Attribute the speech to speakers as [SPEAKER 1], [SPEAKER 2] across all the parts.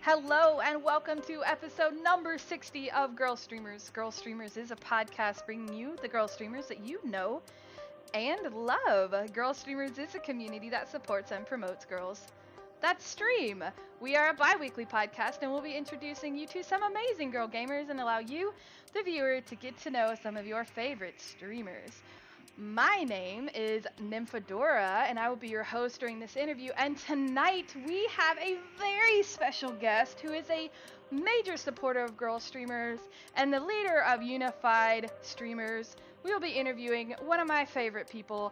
[SPEAKER 1] Hello and welcome to episode number 60 of GirlStreamers. GirlStreamers is a podcast bringing you the girl streamers that you know and love. GirlStreamers is a community that supports and promotes girls that stream. We are a bi-weekly podcast and we'll be introducing you to some amazing girl gamers and allow you, the viewer, to get to know some of your favorite streamers. My name is Nymphadora, and I will be your host during this interview. And tonight we have a very special guest who is a major supporter of girl streamers and the leader of Unified Streamers. We will be interviewing one of my favorite people,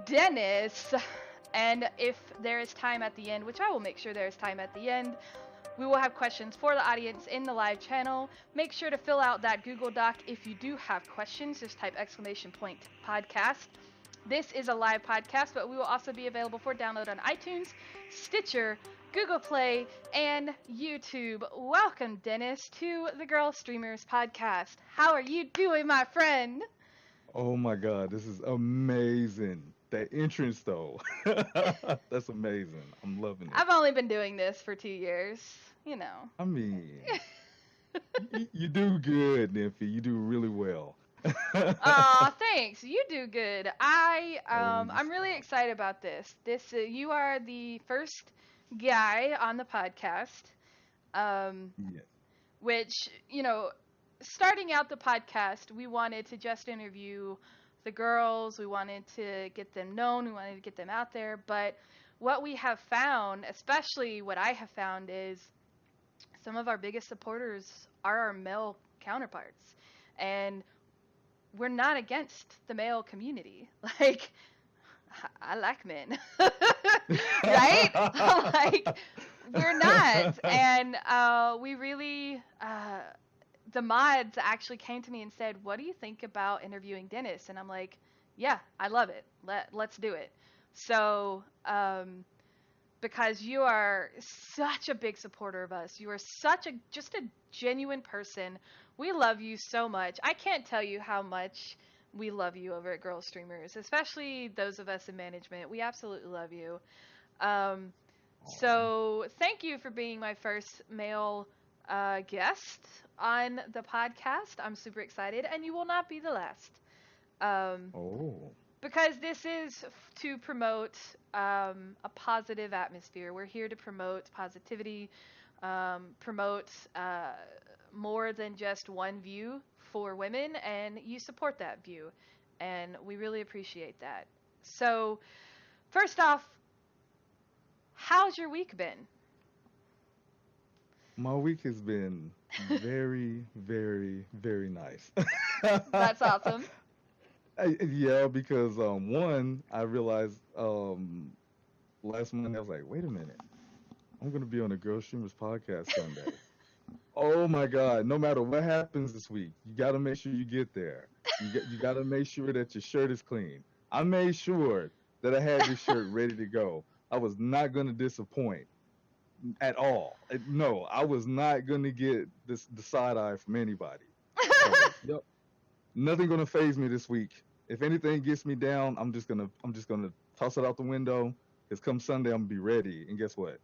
[SPEAKER 1] Dennis. And if there is time at the end, which I will make sure there is time at the end, we will have questions for the audience in the live channel. Make sure to fill out that Google Doc if you do have questions. Just type !podcast. This is a live podcast, but we will also be available for download on iTunes, Stitcher, Google Play, and YouTube. Welcome, Dennis, to the Girl Streamers podcast. How are you doing, my friend?
[SPEAKER 2] Oh my God, this is amazing. That entrance, though, that's amazing. I'm loving it.
[SPEAKER 1] I've only been doing this for 2 years, you know.
[SPEAKER 2] I mean, you do good, Nymphy. You do really well.
[SPEAKER 1] Aw, thanks. You do good. I'm really excited about this. You are the first guy on the podcast.
[SPEAKER 2] Yeah.
[SPEAKER 1] Which, starting out the podcast, we wanted to just interview the girls. We wanted to get them known. We wanted to get them out there. But what we have found, especially what I have found, is some of our biggest supporters are our male counterparts. And we're not against the male community. Like, I like men. Right? Like, we're not. And we really... the mods actually came to me and said, what do you think about interviewing Dennis? And I'm like, yeah, I love it. Let's do it. So, because you are such a big supporter of us. You are just a genuine person. We love you so much. I can't tell you how much we love you over at Girl Streamers, especially those of us in management. We absolutely love you. So thank you for being my first male guest on the podcast. I'm super excited, and you will not be the last. Because this is to promote a positive atmosphere. We're here to promote positivity, promote more than just one view for women, and you support that view, and we really appreciate that. So, first off, how's your week been?
[SPEAKER 2] My week has been very, very, very nice.
[SPEAKER 1] That's awesome.
[SPEAKER 2] Yeah, because one, I realized last Monday I was like, wait a minute, I'm gonna be on the Girl Streamers podcast Sunday. Oh my God! No matter what happens this week, you gotta make sure you get there. You gotta make sure that your shirt is clean. I made sure that I had this shirt ready to go. I was not gonna disappoint at all. No, I was not gonna get the side eye from anybody. So, yep, nothing gonna phase me this week. If anything gets me down, I'm just gonna toss it out the window. Cause come Sunday, I'm gonna be ready. And guess what?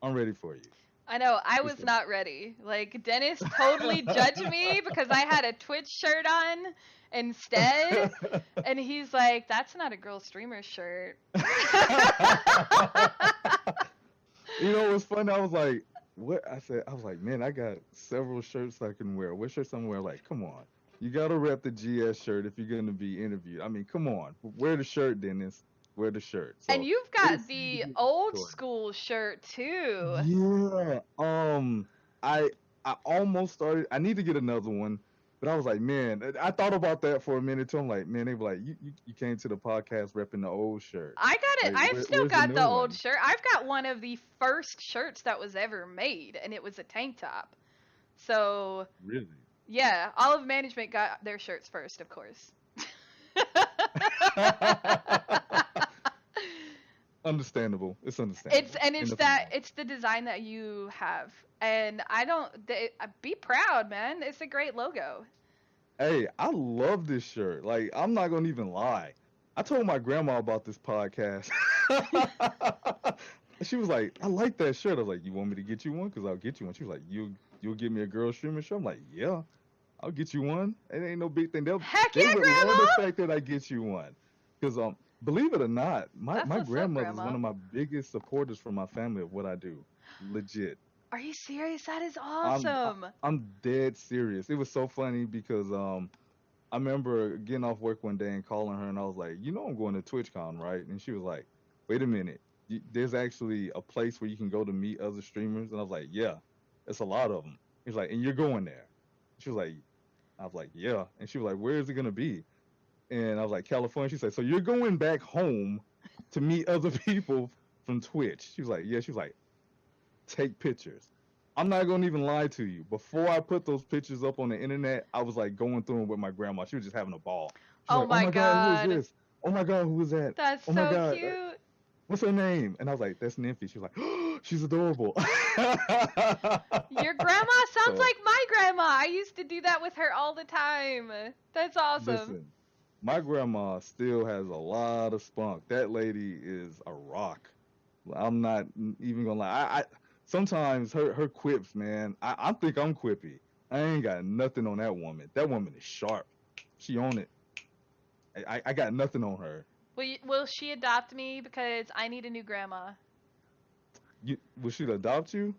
[SPEAKER 2] I'm ready for you.
[SPEAKER 1] I know, I was not ready. Like, Dennis totally judged me because I had a Twitch shirt on instead. And he's like, that's not a Girl Streamer shirt.
[SPEAKER 2] You know what's funny? I was like, what? I was like, man, I got several shirts I can wear. What shirts I'm wearing? Like, come on. You got to rep the GS shirt if you're going to be interviewed. I mean, come on. Wear the shirt, Dennis. Wear the shirt. So,
[SPEAKER 1] and you've got the old school shirt too.
[SPEAKER 2] Yeah. I almost started. I need to get another one, but I was like, man, I thought about that for a minute too. I'm like, man, they were like, you came to the podcast repping the old shirt.
[SPEAKER 1] I got it.
[SPEAKER 2] Like,
[SPEAKER 1] I've still got the old shirt. I've got one of the first shirts that was ever made, and it was a tank top. So
[SPEAKER 2] really,
[SPEAKER 1] yeah, all of management got their shirts first, of course.
[SPEAKER 2] Understandable. It's understandable.
[SPEAKER 1] It's the design that you have, and be proud, man. It's a great logo.
[SPEAKER 2] Hey, I love this shirt. Like, I'm not gonna even lie. I told my grandma about this podcast. She was like, I like that shirt. I was like, you want me to get you one? Because I'll get you one. She was like, you'll give me a girl streamer shirt? I'm like, yeah, I'll get you one. It ain't no big thing.
[SPEAKER 1] Heck
[SPEAKER 2] They
[SPEAKER 1] yeah,
[SPEAKER 2] would love the
[SPEAKER 1] Grandma!
[SPEAKER 2] fact that I get you one. Because believe it or not,
[SPEAKER 1] That's
[SPEAKER 2] my
[SPEAKER 1] what's up,
[SPEAKER 2] grandmother is one
[SPEAKER 1] Grandma.
[SPEAKER 2] of my biggest supporters for my family of what I do. Legit.
[SPEAKER 1] Are you serious? That is
[SPEAKER 2] I'm
[SPEAKER 1] awesome.
[SPEAKER 2] I'm dead serious. It was so funny because I remember getting off work one day and calling her, and I was like, I'm going to TwitchCon, right? And she was like, wait a minute, there's actually a place where you can go to meet other streamers, and I was like, yeah, it's a lot of them. He's like, and you're going there? She was like, I was like, yeah, and she was like, where is it gonna be? And I was like, California. She said, so you're going back home to meet other people from Twitch? She was like, yeah. She was like, take pictures. I'm not gonna even lie to you. Before I put those pictures up on the internet, I was like going through them with my grandma. She was just having a ball. She's
[SPEAKER 1] Oh
[SPEAKER 2] like, "Oh
[SPEAKER 1] my
[SPEAKER 2] my God, who is
[SPEAKER 1] god.
[SPEAKER 2] this? Oh my God, who is that?
[SPEAKER 1] That's
[SPEAKER 2] Oh my
[SPEAKER 1] so
[SPEAKER 2] God,
[SPEAKER 1] cute.
[SPEAKER 2] what's her name?" And I was like, "That's Nymphy." She was like, oh, "She's adorable."
[SPEAKER 1] Your grandma sounds
[SPEAKER 2] So
[SPEAKER 1] like my grandma. I used to do that with her all the time. That's awesome.
[SPEAKER 2] listen, my grandma still has a lot of spunk. That lady is a rock. I'm not even gonna lie. I sometimes her quips, man. I think I'm quippy. I ain't got nothing on that woman. That woman is sharp. She on it. I got nothing on her.
[SPEAKER 1] Will she adopt me because I need a new grandma?
[SPEAKER 2] Will she adopt you?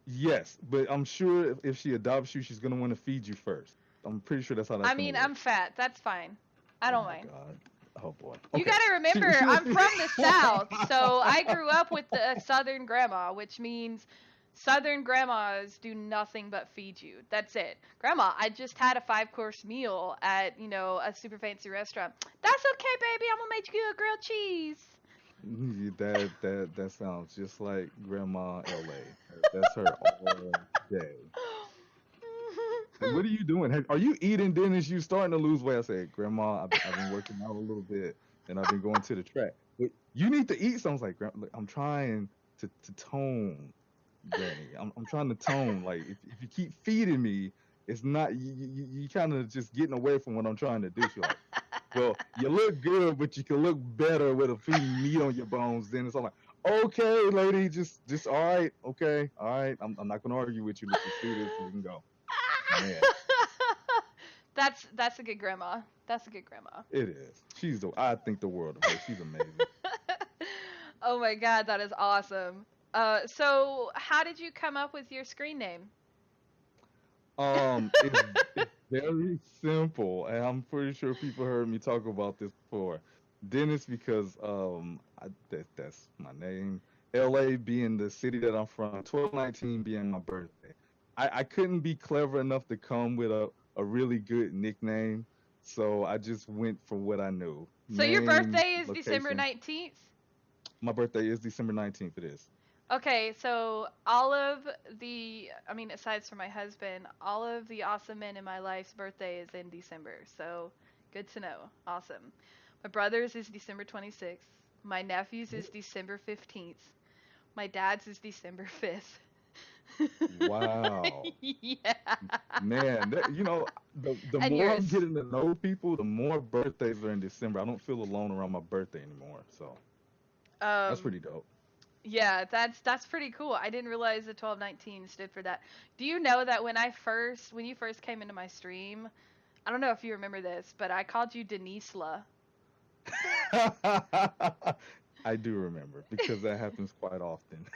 [SPEAKER 2] Yes, but I'm sure if she adopts you, she's gonna want to feed you first. I'm pretty sure that's how that's
[SPEAKER 1] I
[SPEAKER 2] gonna
[SPEAKER 1] mean,
[SPEAKER 2] work.
[SPEAKER 1] I'm fat. That's fine. I
[SPEAKER 2] Oh
[SPEAKER 1] don't
[SPEAKER 2] my
[SPEAKER 1] mind.
[SPEAKER 2] God. Oh boy.
[SPEAKER 1] You
[SPEAKER 2] Okay.
[SPEAKER 1] gotta remember,
[SPEAKER 2] She will
[SPEAKER 1] I'm
[SPEAKER 2] feed.
[SPEAKER 1] from the South, so I grew up with a Southern grandma, which means Southern grandmas do nothing but feed you. That's it. Grandma, I just had a 5-course meal at, a super fancy restaurant. That's okay, baby. I'm gonna make you a grilled cheese.
[SPEAKER 2] That sounds just like Grandma LA. That's her all day. What are you doing? Are you eating, Dennis? You starting to lose weight? I said, Grandma, I've been working out a little bit, and I've been going to the track. Wait, you need to eat. So I was like, look, I'm trying to tone, Granny. I'm trying to tone. Like if you keep feeding me, it's not you kind of just getting away from what I'm trying to do. She's like, well, you look good, but you can look better with a few meat on your bones. Then it's all like, okay, lady, just all right, okay, all right. I'm not gonna argue with you. Let's just do this. We can go, man.
[SPEAKER 1] That's a good grandma. That's a good grandma.
[SPEAKER 2] It is. I think the world of her. She's amazing.
[SPEAKER 1] Oh my god, that is awesome. So how did you come up with your screen name?
[SPEAKER 2] It's very simple, and I'm pretty sure people heard me talk about this before. Dennis, because that's my name. LA being the city that I'm from, 1219 being my birthday. I couldn't be clever enough to come with a really good nickname, so I just went for what I knew.
[SPEAKER 1] So your
[SPEAKER 2] Name,
[SPEAKER 1] birthday is December
[SPEAKER 2] location.
[SPEAKER 1] 19th?
[SPEAKER 2] My birthday is December 19th. It is.
[SPEAKER 1] Okay, so aside from my husband, all of the awesome men in my life's birthday is in December. So, good to know. Awesome. My brother's is December 26th. My nephew's is December 15th. My dad's is December 5th.
[SPEAKER 2] Wow.
[SPEAKER 1] Yeah.
[SPEAKER 2] Man, the
[SPEAKER 1] And
[SPEAKER 2] more I'm
[SPEAKER 1] yours.
[SPEAKER 2] getting to know people, the more birthdays are in December. I don't feel alone around my birthday anymore. So that's
[SPEAKER 1] Um,
[SPEAKER 2] pretty dope.
[SPEAKER 1] yeah, that's pretty cool. I didn't realize the 1219 stood for that. Do you know that when you first came into my stream, I don't know if you remember this, but I called you Denisla.
[SPEAKER 2] I do remember because that happens quite often.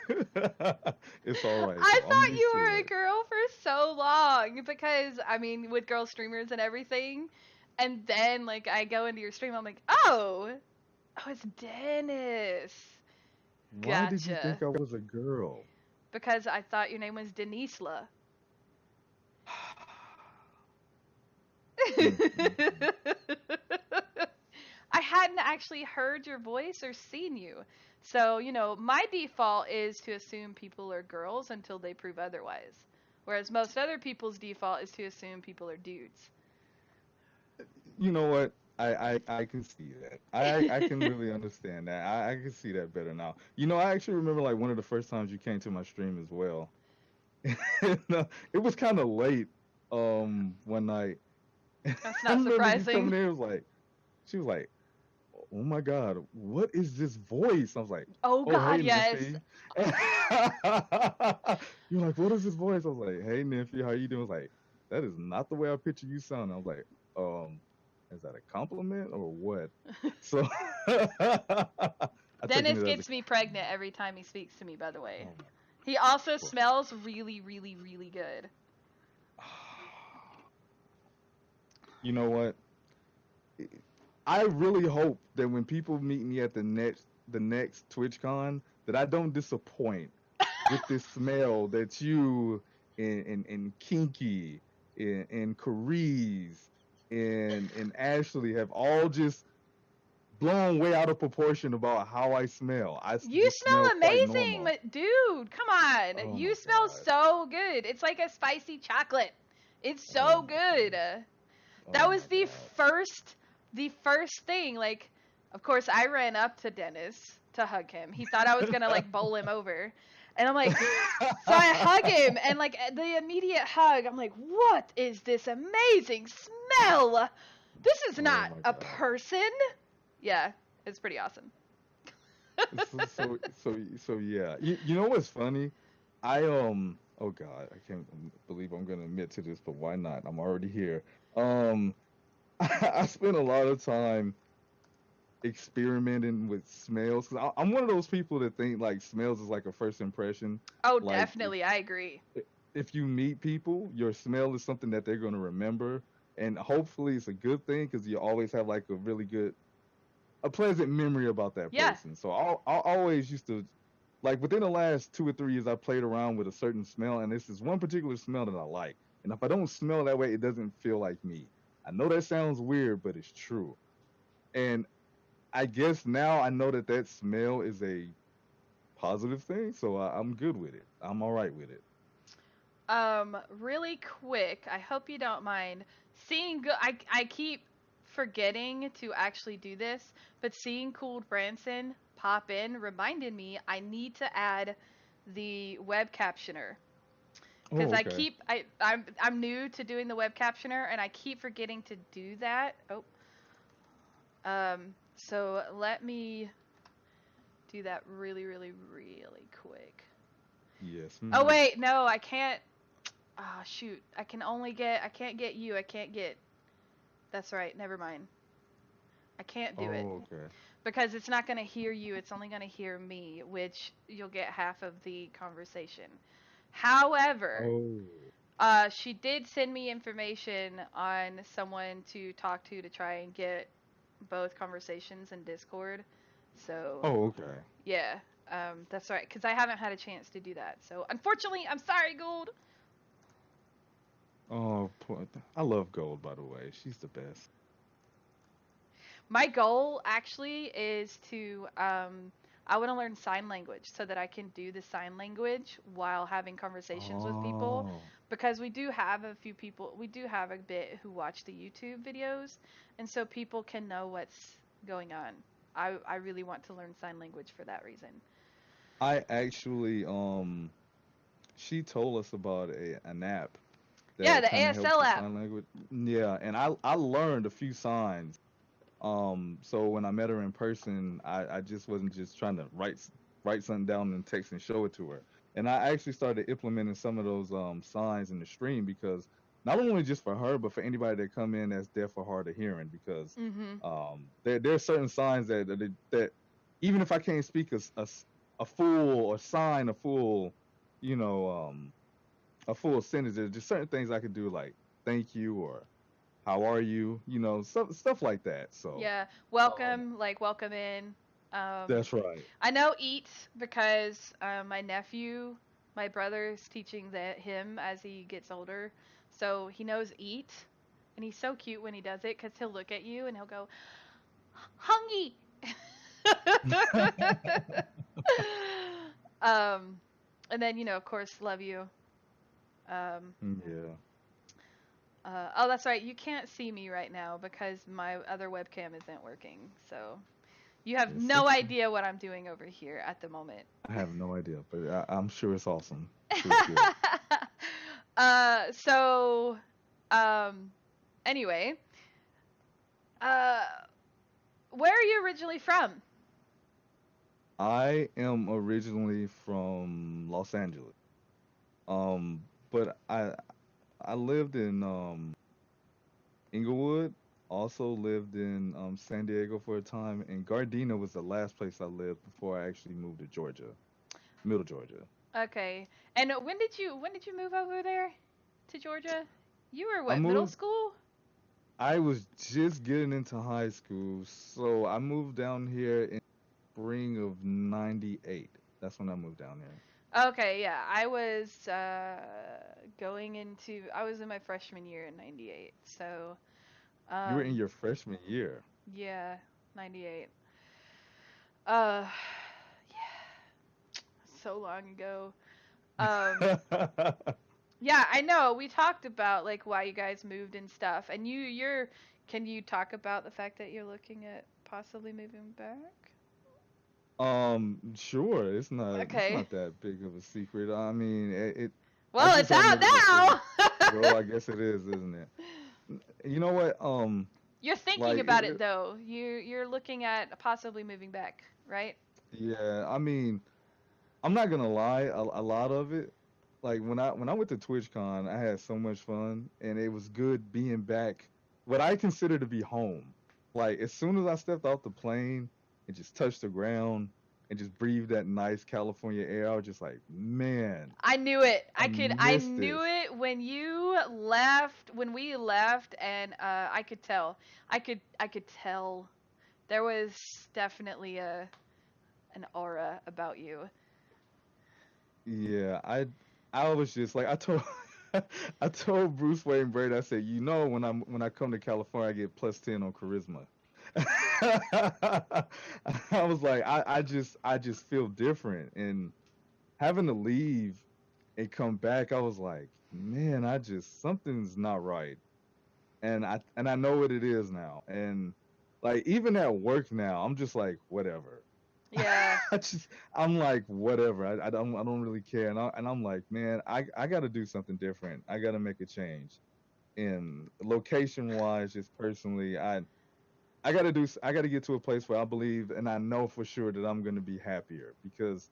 [SPEAKER 2] It's all right
[SPEAKER 1] I
[SPEAKER 2] though. I'm
[SPEAKER 1] thought
[SPEAKER 2] used
[SPEAKER 1] you were
[SPEAKER 2] to
[SPEAKER 1] a
[SPEAKER 2] it.
[SPEAKER 1] girl for so long because with girl streamers and everything, and then like I go into your stream, I'm like, oh, it's Dennis.
[SPEAKER 2] Why did you
[SPEAKER 1] Gotcha.
[SPEAKER 2] think I was a girl?
[SPEAKER 1] Because I thought your name was Denisla.
[SPEAKER 2] Mm, mm, mm.
[SPEAKER 1] I hadn't actually heard your voice or seen you. So, my default is to assume people are girls until they prove otherwise. Whereas most other people's default is to assume people are dudes.
[SPEAKER 2] You know what? I can see that. I can really understand that. I can see that better now. I actually remember like one of the first times you came to my stream as well. It was kind of late one night.
[SPEAKER 1] That's
[SPEAKER 2] I
[SPEAKER 1] not
[SPEAKER 2] remember you
[SPEAKER 1] surprising.
[SPEAKER 2] coming in. She was like, oh my God, what is this voice? I was like,
[SPEAKER 1] Oh
[SPEAKER 2] oh,
[SPEAKER 1] God,
[SPEAKER 2] hey,
[SPEAKER 1] yes.
[SPEAKER 2] Nymphy. You're like, what is this voice? I was like, hey, Nymphy, how you doing? I was like, that is not the way I picture you sound. I was like, is that a compliment or what? So I taken
[SPEAKER 1] Dennis
[SPEAKER 2] it as a
[SPEAKER 1] gets me pregnant every time he speaks to me, by the way.
[SPEAKER 2] oh my
[SPEAKER 1] He also
[SPEAKER 2] God.
[SPEAKER 1] smells really, really, really good.
[SPEAKER 2] You know what? I really hope that when people meet me at the next TwitchCon, that I don't disappoint with this smell that you and Kinky and Carice and Ashley have all just blown way out of proportion about how I smell. I
[SPEAKER 1] You
[SPEAKER 2] just
[SPEAKER 1] smell
[SPEAKER 2] smell quite
[SPEAKER 1] amazing,
[SPEAKER 2] normal.
[SPEAKER 1] but dude, come on.
[SPEAKER 2] Oh my
[SPEAKER 1] You smell
[SPEAKER 2] God.
[SPEAKER 1] so good. It's like a spicy chocolate. It's
[SPEAKER 2] Oh
[SPEAKER 1] so
[SPEAKER 2] my
[SPEAKER 1] good.
[SPEAKER 2] God.
[SPEAKER 1] That
[SPEAKER 2] Oh
[SPEAKER 1] was
[SPEAKER 2] my God.
[SPEAKER 1] the first thing. Like, of course, I ran up to Dennis to hug him. He thought I was gonna like bowl him over, and I'm like, so I hug him, and like the immediate hug, I'm like, what is this amazing smell? This is
[SPEAKER 2] Oh
[SPEAKER 1] not
[SPEAKER 2] my
[SPEAKER 1] a
[SPEAKER 2] God.
[SPEAKER 1] person. Yeah, it's pretty awesome.
[SPEAKER 2] So yeah. You know what's funny? Oh God, I can't believe I'm gonna admit to this, but why not? I'm already here. Um I spend a lot of time experimenting with smells 'cause I'm one of those people that think like smells is like a first impression.
[SPEAKER 1] Oh,
[SPEAKER 2] Like
[SPEAKER 1] definitely, I agree.
[SPEAKER 2] if you meet people, your smell is something that they're gonna remember, and hopefully it's a good thing because you always have like a pleasant memory about that
[SPEAKER 1] Yeah.
[SPEAKER 2] person. So I'll always used to like within the last 2 or 3 years, I played around with a certain smell, and this is one particular smell that I like. And if I don't smell that way, it doesn't feel like me. I know that sounds weird, but it's true. And I guess now I know that that smell is a positive thing, so I'm good with it. I'm all right with it.
[SPEAKER 1] Really quick, I hope you don't mind. I keep forgetting to actually do this, but seeing Cooled Branson pop in reminded me I need to add the web captioner because
[SPEAKER 2] Oh, okay.
[SPEAKER 1] I'm new to doing the web captioner and I keep forgetting to do that. Oh, so let me do that really, really, really quick.
[SPEAKER 2] Yes,
[SPEAKER 1] Oh
[SPEAKER 2] ma'am.
[SPEAKER 1] wait, no, I can't. Ah, shoot. I can't get you. I can't get. That's right. Never mind. I can't do it
[SPEAKER 2] Oh, okay.
[SPEAKER 1] because it's not going to hear you. It's only going to hear me, which you'll get half of the conversation. However,
[SPEAKER 2] Oh.
[SPEAKER 1] she did send me information on someone to talk to try and get both conversations in Discord. So,
[SPEAKER 2] Oh, okay.
[SPEAKER 1] yeah. That's right, because I haven't had a chance to do that. So, unfortunately, I'm sorry, Gould.
[SPEAKER 2] Oh, I love Gold, by the way. She's the best.
[SPEAKER 1] My goal actually is to I want to learn sign language so that I can do the sign language while having conversations with people
[SPEAKER 2] Oh.
[SPEAKER 1] because we do have a bit who watch the YouTube videos and so people can know what's going on. I really want to learn sign language for that reason.
[SPEAKER 2] I actually she told us about an app
[SPEAKER 1] Yeah,
[SPEAKER 2] that
[SPEAKER 1] the
[SPEAKER 2] kind of helps
[SPEAKER 1] ASL
[SPEAKER 2] with
[SPEAKER 1] app.
[SPEAKER 2] sign language. Yeah, and I learned a few signs. So when I met her in person, I just wasn't just trying to write something down in text and show it to her. And I actually started implementing some of those signs in the stream because not only just for her, but for anybody that come in that's deaf or hard of hearing, because
[SPEAKER 1] Mhm.
[SPEAKER 2] there are certain signs that even if I can't speak a full or sign a full, you know, a full sentence, there's just certain things I could do like thank you or how are you, stuff like that. So
[SPEAKER 1] Yeah,
[SPEAKER 2] um,
[SPEAKER 1] welcome, like welcome in.
[SPEAKER 2] that's right.
[SPEAKER 1] I know eat because my nephew, my brother's teaching him as he gets older, so he knows eat, and he's so cute when he does it because he'll look at you and he'll go, "Hungry." um, and then of course, love you. Um,
[SPEAKER 2] Yeah.
[SPEAKER 1] oh, that's right. You can't see me right now because my other webcam isn't working. So you have
[SPEAKER 2] Yes,
[SPEAKER 1] no
[SPEAKER 2] it's.
[SPEAKER 1] idea what I'm doing over here at the moment.
[SPEAKER 2] I have no idea, but I'm sure it's awesome. I'm sure it's good.
[SPEAKER 1] So, um, anyway, uh, where are you originally from?
[SPEAKER 2] I am originally from Los Angeles. But I lived in Inglewood. Also lived in San Diego for a time, and Gardena was the last place I lived before I actually moved to Georgia, Middle Georgia.
[SPEAKER 1] Okay. And when did you move over there to Georgia? You were
[SPEAKER 2] I
[SPEAKER 1] what, middle
[SPEAKER 2] moved.
[SPEAKER 1] school?
[SPEAKER 2] I was just getting into high school, so I moved down here in spring of '98. That's when I moved down here.
[SPEAKER 1] Okay, yeah. I was I was in my freshman year in 98. So,
[SPEAKER 2] You were in
[SPEAKER 1] um
[SPEAKER 2] your freshman year.
[SPEAKER 1] yeah, 98. Uh so long ago. Um yeah, I know. We talked about like why you guys moved and stuff. And you're can you talk about the fact that you're looking at possibly moving back?
[SPEAKER 2] Sure. It's
[SPEAKER 1] Okay.
[SPEAKER 2] not that big of a secret. I mean, I
[SPEAKER 1] Well,
[SPEAKER 2] just
[SPEAKER 1] it's
[SPEAKER 2] had
[SPEAKER 1] out
[SPEAKER 2] never considered. Well,
[SPEAKER 1] now.
[SPEAKER 2] I guess it is, isn't it? You know what?
[SPEAKER 1] You're thinking
[SPEAKER 2] Like
[SPEAKER 1] about it though. You're looking at possibly moving back, right?
[SPEAKER 2] yeah. I mean, I'm not gonna lie. A lot of it, like when I went to TwitchCon, I had so much fun, and it was good being back. What I consider to be home. Like as soon as I stepped off the plane and just touched the ground and just breathed that nice California air, I was just like, man,
[SPEAKER 1] I knew it.
[SPEAKER 2] I
[SPEAKER 1] I
[SPEAKER 2] miss
[SPEAKER 1] knew
[SPEAKER 2] this.
[SPEAKER 1] it when you left, when we left, and I could tell. I could tell there was definitely an aura about you.
[SPEAKER 2] Yeah, I was just like I told I told Bruce Wayne Brady, I said, you know, when I come to California, I get +10 on charisma. I was like, I just feel different, and having to leave and come back, I was like, man, I just something's not right, and I know what it is now, and like even at work now, I'm just like whatever.
[SPEAKER 1] Yeah.
[SPEAKER 2] I just I'm like whatever. I don't really care, and I'm like man, I got to do something different. I got to make a change. And location wise, just personally, I got to get to a place where I believe and I know for sure that I'm going to be happier because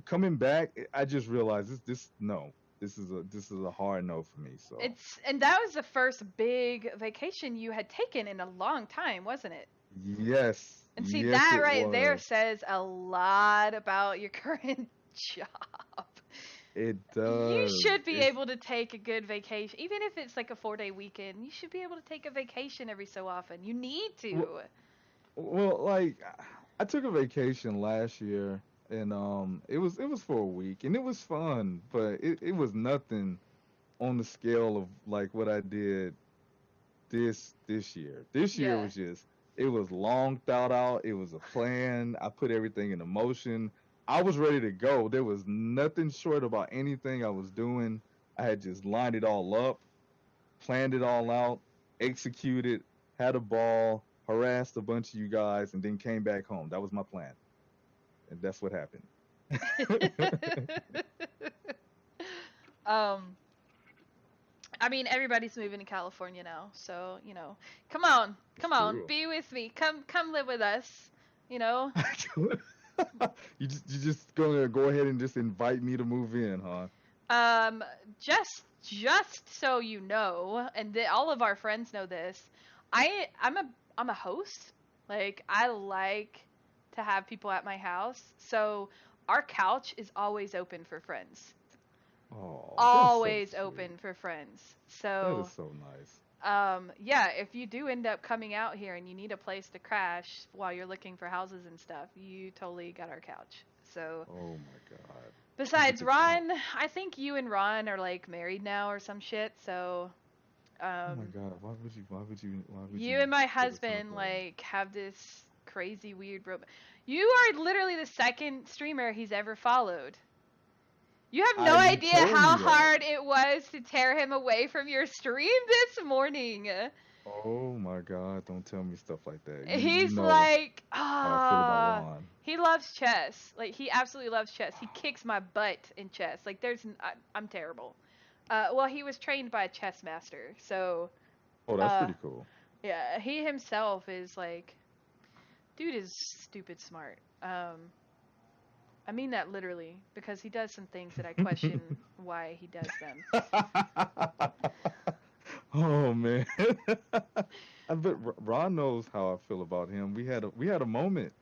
[SPEAKER 2] coming back, I just realized this no, this is a hard no for me. So
[SPEAKER 1] And that was the first big vacation you had taken in a long time, wasn't it?
[SPEAKER 2] yes,
[SPEAKER 1] And see,
[SPEAKER 2] yes,
[SPEAKER 1] that
[SPEAKER 2] it
[SPEAKER 1] right there
[SPEAKER 2] was.
[SPEAKER 1] says a lot about your current job.
[SPEAKER 2] It
[SPEAKER 1] You
[SPEAKER 2] does.
[SPEAKER 1] should be
[SPEAKER 2] It's
[SPEAKER 1] able to take a good vacation, even if it's like a 4-day weekend. You should be able to take a vacation every so often. You need
[SPEAKER 2] well,
[SPEAKER 1] to.
[SPEAKER 2] well, like I took a vacation last year, and it was for a week, and it was fun, but it was nothing on the scale of like what I did this year. This year
[SPEAKER 1] Yeah.
[SPEAKER 2] was just it was long thought out. It was a plan. I put everything into motion. I was ready to go. There was nothing short about anything I was doing. I had just lined it all up, planned it all out, executed, had a ball, harassed a bunch of you guys, and then came back home. That was my plan, and that's what happened.
[SPEAKER 1] um, I mean, everybody's moving to California now, so come on,
[SPEAKER 2] It's
[SPEAKER 1] come on,
[SPEAKER 2] true.
[SPEAKER 1] be with me. Come live with us. You know.
[SPEAKER 2] You just gonna go ahead and just invite me to move in, huh?
[SPEAKER 1] Um, just so you know, and all of our friends know this, I'm a host. Like I like to have people at my house, so our couch is always open for friends.
[SPEAKER 2] Oh, that's so
[SPEAKER 1] Always
[SPEAKER 2] sweet.
[SPEAKER 1] open for friends.
[SPEAKER 2] That is
[SPEAKER 1] So,
[SPEAKER 2] so nice.
[SPEAKER 1] yeah, if you do end up coming out here and you need a place to crash while you're looking for houses and stuff, you totally got our couch. So,
[SPEAKER 2] Oh my God. You get
[SPEAKER 1] besides
[SPEAKER 2] to count.
[SPEAKER 1] Ron, I think you and Ron are like married now or some shit. So,
[SPEAKER 2] Oh my
[SPEAKER 1] um,
[SPEAKER 2] God. Why would you
[SPEAKER 1] you and my
[SPEAKER 2] put us on a
[SPEAKER 1] husband
[SPEAKER 2] blame?
[SPEAKER 1] like have this crazy weird You are literally the second streamer he's ever followed. You have no
[SPEAKER 2] You
[SPEAKER 1] idea
[SPEAKER 2] told
[SPEAKER 1] how
[SPEAKER 2] me that.
[SPEAKER 1] hard it was to tear him away from your stream this morning.
[SPEAKER 2] Oh my God. Don't tell me stuff like that. You
[SPEAKER 1] He's
[SPEAKER 2] know
[SPEAKER 1] like,
[SPEAKER 2] how I feel about Ron.
[SPEAKER 1] he loves chess. Like he absolutely loves chess. He kicks my butt in chess. Like I'm terrible. Well, he was trained by a chess master, so
[SPEAKER 2] Oh, that's
[SPEAKER 1] uh,
[SPEAKER 2] pretty cool.
[SPEAKER 1] yeah, he himself is like. Dude is stupid smart. I mean that literally because he does some things that I question why he does them.
[SPEAKER 2] Oh man. I bet Ron knows how I feel about him. We had a moment,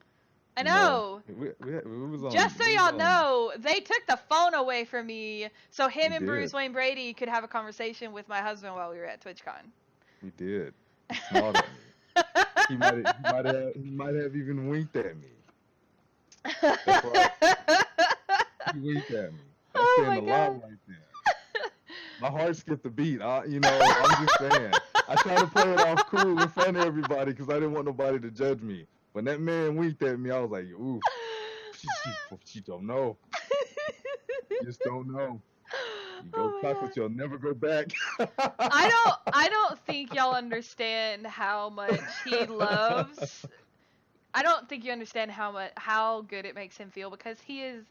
[SPEAKER 1] I
[SPEAKER 2] you know.
[SPEAKER 1] know.
[SPEAKER 2] We was on
[SPEAKER 1] Just so
[SPEAKER 2] we was
[SPEAKER 1] y'all
[SPEAKER 2] on
[SPEAKER 1] know, they took the phone away from me so him
[SPEAKER 2] we
[SPEAKER 1] and Bruce
[SPEAKER 2] did.
[SPEAKER 1] Wayne Brady could have a conversation with my husband while we were at TwitchCon.
[SPEAKER 2] We did. He smiled at me. He might have even winked at me. That's right. He winked at me. That's
[SPEAKER 1] Oh
[SPEAKER 2] saying
[SPEAKER 1] my
[SPEAKER 2] a lot
[SPEAKER 1] god.
[SPEAKER 2] right there. My heart skipped a beat. I'm just saying. I tried to play it off cool in front of everybody because I didn't want nobody to judge me. When that man winked at me, I was like, ooh, she don't know. You just don't know. You go
[SPEAKER 1] Oh my
[SPEAKER 2] chocolate,
[SPEAKER 1] god.
[SPEAKER 2] you'll never go back.
[SPEAKER 1] I don't think y'all understand how much he loves. I don't think you understand how good it makes him feel because he is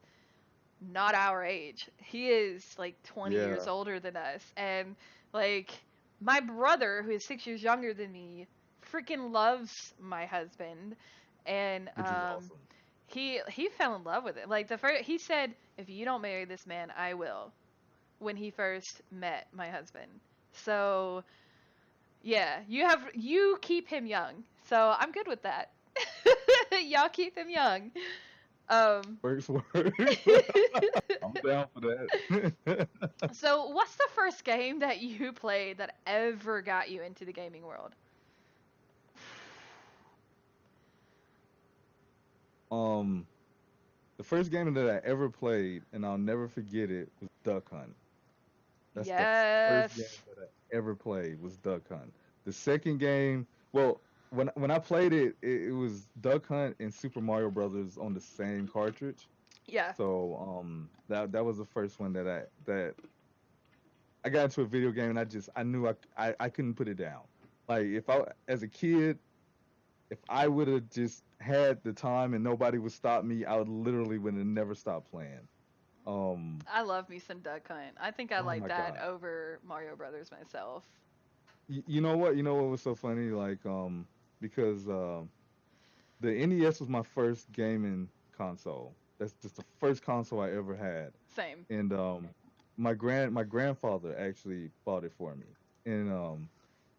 [SPEAKER 1] not our age. He is like 20 years
[SPEAKER 2] Yeah,
[SPEAKER 1] older than us. And like my brother, who is 6 years younger than me, freaking loves my husband. And
[SPEAKER 2] which is awesome.
[SPEAKER 1] he fell in love with it. Like the first he said, if you don't marry this man, I will, when he first met my husband. So yeah, you keep him young. So I'm good with that. Y'all keep him young. Um
[SPEAKER 2] Works, works. I'm down for that.
[SPEAKER 1] So, what's the first game that you played that ever got you into the gaming world?
[SPEAKER 2] um, the first game that I ever played, and I'll never forget it, was Duck Hunt. That's the first game
[SPEAKER 1] Yes.
[SPEAKER 2] that I ever played was Duck Hunt. The second game, well, when I played it, it was Duck Hunt and Super Mario Brothers on the same cartridge.
[SPEAKER 1] Yeah.
[SPEAKER 2] So that was the first one that I got into a video game and I knew I couldn't put it down. Like if I as a kid, if I would have just had the time and nobody would stop me, I would have never stopped playing. Um,
[SPEAKER 1] I love me some Duck Hunt. I think I
[SPEAKER 2] oh
[SPEAKER 1] like
[SPEAKER 2] my
[SPEAKER 1] that
[SPEAKER 2] God.
[SPEAKER 1] over Mario Brothers myself.
[SPEAKER 2] You know what? You know what was so funny? Like, because the NES was my first gaming console. That's just the first console I ever had.
[SPEAKER 1] Same.
[SPEAKER 2] And my grandfather actually bought it for me. And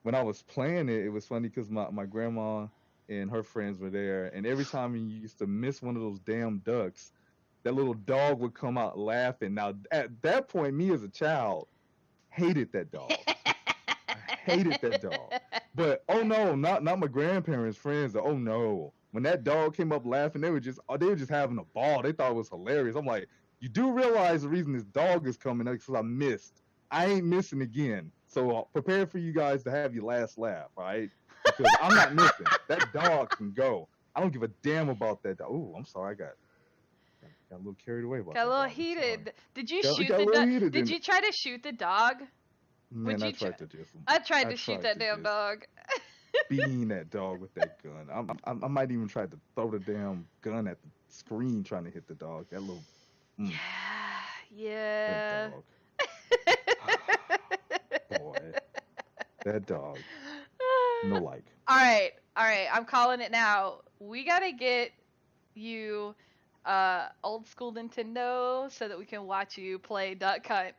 [SPEAKER 2] when I was playing it, it was funny because my grandma and her friends were there, and every time you used to miss one of those damn ducks, that little dog would come out laughing. Now at that point, me as a child hated that dog. I hated that dog. But oh no, not my grandparents' friends. Oh no, when that dog came up laughing, they were just having a ball. They thought it was hilarious. I'm like, you do realize the reason this dog is coming is because I missed. I ain't missing again. So prepare for you guys to have your last laugh, all right? Because I'm not missing. That dog can go. I don't give a damn about that dog. Oh, I'm sorry. I got a little carried away about
[SPEAKER 1] Got a
[SPEAKER 2] that
[SPEAKER 1] little
[SPEAKER 2] dog. I'm sorry.
[SPEAKER 1] heated. Did you
[SPEAKER 2] Got
[SPEAKER 1] shoot
[SPEAKER 2] a
[SPEAKER 1] the
[SPEAKER 2] little
[SPEAKER 1] dog?
[SPEAKER 2] heated
[SPEAKER 1] Did
[SPEAKER 2] in
[SPEAKER 1] you
[SPEAKER 2] it.
[SPEAKER 1] try to shoot the dog? Would
[SPEAKER 2] Man, I
[SPEAKER 1] you try?
[SPEAKER 2] tried to just
[SPEAKER 1] I tried
[SPEAKER 2] I
[SPEAKER 1] to shoot
[SPEAKER 2] tried
[SPEAKER 1] that
[SPEAKER 2] to
[SPEAKER 1] damn
[SPEAKER 2] just
[SPEAKER 1] dog.
[SPEAKER 2] bean that dog with that gun. I might even try to throw the damn gun at the screen trying to hit the dog. That little, mm, that
[SPEAKER 1] Yeah.
[SPEAKER 2] dog. Boy, that dog. No like.
[SPEAKER 1] All right, all right. I'm calling it now. We gotta get you old school Nintendo so that we can watch you play Duck Hunt.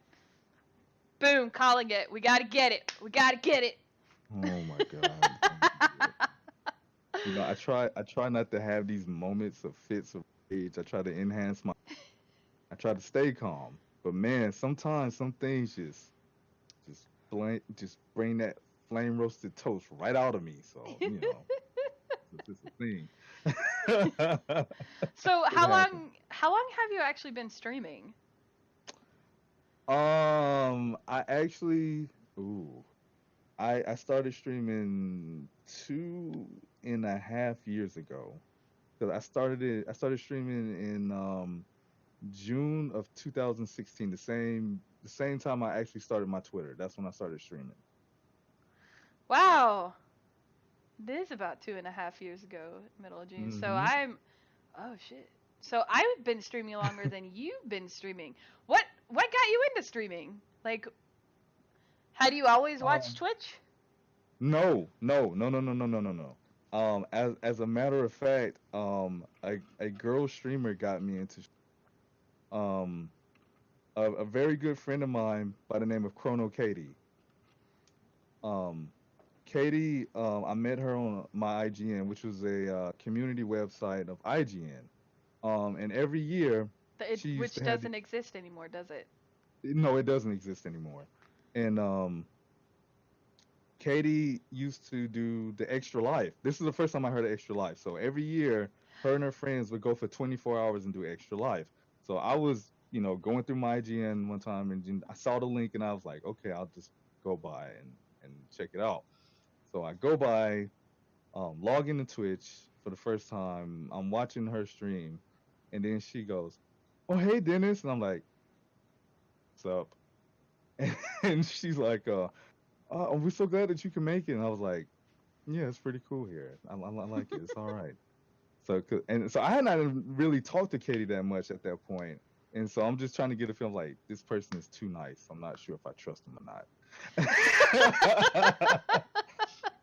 [SPEAKER 1] Boom, calling it. We gotta get it. We gotta get it.
[SPEAKER 2] Oh my God. I'm gonna do it. I try not to have these moments of fits of rage. I try to I try to stay calm. But man, sometimes some things just bring that flame roasted toast right out of me. So, it's just a thing.
[SPEAKER 1] So
[SPEAKER 2] It happens.
[SPEAKER 1] how long have you actually been streaming?
[SPEAKER 2] I actually, ooh, I started streaming 2.5 years ago. Cause I started streaming in June of 2016, the same time I actually started my Twitter. That's when I started streaming.
[SPEAKER 1] Wow. It is about 2.5 years ago, middle of June. So
[SPEAKER 2] Hmm
[SPEAKER 1] I'm oh shit. So I've been streaming longer than you've been streaming. What got you into streaming? Like, had you always watched
[SPEAKER 2] Um,
[SPEAKER 1] Twitch?
[SPEAKER 2] no, no, no, no, no, no, no, no, no. As a matter of fact, a girl streamer got me into um a very good friend of mine by the name of Chrono Katie. Um, Katie, I met her on my IGN, which was a community website of IGN. And every year she used
[SPEAKER 1] Which
[SPEAKER 2] to have
[SPEAKER 1] doesn't exist anymore, does it?
[SPEAKER 2] no, it doesn't exist anymore. And Katie used to do the Extra Life. This is the first time I heard of Extra Life. So every year, her and her friends would go for 24 hours and do Extra Life. So I was, going through my IGN one time and I saw the link and I was like, okay, I'll just go by and check it out. So I go by, log into Twitch for the first time. I'm watching her stream, and then she goes, "Oh, hey, Dennis," and I'm like, "What's up?" And she's like, we're so glad that you can make it." And I was like, "Yeah, it's pretty cool here. I like it. It's all right." So I had not really talked to Katie that much at that point, and so I'm just trying to get a feel like this person is too nice. I'm not sure if I trust him or not.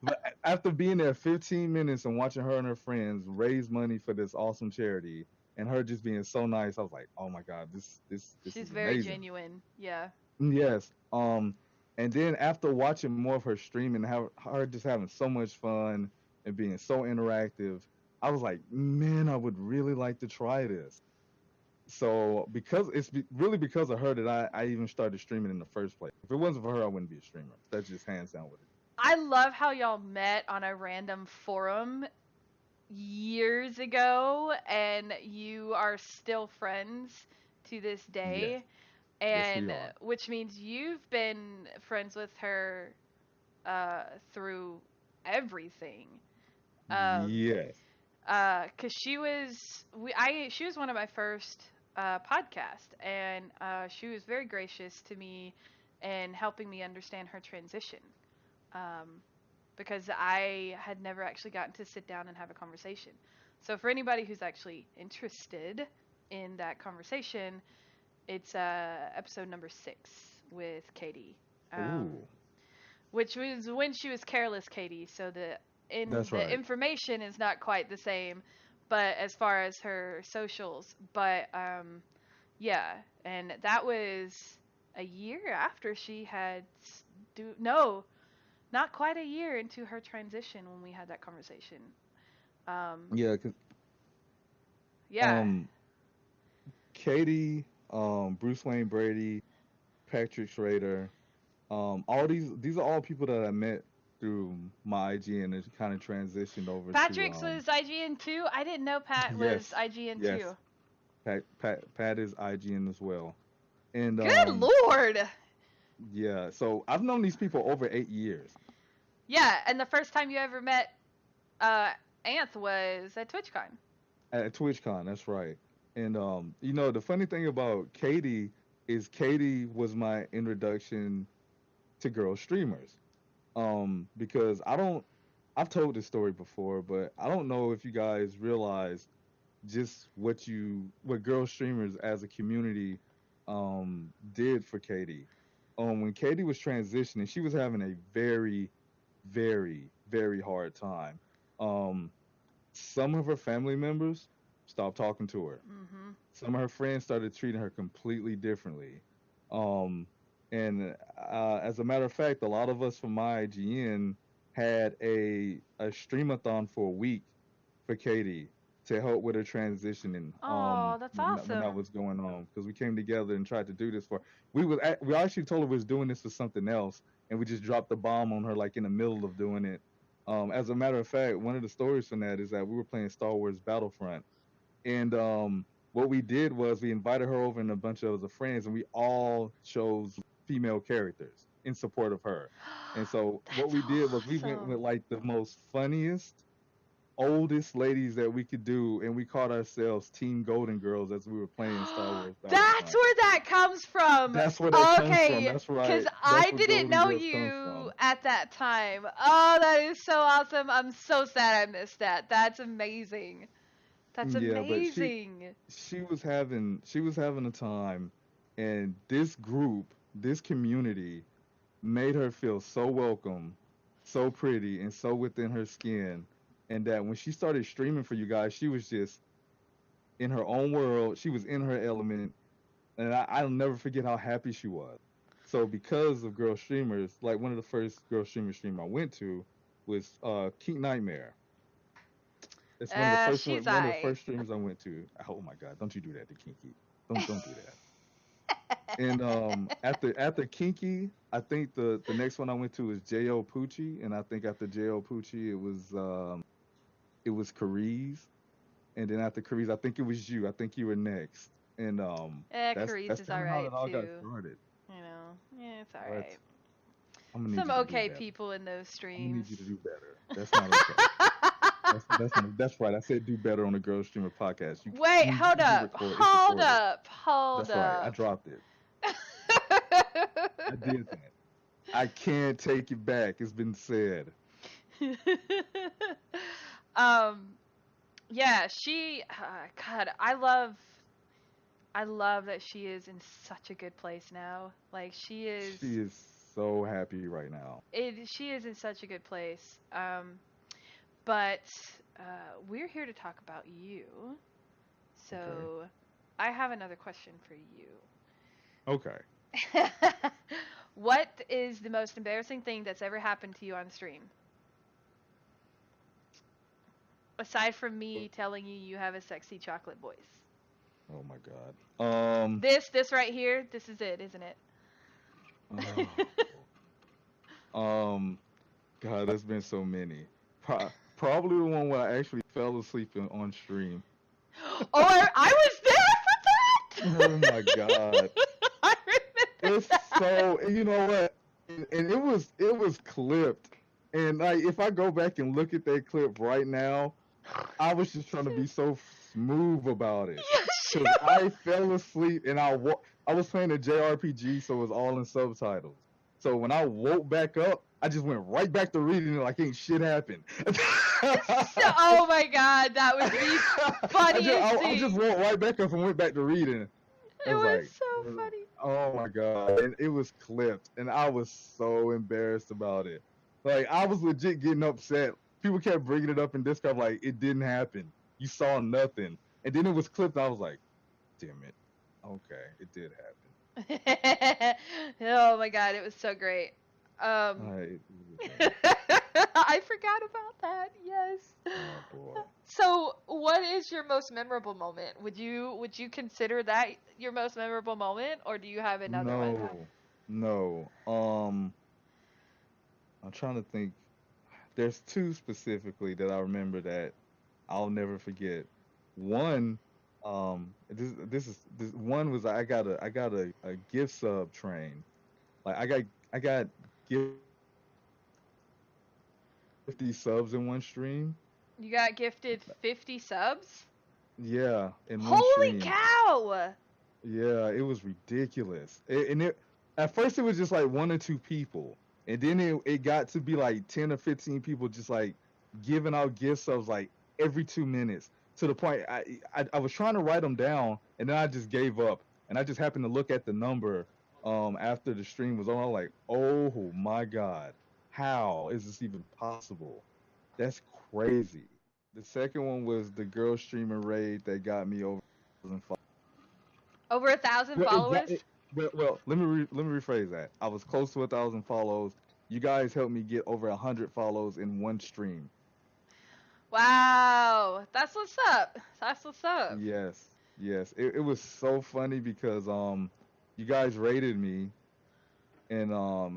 [SPEAKER 2] But after being there 15 minutes and watching her and her friends raise money for this awesome charity, and her just being so nice, I was like, "Oh my God, this
[SPEAKER 1] She's
[SPEAKER 2] is
[SPEAKER 1] very
[SPEAKER 2] amazing."
[SPEAKER 1] genuine. Yeah.
[SPEAKER 2] Yes. And then after watching more of her stream and her just having so much fun and being so interactive, I was like, man, I would really like to try this. So really because of her that I even started streaming in the first place. If it wasn't for her, I wouldn't be a streamer. That's just hands down with it.
[SPEAKER 1] I love how y'all met on a random forum years ago and you are still friends to this
[SPEAKER 2] Yes.
[SPEAKER 1] day,
[SPEAKER 2] Yes, we
[SPEAKER 1] and
[SPEAKER 2] are.
[SPEAKER 1] which means you've been friends with her through everything. Um,
[SPEAKER 2] Yes.
[SPEAKER 1] Cause she was one of my first podcast, and she was very gracious to me in helping me understand her transition. Um, because I had never actually gotten to sit down and have a conversation. So for anybody who's actually interested in that conversation, it's episode number 6 with Katie,
[SPEAKER 2] Ooh,
[SPEAKER 1] which was when she was careless Katie. So
[SPEAKER 2] that's
[SPEAKER 1] the
[SPEAKER 2] right.
[SPEAKER 1] information is not quite the same, but as far as her socials, but yeah, and that was a year after she had do no, not quite a year into her transition when we had that conversation. Um,
[SPEAKER 2] Yeah, 'cause
[SPEAKER 1] yeah,
[SPEAKER 2] um, Katie, Bruce Wayne Brady, Patrick Schrader, all these are all people that I met through my IG and it kind of transitioned over to
[SPEAKER 1] Patrick's was IGN too. I didn't know Pat was
[SPEAKER 2] yes,
[SPEAKER 1] IGN
[SPEAKER 2] yes,
[SPEAKER 1] too.
[SPEAKER 2] Pat is IGN as well, and
[SPEAKER 1] Good lord.
[SPEAKER 2] yeah, so I've known these people over 8 years
[SPEAKER 1] Yeah, and the first time you ever met uh Anth was at TwitchCon.
[SPEAKER 2] at TwitchCon. That's right, and the funny thing about Katie is Katie was my introduction to girl streamers. Because I've told this story before, but I don't know if you guys realize just what girl streamers as a community did for Katie. When Katie was transitioning, she was having a very, very, very hard time. Um, some of her family members stopped talking to her.
[SPEAKER 1] Mm-hmm.
[SPEAKER 2] Some of her friends started treating her completely differently. Um, and as a matter of fact, a lot of us from my IGN had a streamathon for a week for Katie to help with her transition and
[SPEAKER 1] Oh, that's
[SPEAKER 2] when that
[SPEAKER 1] awesome.
[SPEAKER 2] was going on because we came together and tried to do this for we actually told her we was doing this for something else and we just dropped the bomb on her like in the middle of doing it. As a matter of fact, one of the stories from that is that we were playing Star Wars Battlefront and what we did was we invited her over and a bunch of other friends, and we all chose female characters in support of her. And so what
[SPEAKER 1] That's
[SPEAKER 2] we did was we went with
[SPEAKER 1] awesome.
[SPEAKER 2] like the most funniest, oldest ladies that we could do, and we called ourselves Team Golden Girls as we were playing Star Wars
[SPEAKER 1] That's
[SPEAKER 2] Battlefront.
[SPEAKER 1] where that comes from.
[SPEAKER 2] That's where that comes from.
[SPEAKER 1] Okay,
[SPEAKER 2] That's
[SPEAKER 1] because
[SPEAKER 2] right. That's
[SPEAKER 1] I
[SPEAKER 2] where
[SPEAKER 1] didn't
[SPEAKER 2] Golden
[SPEAKER 1] know
[SPEAKER 2] Girls comes
[SPEAKER 1] you
[SPEAKER 2] from.
[SPEAKER 1] at that time. Oh, that is so awesome. I'm so sad I missed that. That's amazing. That's
[SPEAKER 2] Yeah, but
[SPEAKER 1] amazing.
[SPEAKER 2] she was having a time, and this community made her feel so welcome, so pretty, and so within her skin. and that when she started streaming for you guys, she was just in her own world. She was in her element, and I'll never forget how happy she was. So because of Girl Streamers, like one of the first Girl Stream I went to was Kink Nightmare. It's
[SPEAKER 1] She's
[SPEAKER 2] one of the
[SPEAKER 1] I.
[SPEAKER 2] first streamers I went to. Oh my god, don't you do that to Kinky. Don't do that. And after Kinky, I think the next one I went to was J.O. Poochie, and I think after J.O. Poochie it was Carice, and then after Carice I think it was you. I think you were next. And
[SPEAKER 1] Carice
[SPEAKER 2] that's
[SPEAKER 1] is
[SPEAKER 2] kind of how
[SPEAKER 1] alright
[SPEAKER 2] it all got
[SPEAKER 1] too.
[SPEAKER 2] started.
[SPEAKER 1] You know, yeah, it's
[SPEAKER 2] But
[SPEAKER 1] alright.
[SPEAKER 2] I'm gonna need
[SPEAKER 1] Some
[SPEAKER 2] you to do
[SPEAKER 1] okay
[SPEAKER 2] better.
[SPEAKER 1] people in those
[SPEAKER 2] I'm gonna
[SPEAKER 1] streams.
[SPEAKER 2] need you to do better. That's not okay. That's right. I said do better on the Girl Streamer podcast.
[SPEAKER 1] Wait, hold
[SPEAKER 2] You
[SPEAKER 1] up,
[SPEAKER 2] record. It's
[SPEAKER 1] hold
[SPEAKER 2] recorded.
[SPEAKER 1] up, hold
[SPEAKER 2] That's right. I
[SPEAKER 1] up.
[SPEAKER 2] dropped it. I did that. I can't take it back. It's been said.
[SPEAKER 1] um, yeah, she. God, I love that she is in such a good place now. Like she is.
[SPEAKER 2] She is so happy right now.
[SPEAKER 1] She is in such a good place. But we're here to talk about you. So
[SPEAKER 2] Okay.
[SPEAKER 1] I have another question for you.
[SPEAKER 2] Okay.
[SPEAKER 1] What is the most embarrassing thing that's ever happened to you on stream? Aside from me telling you you have a sexy chocolate voice.
[SPEAKER 2] Oh my god.
[SPEAKER 1] This right here, this is it, isn't it?
[SPEAKER 2] Um. God, there's been so many. Probably the one where I actually fell asleep on stream.
[SPEAKER 1] Oh, I was there for that.
[SPEAKER 2] Oh my god.
[SPEAKER 1] I remember
[SPEAKER 2] It's
[SPEAKER 1] that.
[SPEAKER 2] so, you know what? And it was clipped. And like if I go back and look at that clip right now, I was just trying to be so smooth about it.
[SPEAKER 1] Yes,
[SPEAKER 2] Cuz I fell asleep and I was playing a JRPG, so it was all in subtitles. So when I woke back up, I just went right back to reading it like ain't shit happened.
[SPEAKER 1] oh my god, that was the funniest
[SPEAKER 2] I
[SPEAKER 1] thing.
[SPEAKER 2] just woke right back up and went back to reading.
[SPEAKER 1] It was
[SPEAKER 2] like,
[SPEAKER 1] so funny.
[SPEAKER 2] oh my god, and it was clipped, and I was so embarrassed about it. Like I was legit getting upset. People kept bringing it up in Discord, like it didn't happen. You saw nothing, and then it was clipped. And I was like, damn it. Okay, it did happen.
[SPEAKER 1] Oh my god, it was so great.
[SPEAKER 2] I
[SPEAKER 1] forgot about that. Yes.
[SPEAKER 2] Oh boy.
[SPEAKER 1] So, what is your most memorable moment? Would you consider that your most memorable moment, or do you have another one?
[SPEAKER 2] No. I'm trying to think. There's two specifically that I remember that I'll never forget. One, this one was I got a gift sub train. Like I got gifted subs in one stream.
[SPEAKER 1] You got gifted 50 subs?
[SPEAKER 2] Yeah, in one
[SPEAKER 1] Holy
[SPEAKER 2] stream.
[SPEAKER 1] cow!
[SPEAKER 2] Yeah, it was ridiculous. At first it was just like one or two people, and then it got to be like 10 or 15 people just like giving out gift subs like every 2 minutes, to the point I was trying to write them down, and then I just gave up, and I just happened to look at the number after the stream was on. I was like, oh my god, how is this even possible? That's crazy. The second one was the girl streamer raid that got me over 1,000 followers.
[SPEAKER 1] Over 1,000 followers?
[SPEAKER 2] Well, let me rephrase that. I was close to 1,000 follows. You guys helped me get over 100 follows in one stream.
[SPEAKER 1] Wow, that's what's up. That's what's up.
[SPEAKER 2] Yes. It was so funny because you guys rated me, and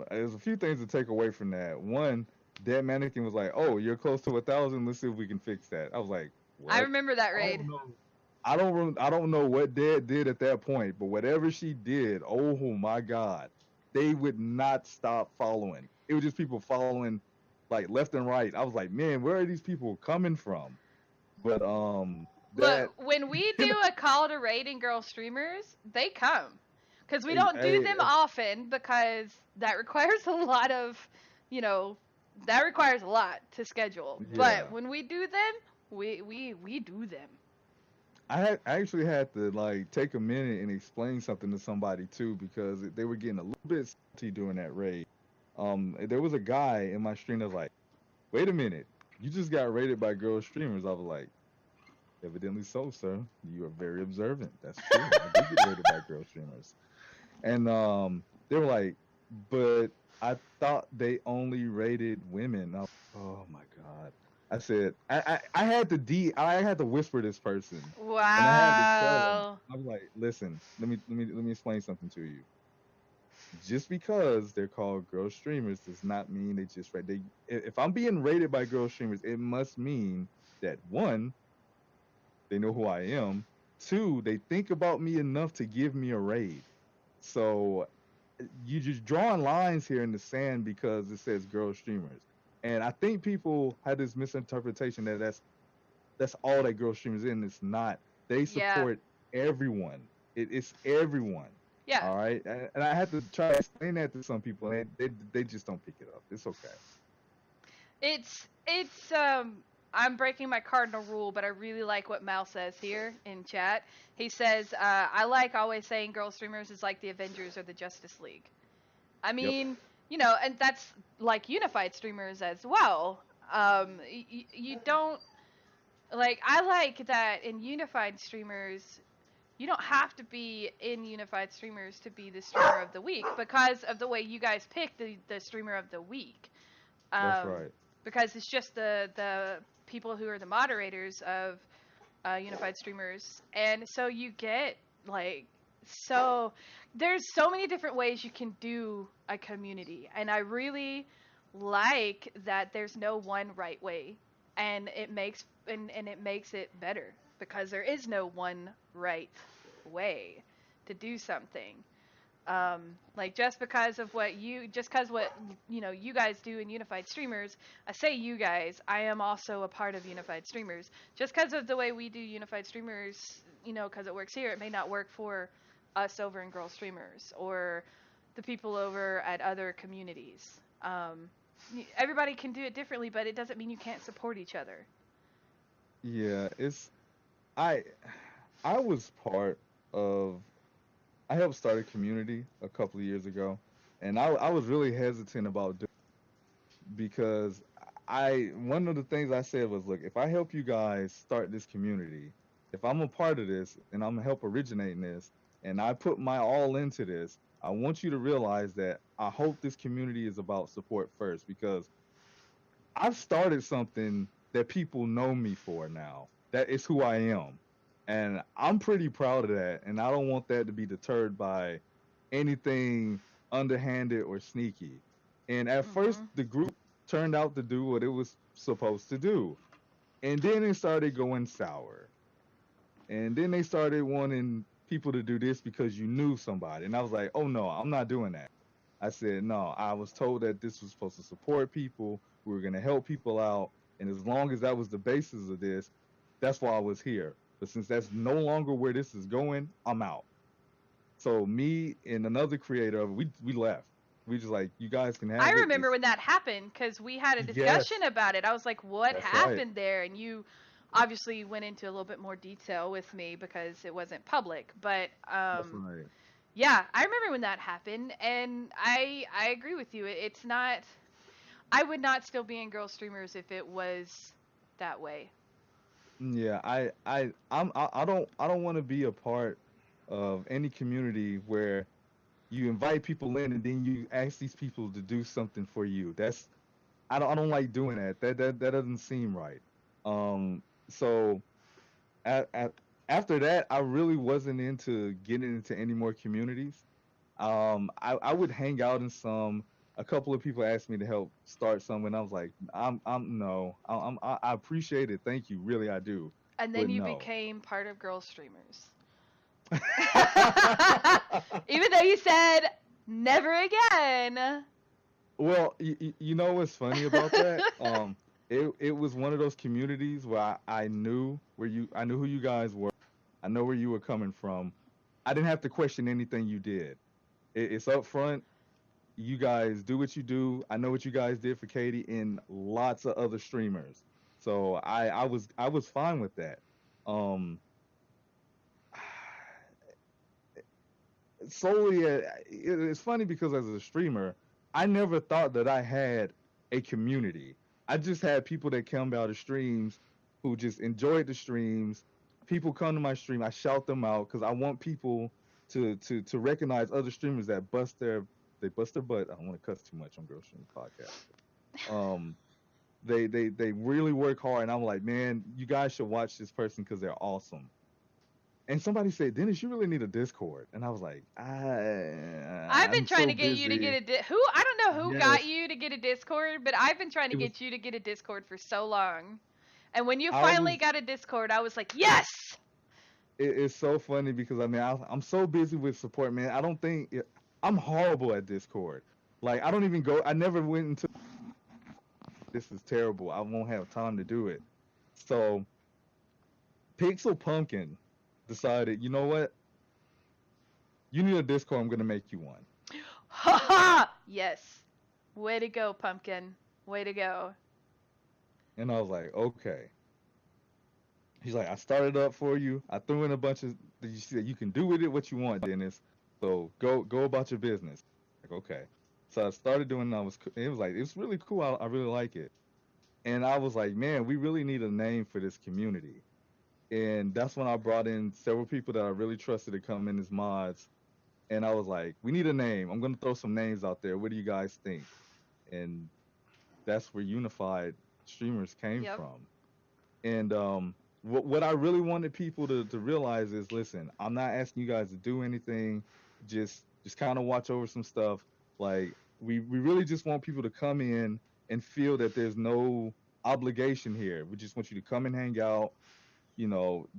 [SPEAKER 2] there's a few things to take away from that. One, Dead Mannequin was like, "Oh, you're close to 1,000. Let's see if we can fix that." I was like, "What?"
[SPEAKER 1] I remember that raid.
[SPEAKER 2] I don't know what Dead did at that point, but whatever she did, oh my god, they would not stop following. It was just people following like left and right. I was like, man, where are these people coming from? But
[SPEAKER 1] Look, when we do a call to raid in Girl Streamers, they come. Because we don't do them often, because that requires a lot of, that requires a lot to schedule. Yeah. But when we do them, we do them.
[SPEAKER 2] I actually had to like take a minute and explain something to somebody too, because they were getting a little bit salty during that raid. There was a guy in my stream that was like, wait a minute, you just got rated by girl streamers. I was like, evidently so, sir. You are very observant. That's true. I do get rated by girl streamers. And they were like, but I thought they only rated women. Oh my god. I said I had to whisper this person, and I had to tell them.
[SPEAKER 1] Wow.
[SPEAKER 2] I was like, listen, let me explain something to you. Just because they're called girl streamers does not mean they just rate. If I'm being rated by girl streamers, it must mean that one, they know who I am. Two, they think about me enough to give me a raid. So you just drawing lines here in the sand because it says girl streamers. And I think people had this misinterpretation that that's all that girl streamers in. It's not. They
[SPEAKER 1] Yeah.
[SPEAKER 2] support everyone. It's everyone.
[SPEAKER 1] Yeah.
[SPEAKER 2] All right. And I had to try to explain that to some people, and they just don't pick it up. It's okay.
[SPEAKER 1] It's I'm breaking my cardinal rule, but I really like what Mal says here in chat. He says, I like always saying girl streamers is like the Avengers or the Justice League. I
[SPEAKER 2] Yep.
[SPEAKER 1] mean, and that's like unified streamers as well. You don't like, I like that in unified streamers, you don't have to be in unified streamers to be the streamer of the week because of the way you guys pick the streamer of the week.
[SPEAKER 2] That's
[SPEAKER 1] Um,
[SPEAKER 2] right.
[SPEAKER 1] because it's just the people who are the moderators of unified streamers, and so you get like, so there's so many different ways you can do a community, and I really like that there's no one right way, and it makes it better because there is no one right way to do something. Like, just because what you guys do in unified streamers, I say you guys, I am also a part of unified streamers. Just because of the way we do unified streamers, because it works here, it may not work for us over in girl streamers or the people over at other communities. Everybody can do it differently, but it doesn't mean you can't support each other.
[SPEAKER 2] Yeah. I I was part of. I helped start a community a couple of years ago, and I was really hesitant about doing because I one of the things I said was, look, if I help you guys start this community, if I'm a part of this and I'm gonna help originating this, and I put my all into this, I want you to realize that I hope this community is about support first because I've started something that people know me for now. That is who I am. And I'm pretty proud of that. And I don't want that to be deterred by anything underhanded or sneaky. And at first,
[SPEAKER 1] Mhm.
[SPEAKER 2] the group turned out to do what it was supposed to do. And then it started going sour. And then they started wanting people to do this because you knew somebody. And I was like, oh no, I'm not doing that. I said, no, I was told that this was supposed to support people. We were going to help people out. And as long as that was the basis of this, that's why I was here. But since that's no longer where this is going, I'm out. So me and another creator, we left. We just like, you guys can
[SPEAKER 1] I
[SPEAKER 2] have it.
[SPEAKER 1] remember when that happened because we had a
[SPEAKER 2] Yes,
[SPEAKER 1] discussion about it. I was like, what
[SPEAKER 2] that's right.
[SPEAKER 1] happened there? And you obviously went into a little bit more detail with me because it wasn't public. But
[SPEAKER 2] That's right.
[SPEAKER 1] yeah, I remember when that happened, and I agree with you. It's not. I would not still be in girl streamers if it was that way.
[SPEAKER 2] Yeah, I don't want to be a part of any community where you invite people in and then you ask these people to do something for you. I don't like doing that. That doesn't seem right. So at after that, I really wasn't into getting into any more communities. I would hang out in some. A couple of people asked me to help start some, and I was like, I'm no, I appreciate it, thank you, really, I do,
[SPEAKER 1] And then
[SPEAKER 2] but
[SPEAKER 1] you
[SPEAKER 2] no.
[SPEAKER 1] became part of girl streamers. Even though you said never again.
[SPEAKER 2] Well, you know what's funny about that? It was one of those communities where I knew I knew who you guys were. I know where you were coming from. I didn't have to question anything you did. It's up front. You guys do what you do. I know what you guys did for Katie and lots of other streamers. So I was fine with that. Um, solely, it's funny because as a streamer, I never thought that I had a community. I just had people that come out of streams who just enjoyed the streams. People come to my stream, I shout them out because I want people to recognize other streamers that bust their butt. I don't want to cuss too much on Girl Stream podcast. They really work hard, and I'm like, man, you guys should watch this person because they're awesome. And somebody said, Dennis, you really need a Discord. And I was like,
[SPEAKER 1] I've been
[SPEAKER 2] I'm
[SPEAKER 1] trying
[SPEAKER 2] so
[SPEAKER 1] to get you to
[SPEAKER 2] busy.
[SPEAKER 1] get a who I don't know who
[SPEAKER 2] Yes,
[SPEAKER 1] got you to get a Discord, but I've been trying to
[SPEAKER 2] it was.
[SPEAKER 1] get you to get a Discord for so long. And when you
[SPEAKER 2] I
[SPEAKER 1] finally
[SPEAKER 2] was.
[SPEAKER 1] got a Discord, I was like, yes.
[SPEAKER 2] It's so funny because I mean I'm so busy with support, man. I don't think I'm horrible at Discord. Like I don't even go. I never went into. This is terrible. I won't have time to do it. So Pixel Pumpkin decided, you know what? You need a Discord. I'm gonna make you one.
[SPEAKER 1] Ha ha! Yes. Way to go, Pumpkin. Way to go.
[SPEAKER 2] And I was like, okay. He's like, I started up for you. I threw in a bunch of. You said you can do with it what you want, Dennis. So go about your business. Like okay. So I started doing. It was like it's really cool. I really like it. And I was like, man, we really need a name for this community. And that's when I brought in several people that I really trusted to come in as mods. And I was like, we need a name. I'm gonna throw some names out there. What do you guys think? And that's where Unified Streamers came
[SPEAKER 1] Yep.
[SPEAKER 2] from. And what I really wanted people to realize is, listen, I'm not asking you guys to do anything. Just kind of watch over some stuff. Like we really just want people to come in and feel that there's no obligation here. We just want you to come and hang out.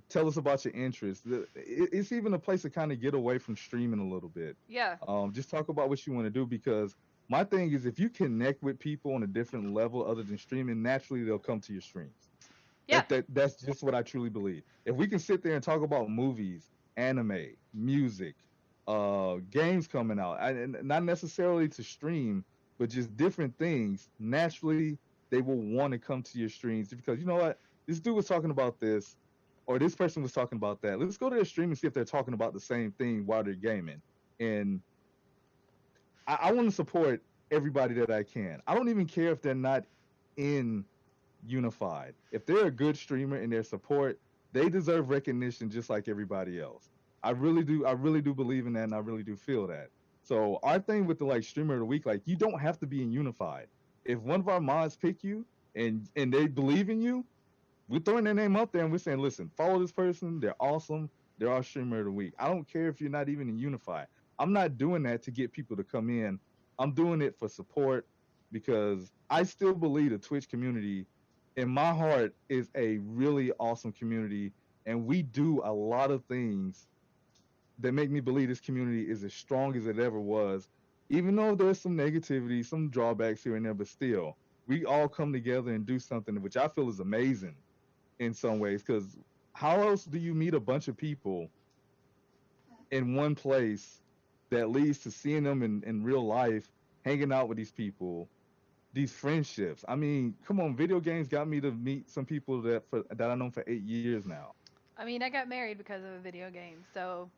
[SPEAKER 2] Tell us about your interests. It's even a place to kind of get away from streaming a little bit.
[SPEAKER 1] Yeah.
[SPEAKER 2] Just talk about what you want to do because my thing is if you connect with people on a different level other than streaming, naturally they'll come to your streams.
[SPEAKER 1] Yeah.
[SPEAKER 2] That's just what I truly believe. If we can sit there and talk about movies, anime, music, games coming out, and not necessarily to stream, but just different things, naturally they will want to come to your streams because you know what? This dude was talking about this, or this person was talking about that. Let's go to their stream and see if they're talking about the same thing while they're gaming. And I want to support everybody that I can. I don't even care if they're not in Unified. If they're a good streamer and their support, they deserve recognition just like everybody else. I really do. I really do believe in that, and I really do feel that. So our thing with the like streamer of the week, like you don't have to be in Unified. If one of our mods pick you and they believe in you, we're throwing their name up there and we're saying, listen, follow this person. They're awesome. They're our streamer of the week. I don't care if you're not even in Unified. I'm not doing that to get people to come in. I'm doing it for support because I still believe the Twitch community in my heart is a really awesome community. And we do a lot of things that make me believe this community is as strong as it ever was. Even though there's some negativity, some drawbacks here and there, but still, we all come together and do something which I feel is amazing in some ways because how else do you meet a bunch of people in one place that leads to seeing them in real life, hanging out with these people, these friendships? I mean, come on, video games got me to meet some people that I know for 8 years now.
[SPEAKER 1] I mean, I got married because of a video game, so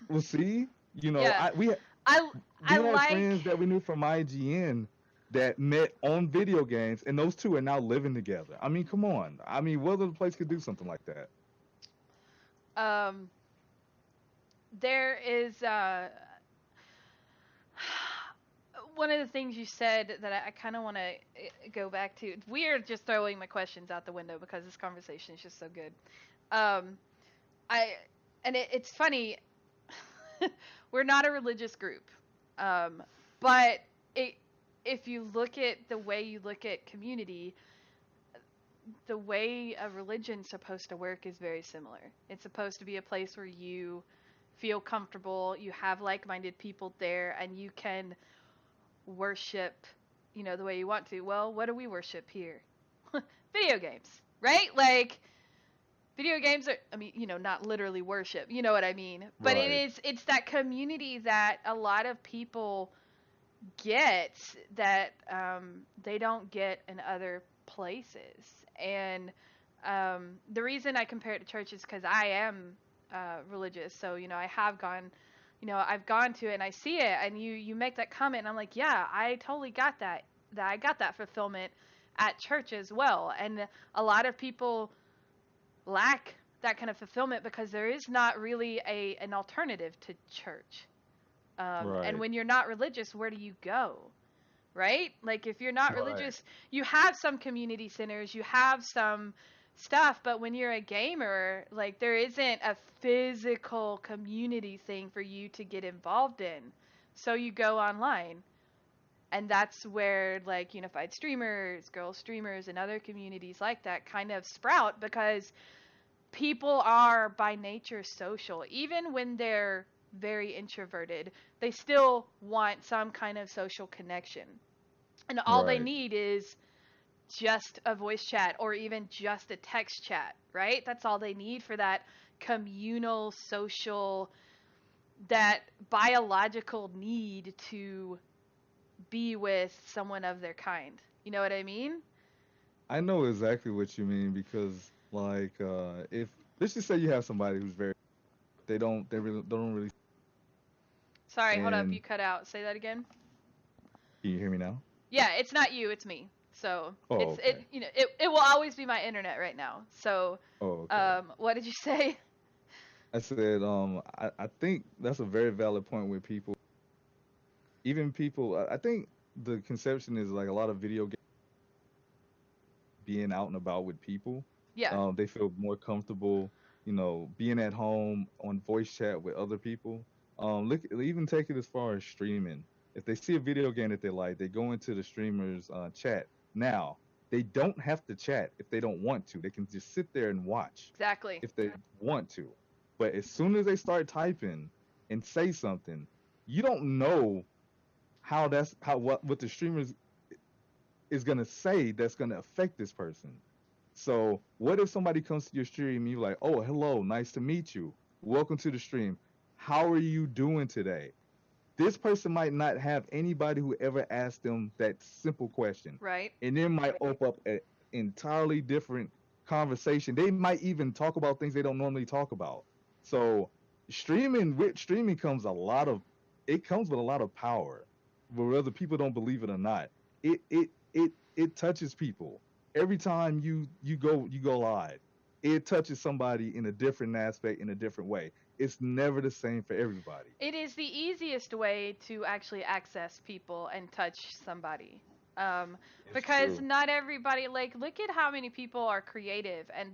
[SPEAKER 2] Well, see,
[SPEAKER 1] yeah.
[SPEAKER 2] we
[SPEAKER 1] I
[SPEAKER 2] we
[SPEAKER 1] I
[SPEAKER 2] had
[SPEAKER 1] like
[SPEAKER 2] friends that we knew from IGN that met on video games, and those two are now living together. I mean, come on. I mean, what other place could do something like that?
[SPEAKER 1] um there is one of the things you said that I kind of want to go back to. We are just throwing my questions out the window because this conversation is just so good. Um, I and it's funny. We're not a religious group, but if you look at the way you look at community, the way a religion's supposed to work is very similar. It's supposed to be a place where you feel comfortable, you have like-minded people there, and you can worship, the way you want to. Well, what do we worship here? Video games, right? Like, video games are, I mean, not literally worship, you know what I mean? But
[SPEAKER 2] Right.
[SPEAKER 1] it's that community that a lot of people get that they don't get in other places. And the reason I compare it to church is because I am religious. So, I have gone, I've gone to it and I see it, and you make that comment and I'm like, yeah, I totally got that I got that fulfillment at church as well. And a lot of people lack that kind of fulfillment because there is not really an alternative to church. And
[SPEAKER 2] Right.
[SPEAKER 1] when you're not religious, where do you go? Right? Like if you're not
[SPEAKER 2] Right.
[SPEAKER 1] religious, you have some community centers, you have some stuff, but when you're a gamer, like there isn't a physical community thing for you to get involved in. So you go online. And that's where like unified streamers, girl streamers, and other communities like that kind of sprout because people are by nature social. Even when they're very introverted, they still want some kind of social connection. And all they
[SPEAKER 2] Right.
[SPEAKER 1] need is just a voice chat or even just a text chat, right? That's all they need for that communal, social, that biological need to be with someone of their kind. You know what I mean?
[SPEAKER 2] I know exactly what you mean because like if let's just say you have somebody who's very they don't really
[SPEAKER 1] Sorry, hold up,
[SPEAKER 2] and
[SPEAKER 1] you cut out. Say that again.
[SPEAKER 2] can you hear me now?
[SPEAKER 1] Yeah, it's not you, it's me. So
[SPEAKER 2] Oh, okay.
[SPEAKER 1] it will always be my internet right now. So
[SPEAKER 2] Oh, okay.
[SPEAKER 1] what did you say?
[SPEAKER 2] I said I think that's a very valid point with people. Even people I think the conception is like a lot of video games being out and about with people.
[SPEAKER 1] Yeah,
[SPEAKER 2] They feel more comfortable, being at home on voice chat with other people. Look, even take it as far as streaming. If they see a video game that they like, they go into the streamers chat. Now, they don't have to chat if they don't want to. They can just sit there and watch
[SPEAKER 1] exactly.
[SPEAKER 2] if they want to. But as soon as they start typing and say something, you don't know how what the streamers is gonna say that's gonna affect this person. So what if somebody comes to your stream and you're like, oh, hello, nice to meet you. Welcome to the stream. How are you doing today? This person might not have anybody who ever asked them that simple question.
[SPEAKER 1] Right.
[SPEAKER 2] And then might open up an entirely different conversation. They might even talk about things they don't normally talk about. So streaming comes with a lot of power. Whether people don't believe it or not. It touches people every time you go live. It touches somebody in a different aspect, in a different way. It's never the same for everybody.
[SPEAKER 1] It is the easiest way to actually access people and touch somebody. Um,
[SPEAKER 2] It's
[SPEAKER 1] because
[SPEAKER 2] true.
[SPEAKER 1] not everybody, like, look at how many people are creative and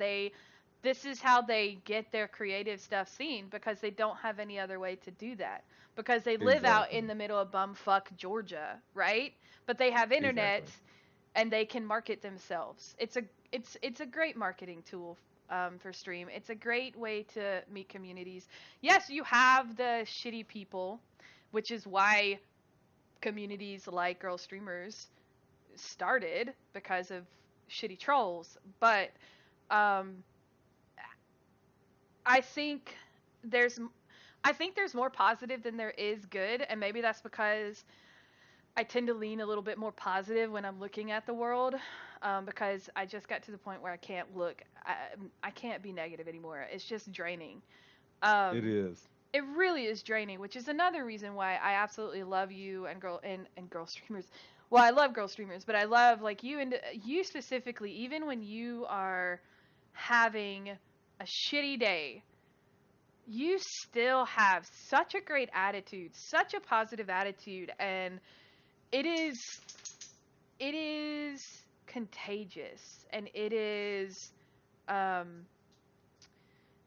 [SPEAKER 1] this is how they get their creative stuff seen because they don't have any other way to do that. Because they live out
[SPEAKER 2] Exactly.
[SPEAKER 1] in the middle of bumfuck Georgia, right? But they have internet
[SPEAKER 2] Exactly.
[SPEAKER 1] and they can market themselves. It's a great marketing tool for stream. It's a great way to meet communities. Yes, you have the shitty people, which is why communities like Girl Streamers started because of shitty trolls. But um, I think there's I think there's more positive than there is good, and maybe that's because I tend to lean a little bit more positive when I'm looking at the world, because I just got to the point where I can't look. I can't be negative anymore. It's just draining.
[SPEAKER 2] It
[SPEAKER 1] Um,
[SPEAKER 2] is.
[SPEAKER 1] it really is draining, which is another reason why I absolutely love you and girl streamers. Well, I love girl streamers, but I love like you and you specifically. Even when you are having a shitty day, you still have such a great attitude, such a positive attitude, and it is it is contagious and it is um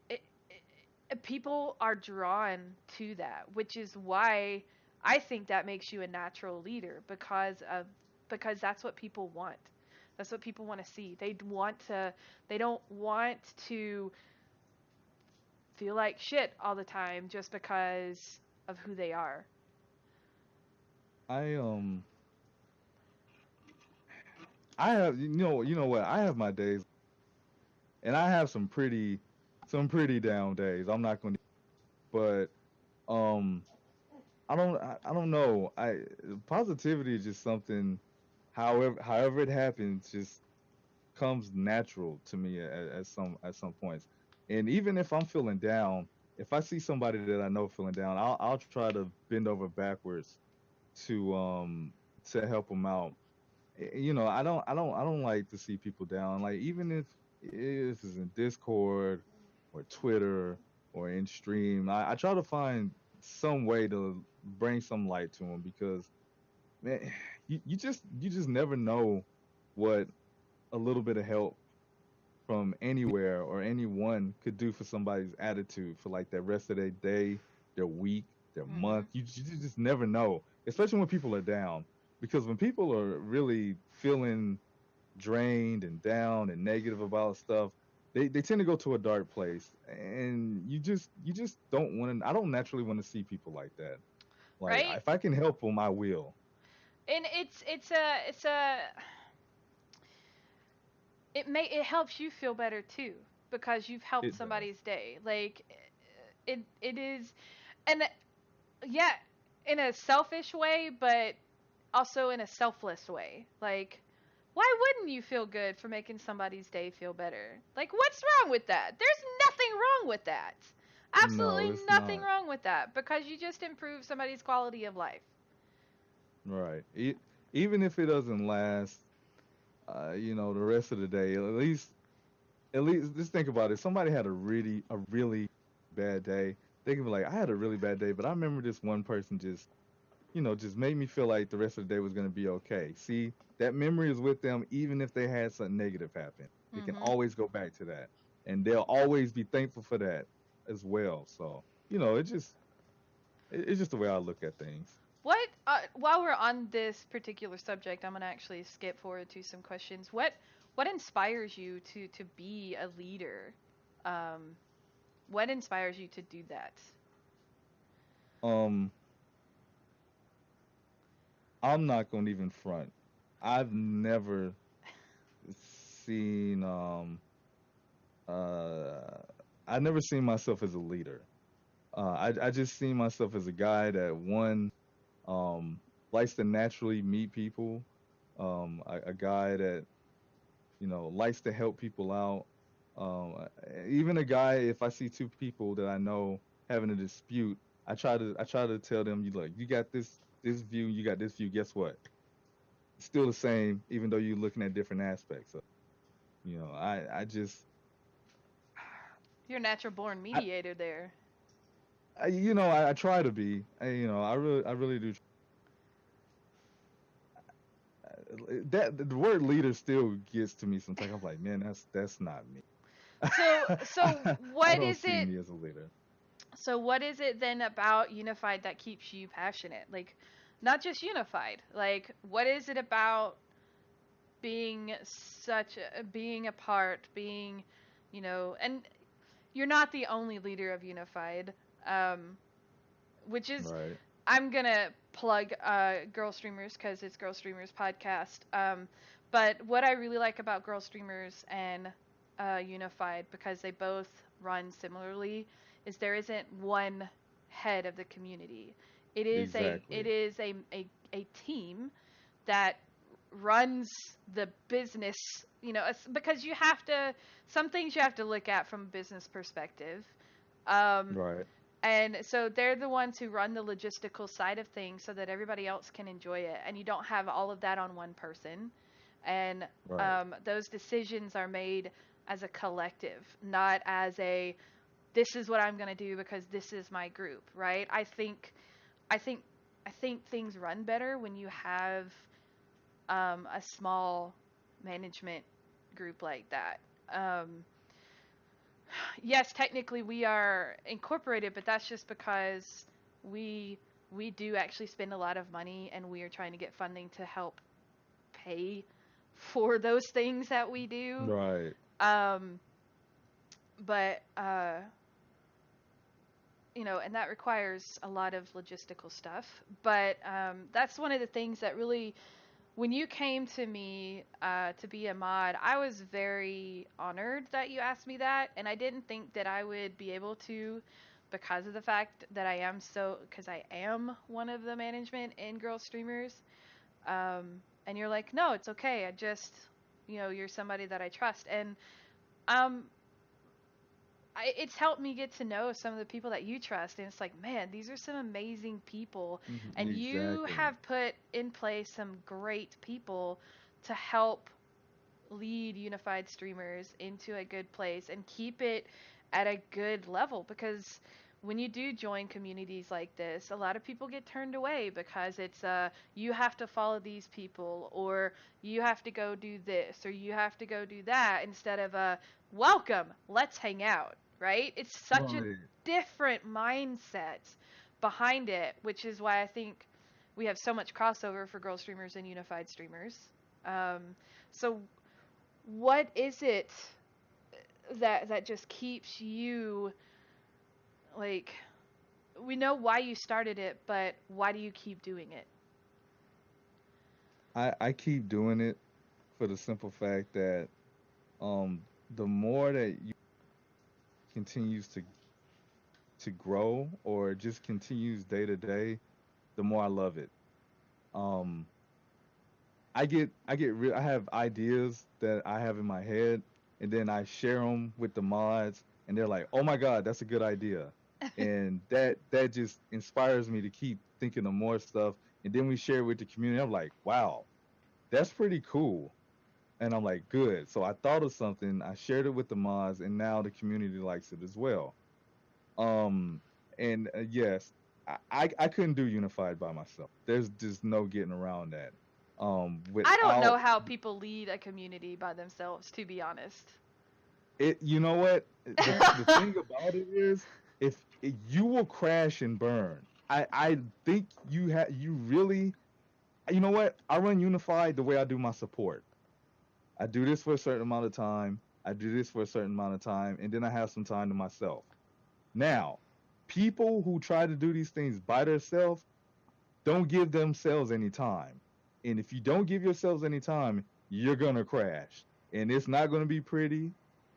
[SPEAKER 1] it, people are drawn to that, which is why I think that makes you a natural leader because that's what people want. That's what people want to see. They don't want to feel like shit all the time just because of who they are.
[SPEAKER 2] I I have you know what? I have my days and I have some pretty down days. I'm not going to but um I don't know. I Positivity is just something however it happens just comes natural to me at some points. And even if I'm feeling down, if I see somebody that I know feeling down, I'll try to bend over backwards to um to help them out. I don't like to see people down. Like even if it's in Discord or Twitter or in stream, I try to find some way to bring some light to them because man, you just never know what a little bit of help from anywhere or anyone could do for somebody's attitude for like the rest of their day, their week, their
[SPEAKER 1] Mm-hmm.
[SPEAKER 2] month. You just never know, especially when people are down. Because when people are really feeling drained and down and negative about stuff, they tend to go to a dark place. And you just don't want to, I don't naturally want to see people like that. Like
[SPEAKER 1] Right?
[SPEAKER 2] if I can help them, I will.
[SPEAKER 1] And it helps you feel better too because you've helped
[SPEAKER 2] It does.
[SPEAKER 1] somebody's day. Like it is, and yeah, in a selfish way, but also in a selfless way. Like, why wouldn't you feel good for making somebody's day feel better? Like, what's wrong with that? There's nothing wrong with that.
[SPEAKER 2] No,
[SPEAKER 1] Absolutely
[SPEAKER 2] it's
[SPEAKER 1] nothing
[SPEAKER 2] not.
[SPEAKER 1] wrong with that because you just improve somebody's quality of life.
[SPEAKER 2] Right. Even if it doesn't last, the rest of the day, at least just think about it. Somebody had a really bad day. They can be like, I had a really bad day, but I remember this one person just made me feel like the rest of the day was going to be okay. See, that memory is with them even if they had something negative happen. They can
[SPEAKER 1] Mm-hmm.
[SPEAKER 2] always go back to that. And they'll always be thankful for that as well. So, it's just the way I look at things.
[SPEAKER 1] What? While we're on this particular subject, I'm gonna actually skip forward to some questions. What inspires you to be a leader? Um, what inspires you to do that?
[SPEAKER 2] Um, I'm not going to even front. I've never seen uh I never seen myself as a leader. I just see myself as a guy that um likes to naturally meet people, a guy that likes to help people out. Even a guy, if I see two people that I know having a dispute, I try to tell them, you look, you got this view, you got this view. Guess what? It's still the same, even though you're looking at different aspects. So, I just
[SPEAKER 1] You're a natural born
[SPEAKER 2] I,
[SPEAKER 1] mediator there.
[SPEAKER 2] I try to be. I really do. That the word leader still gets to me sometimes. I'm like, man, that's not me.
[SPEAKER 1] So
[SPEAKER 2] I
[SPEAKER 1] what
[SPEAKER 2] don't
[SPEAKER 1] is
[SPEAKER 2] see
[SPEAKER 1] it?
[SPEAKER 2] me as a leader.
[SPEAKER 1] So what is it then about Unified that keeps you passionate? Like, not just Unified. Like, what is it about being being a part, and you're not the only leader of Unified, um, which is
[SPEAKER 2] Right.
[SPEAKER 1] I'm gonna plug Girl Streamers because it's Girl Streamers podcast. But what I really like about Girl Streamers and Unified, because they both run similarly, is there isn't one head of the community. It
[SPEAKER 2] Exactly.
[SPEAKER 1] is a team that runs the business. Because you have to some things you have to look at from a business perspective. Um,
[SPEAKER 2] Right.
[SPEAKER 1] and so they're the ones who run the logistical side of things so that everybody else can enjoy it. And you don't have all of that on one person. And
[SPEAKER 2] Right.
[SPEAKER 1] those decisions are made as a collective, not as this is what I'm going to do because this is my group, right? I think, I think things run better when you have a small management group like that. Um, yes, technically we are incorporated, but that's just because we we do actually spend a lot of money and we are trying to get funding to help pay for those things that we do.
[SPEAKER 2] Right.
[SPEAKER 1] Um, but and that requires a lot of logistical stuff. But that's one of the things that really, when you came to me to be a mod, I was very honored that you asked me that, and I didn't think that I would be able to because of the fact that because I am one of the management in Girl Streamers. And you're like, no, it's okay. You're somebody that I trust, and um, it's helped me get to know some of the people that you trust, and it's like, man, these are some amazing people, and you
[SPEAKER 2] Exactly.
[SPEAKER 1] have put in place some great people to help lead unified streamers into a good place and keep it at a good level, because when you do join communities like this, a lot of people get turned away because it's you have to follow these people, or you have to go do this, or you have to go do that, instead of welcome, let's hang out, right? It's such a
[SPEAKER 2] Right.
[SPEAKER 1] different mindset behind it, which is why I think we have so much crossover for girl streamers and unified streamers. Um, so what is it that just keeps you, like, we know why you started it, but why do you keep doing it?
[SPEAKER 2] I keep doing it for the simple fact that um the more that you continues to grow or just continues day to day, the more I love it. Um I have ideas that I have in my head, and then I share them with the mods, and they're like, "Oh my God, that's a good idea," and that just inspires me to keep thinking of more stuff. And then we share it with the community. I'm like, "Wow, that's pretty cool." And I'm like, "Good." So I thought of something, I shared it with the mods, and now the community likes it as well. Um, and yes, I couldn't do Unified by myself. There's just no getting around that.
[SPEAKER 1] I don't know
[SPEAKER 2] Without
[SPEAKER 1] how people lead a community by themselves, to be honest.
[SPEAKER 2] it, you know what? The thing about it is, if you will crash and burn. I think you really, you know what? I run Unified the way I do my support. I do this for a certain amount of time. I do this for a certain amount of time, and then I have some time to myself. Now, people who try to do these things by themselves don't give themselves any time. And if you don't give yourselves any time, you're going to crash. And it's not going to be pretty.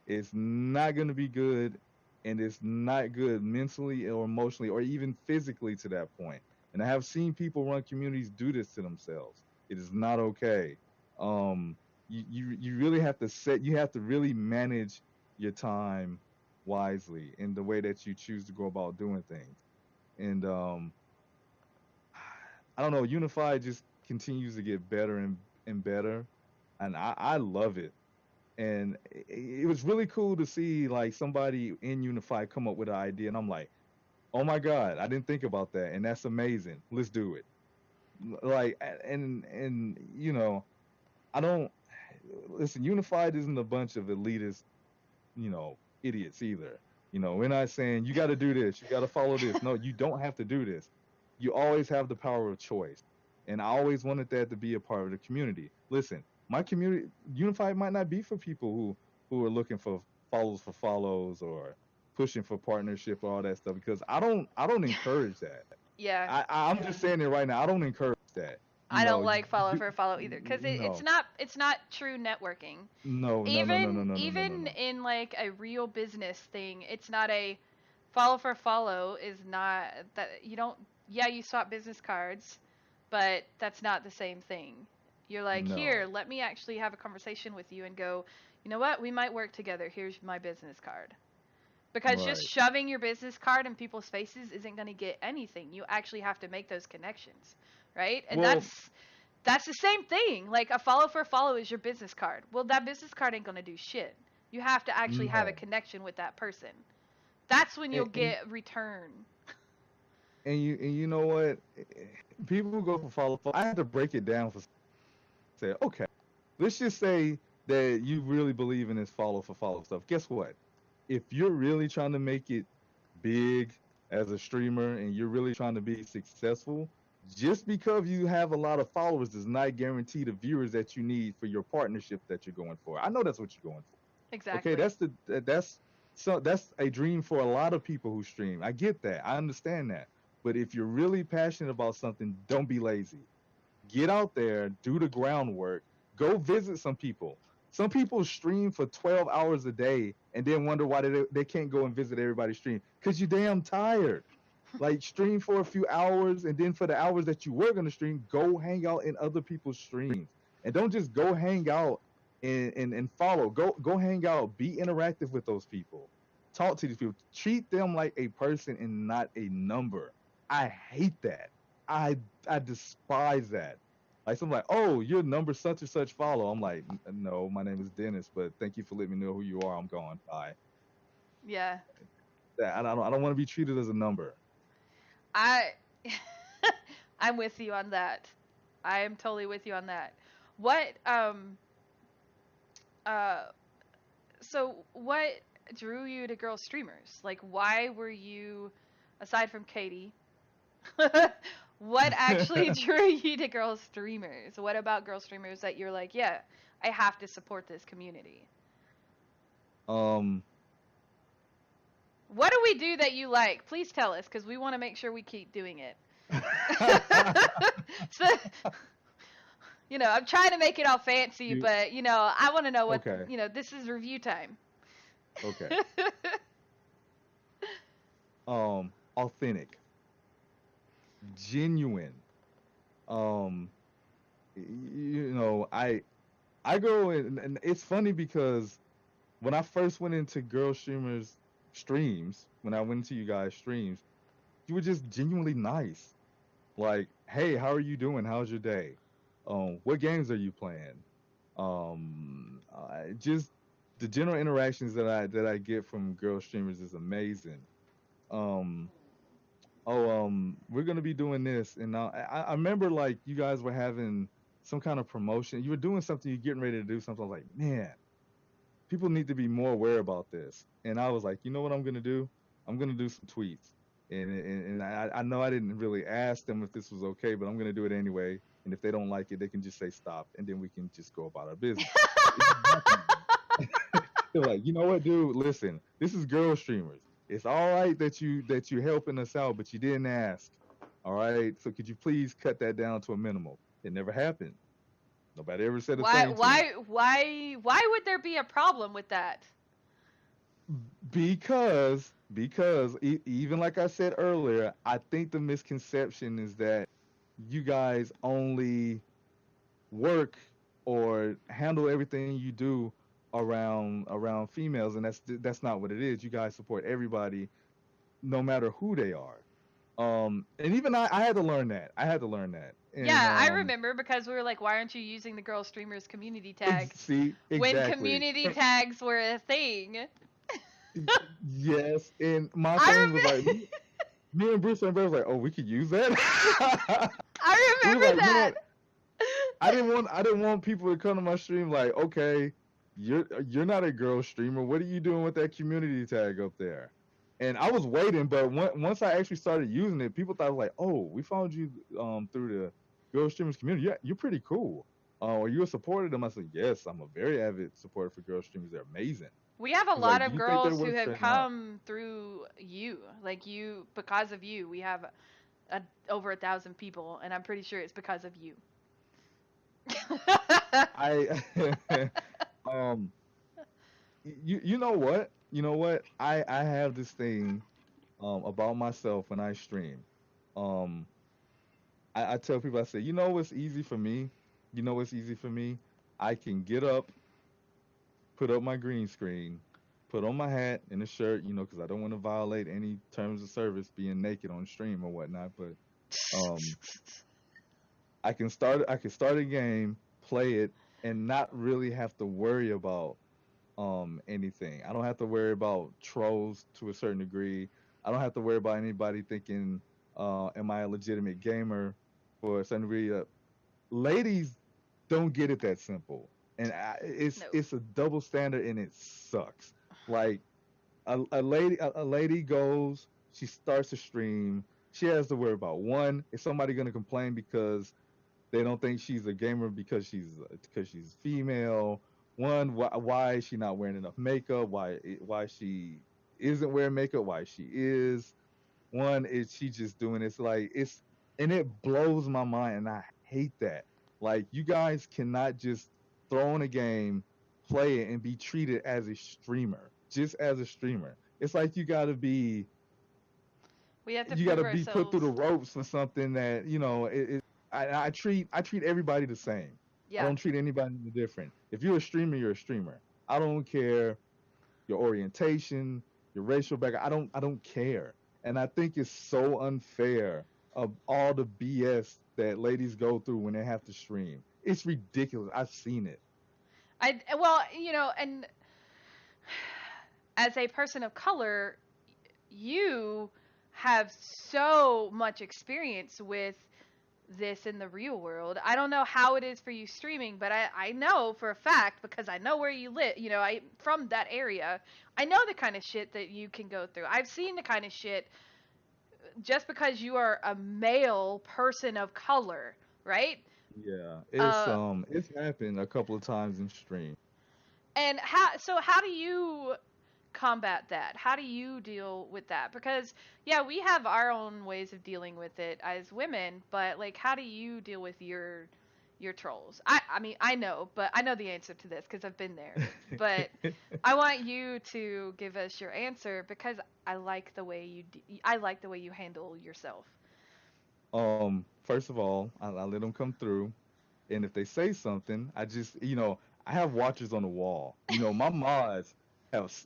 [SPEAKER 2] It's not going to be good. And it's not good mentally or emotionally or even physically to that point. And I have seen people run communities do this to themselves. It is not okay. Um, you really have to you have to really manage your time wisely in the way that you choose to go about doing things. And I don't know, Unified just continues to get better and better, and I love it. And it was really cool to see like somebody in Unified come up with an idea, and I'm like, oh my God, I didn't think about that, and that's amazing. Let's do it. Like, and you know, I don't listen. Unified isn't a bunch of elitist, idiots either. We're not saying you got to do this, you got to follow this. No, you don't have to do this. You always have the power of choice. And I always wanted that to be a part of the community. Listen, my community, Unified might not be for people who are looking for follows or pushing for partnership or all that stuff, because I don't encourage that.
[SPEAKER 1] Yeah,
[SPEAKER 2] I'm just saying it right now. I don't encourage that.
[SPEAKER 1] I don't
[SPEAKER 2] You
[SPEAKER 1] like follow
[SPEAKER 2] do,
[SPEAKER 1] for follow either, because
[SPEAKER 2] no,
[SPEAKER 1] it's not true networking.
[SPEAKER 2] no, no, no, no, no,
[SPEAKER 1] Even
[SPEAKER 2] no, no, no, no,
[SPEAKER 1] even
[SPEAKER 2] no.
[SPEAKER 1] in like a real business thing, it's not a follow for follow. Is not that you don't, yeah, you swap business cards, but that's not the same thing. You're like, here,
[SPEAKER 2] No.
[SPEAKER 1] let me actually have a conversation with you and go, you know what, we might work together. Here's my business card. Because just
[SPEAKER 2] Right.
[SPEAKER 1] shoving your business card in people's faces isn't going to get anything. You actually have to make those connections, right? And
[SPEAKER 2] Well,
[SPEAKER 1] that's the same thing. Like, a follow for follow is your business card. Well, that business card ain't going to do shit. You have to actually have a
[SPEAKER 2] no.
[SPEAKER 1] connection with that person. That's when you'll
[SPEAKER 2] And
[SPEAKER 1] get return.
[SPEAKER 2] you know what? People go for follow. I had to break it down for say, okay, let's just say that you really believe in this follow for follow stuff. Guess what? If you're really trying to make it big as a streamer and you're really trying to be successful, just because you have a lot of followers does not guarantee the viewers that you need for your partnership that you're going for. I know that's what you're going for. Okay,
[SPEAKER 1] Exactly.
[SPEAKER 2] that's a dream for a lot of people who stream. I get that. I understand that. But if you're really passionate about something, don't be lazy. Get out there, do the groundwork, go visit some people. Some people stream for 12 hours a day and then wonder why they can't go and visit everybody's stream. Because you're damn tired. Like, stream for a few hours, and then for the hours that you were going to stream, go hang out in other people's streams. And don't just go hang out and follow. Go hang out. Be interactive with those people. Talk to these people. Treat them like a person and not a number. I hate that. I I despise that. Like something like, oh, you're number such and such follow. I'm like, no, my name is Dennis, but thank you for letting me know who you are. I'm gone. Bye.
[SPEAKER 1] Yeah.
[SPEAKER 2] I don't want to be treated as a number.
[SPEAKER 1] I I'm with you on that. I am totally with you on that. What uh so what drew you to Girl Streamers? Like why were you, aside from Katie, what actually drew you to Girl Streamers? What about Girl Streamers that you're like, yeah, I have to support this community?
[SPEAKER 2] um,
[SPEAKER 1] What do we do that you like? Please tell us, because we want to make sure we keep doing it. So, I'm trying to make it all fancy,
[SPEAKER 2] you
[SPEAKER 1] but I want to know what,
[SPEAKER 2] okay,
[SPEAKER 1] this is review time.
[SPEAKER 2] okay. Authentic, genuine. Um, I go and it's funny because when I first went into Girl Streamers streams, when I went into you guys streams, you were just genuinely nice. Like, hey, how are you doing? How's your day? What games are you playing? Just the general interactions that I get from girl streamers is amazing. Um, we're gonna be doing this, and I remember like you guys were having some kind of promotion. You were doing something. You're getting ready to do something. I was like, man, people need to be more aware about this. And I was like, you know what I'm gonna do? I'm gonna do some tweets. And I know I didn't really ask them if this was okay, but I'm gonna do it anyway. And if they don't like it, they can just say stop, and then we can just go about our business. It just happened. They're like, you know what, dude? Listen, this is girl streamers. It's all right that you're helping us out, but you didn't ask. All right, so could you please cut that down to a minimum? It never happened. Nobody ever said a
[SPEAKER 1] Why,
[SPEAKER 2] thing to me.
[SPEAKER 1] why, why, why would there be a problem with that?
[SPEAKER 2] Because even like I said earlier, I think the misconception is that you guys only work or handle everything you do around females, and that's not what it is. You guys support everybody, no matter who they are. And even I had to learn that. I had to learn that. And
[SPEAKER 1] Yeah, I remember because we were like, why aren't you using the Girl Streamers community tag
[SPEAKER 2] see
[SPEAKER 1] when
[SPEAKER 2] exactly.
[SPEAKER 1] community tags were a thing?
[SPEAKER 2] Yes, and my
[SPEAKER 1] I
[SPEAKER 2] thing was
[SPEAKER 1] remember.
[SPEAKER 2] like me and Bruce and Bear was like, oh, we could use that.
[SPEAKER 1] I
[SPEAKER 2] We were
[SPEAKER 1] remember
[SPEAKER 2] like, you know
[SPEAKER 1] that.
[SPEAKER 2] what? I didn't want people to come to my stream like, okay, you're not a girl streamer. What are you doing with that community tag up there? And I was waiting, but once I actually started using it, people thought like, oh, we found you through the girl streamers community. Yeah, you're pretty cool. Are you a supporter of them? I said, yes, I'm a very avid supporter for girl streamers. They're amazing.
[SPEAKER 1] We have a
[SPEAKER 2] He's like,
[SPEAKER 1] lot
[SPEAKER 2] do
[SPEAKER 1] of
[SPEAKER 2] you think they're
[SPEAKER 1] girls who
[SPEAKER 2] worth
[SPEAKER 1] have
[SPEAKER 2] checking out?
[SPEAKER 1] come through you, like you, because of you. We have over 1,000 people, and I'm pretty sure it's because of you.
[SPEAKER 2] I um you know what? You know what? I have this thing about myself when I stream. Um I tell people, I say, you know what's easy for me? You know what's easy for me? I can get up, put up my green screen, put on my hat and a shirt, because I don't want to violate any terms of service being naked on stream or whatnot, but um I can start a game, play it, and not really have to worry about anything. I don't have to worry about trolls to a certain degree. I don't have to worry about anybody thinking, am I a legitimate gamer for a certain degree. Ladies don't get it that simple, and it's
[SPEAKER 1] No.
[SPEAKER 2] it's a double standard, and it sucks. Like a lady goes, she starts to stream. She has to worry about, one, is somebody going to complain because they don't think she's a gamer because she's female. One, why is she not wearing enough makeup? Why she isn't wearing makeup? Why she is? One, is she just doing this like it's and it blows my mind, and I hate that. Like, you guys cannot just throw in a game, play it, and be treated as a streamer, just as a streamer. It's like
[SPEAKER 1] We have to
[SPEAKER 2] you got
[SPEAKER 1] prove
[SPEAKER 2] to be put through
[SPEAKER 1] ourselves.
[SPEAKER 2] the ropes for something that I treat everybody the same. I
[SPEAKER 1] Yeah.
[SPEAKER 2] don't treat anybody different. If you're a streamer, you're a streamer. I don't care your orientation, your racial background. I don't care. And I think it's so unfair of all the BS that ladies go through when they have to stream. It's ridiculous. I've seen it.
[SPEAKER 1] well, and as a person of color, you have so much experience with this in the real world. I don't know how it is for you streaming, but I know for a fact, because I know where you live, I from that area. I know the kind of shit that you can go through. I've seen the kind of shit just because you are a male person of color, right?
[SPEAKER 2] Yeah,
[SPEAKER 1] Uh
[SPEAKER 2] it's happened a couple of times in stream.
[SPEAKER 1] and how do you combat that? How do you deal with that? Because yeah, we have our own ways of dealing with it as women, but like how do you deal with your trolls? I mean, I know, but I know the answer to this cuz I've been there. But I want you to give us your answer because I like the way I like the way you handle yourself.
[SPEAKER 2] First of all, I let them come through, and if they say something, I just, I have watchers on the wall. My mods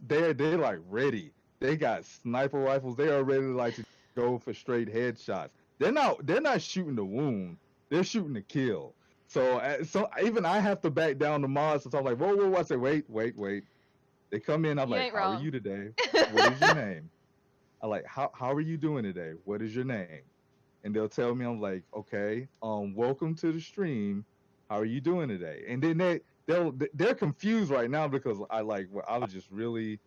[SPEAKER 2] they're like ready. They got sniper rifles. They are ready like to go for straight headshots. They're not shooting to wound. They're shooting to kill. So even I have to back down the mods. So I'm like, whoa, whoa, whoa. I say, wait, wait, wait. They come in. I'm
[SPEAKER 1] You
[SPEAKER 2] like,
[SPEAKER 1] ain't
[SPEAKER 2] how are
[SPEAKER 1] wrong.
[SPEAKER 2] you today? What is your name? I like, how are you doing today? What is your name? And they'll tell me, I'm like, okay, welcome to the stream. How are you doing today? And then they're confused right now because I was just really,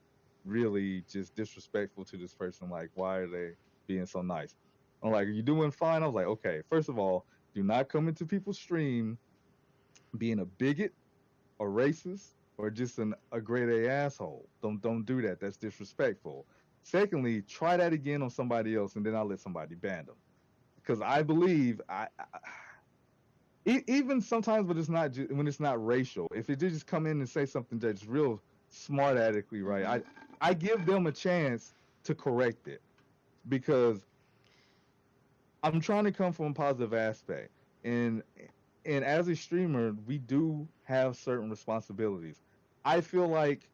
[SPEAKER 2] really just disrespectful to this person. Like, why are they being so nice? I'm like, are you doing fine? I was like, okay, first of all, do not come into people's stream being a bigot, a racist, or just a grade A asshole. Don't do that. That's disrespectful. Secondly, try that again on somebody else, and then I'll let somebody ban them because I believe even sometimes, but it's not when it's not racial. If it did just come in and say something that's real smart adequately right,
[SPEAKER 1] Mhm.
[SPEAKER 2] I give them a chance to correct it because I'm trying to come from a positive aspect, and and as a streamer, we do have certain responsibilities. I feel like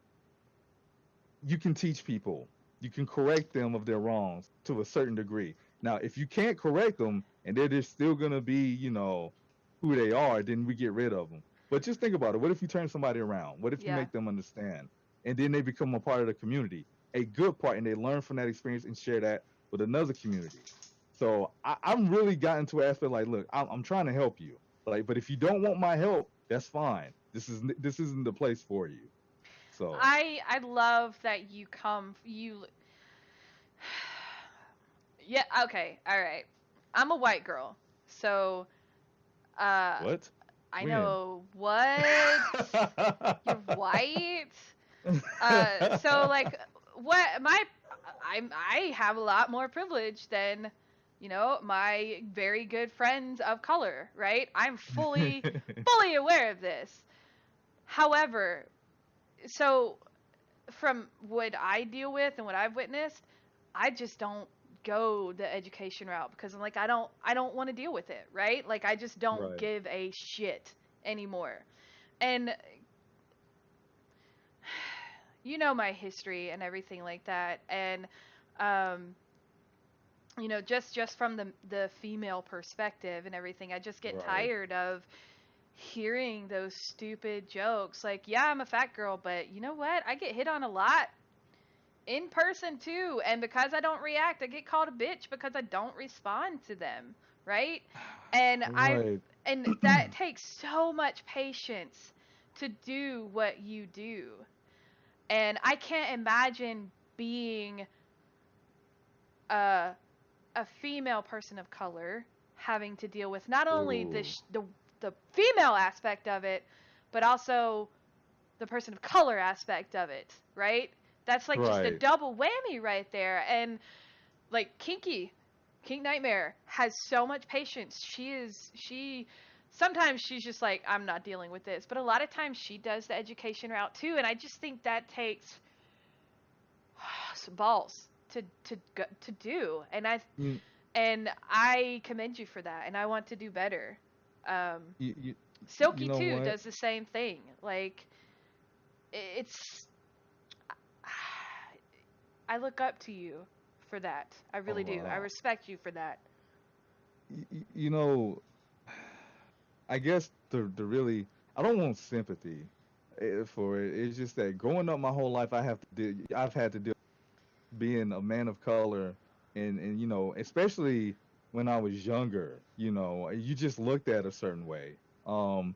[SPEAKER 2] you can teach people, you can correct them of their wrongs to a certain degree. Now, if you can't correct them and they're just still gonna be, who they are, then we get rid of them. But just think about it. What if you turn somebody around? What if you
[SPEAKER 1] Yeah.
[SPEAKER 2] make them understand, and then they become a part of the community, a good part, and they learn from that experience and share that with another community? So I'm really gotten to an aspect like, look, I'm trying to help you, like, but if you don't want my help, that's fine. This isn't the place for you. So
[SPEAKER 1] I love that you yeah, okay. All right. I'm a white girl. So uh
[SPEAKER 2] what?
[SPEAKER 1] I
[SPEAKER 2] When?
[SPEAKER 1] know what you're white. So like what I have a lot more privilege than my very good friends of color, right? I'm fully aware of this. However, so from what I deal with and what I've witnessed, I just don't go the education route because I'm like I don't want to deal with it, right? Like I just don't
[SPEAKER 2] Right.
[SPEAKER 1] give a shit anymore. And my history and everything like that, and um just from the female perspective and everything, I just get
[SPEAKER 2] Right.
[SPEAKER 1] tired of hearing those stupid jokes like, yeah, I'm a fat girl, but you know what, I get hit on a lot in person too, and because I don't react, I get called a bitch because I don't respond to them, right? and i've
[SPEAKER 2] Right.
[SPEAKER 1] and that takes so much patience to do what you do, and I can't imagine being a a female person of color having to deal with not only
[SPEAKER 2] Ooh.
[SPEAKER 1] the female aspect of it, but also the person of color aspect of it, right? That's like just a
[SPEAKER 2] Right.
[SPEAKER 1] double whammy right there. And like Kink Nightmare has so much patience. She sometimes she's just like, I'm not dealing with this, but a lot of times she does the education route too, and I just think that takes some balls to do.
[SPEAKER 2] You,
[SPEAKER 1] And I commend you for that, and I want to do better. Um,
[SPEAKER 2] you, you, you
[SPEAKER 1] Silky
[SPEAKER 2] know
[SPEAKER 1] too
[SPEAKER 2] what?
[SPEAKER 1] does the same thing. Like it's, I look up to you for that. I
[SPEAKER 2] Oh
[SPEAKER 1] really do. I
[SPEAKER 2] wow.
[SPEAKER 1] respect you for that.
[SPEAKER 2] You know. I guess the really, I don't want sympathy for it. It's just that growing up my whole life, I've had to deal being a man of color, and especially when I was younger, you just looked at a certain way. Um,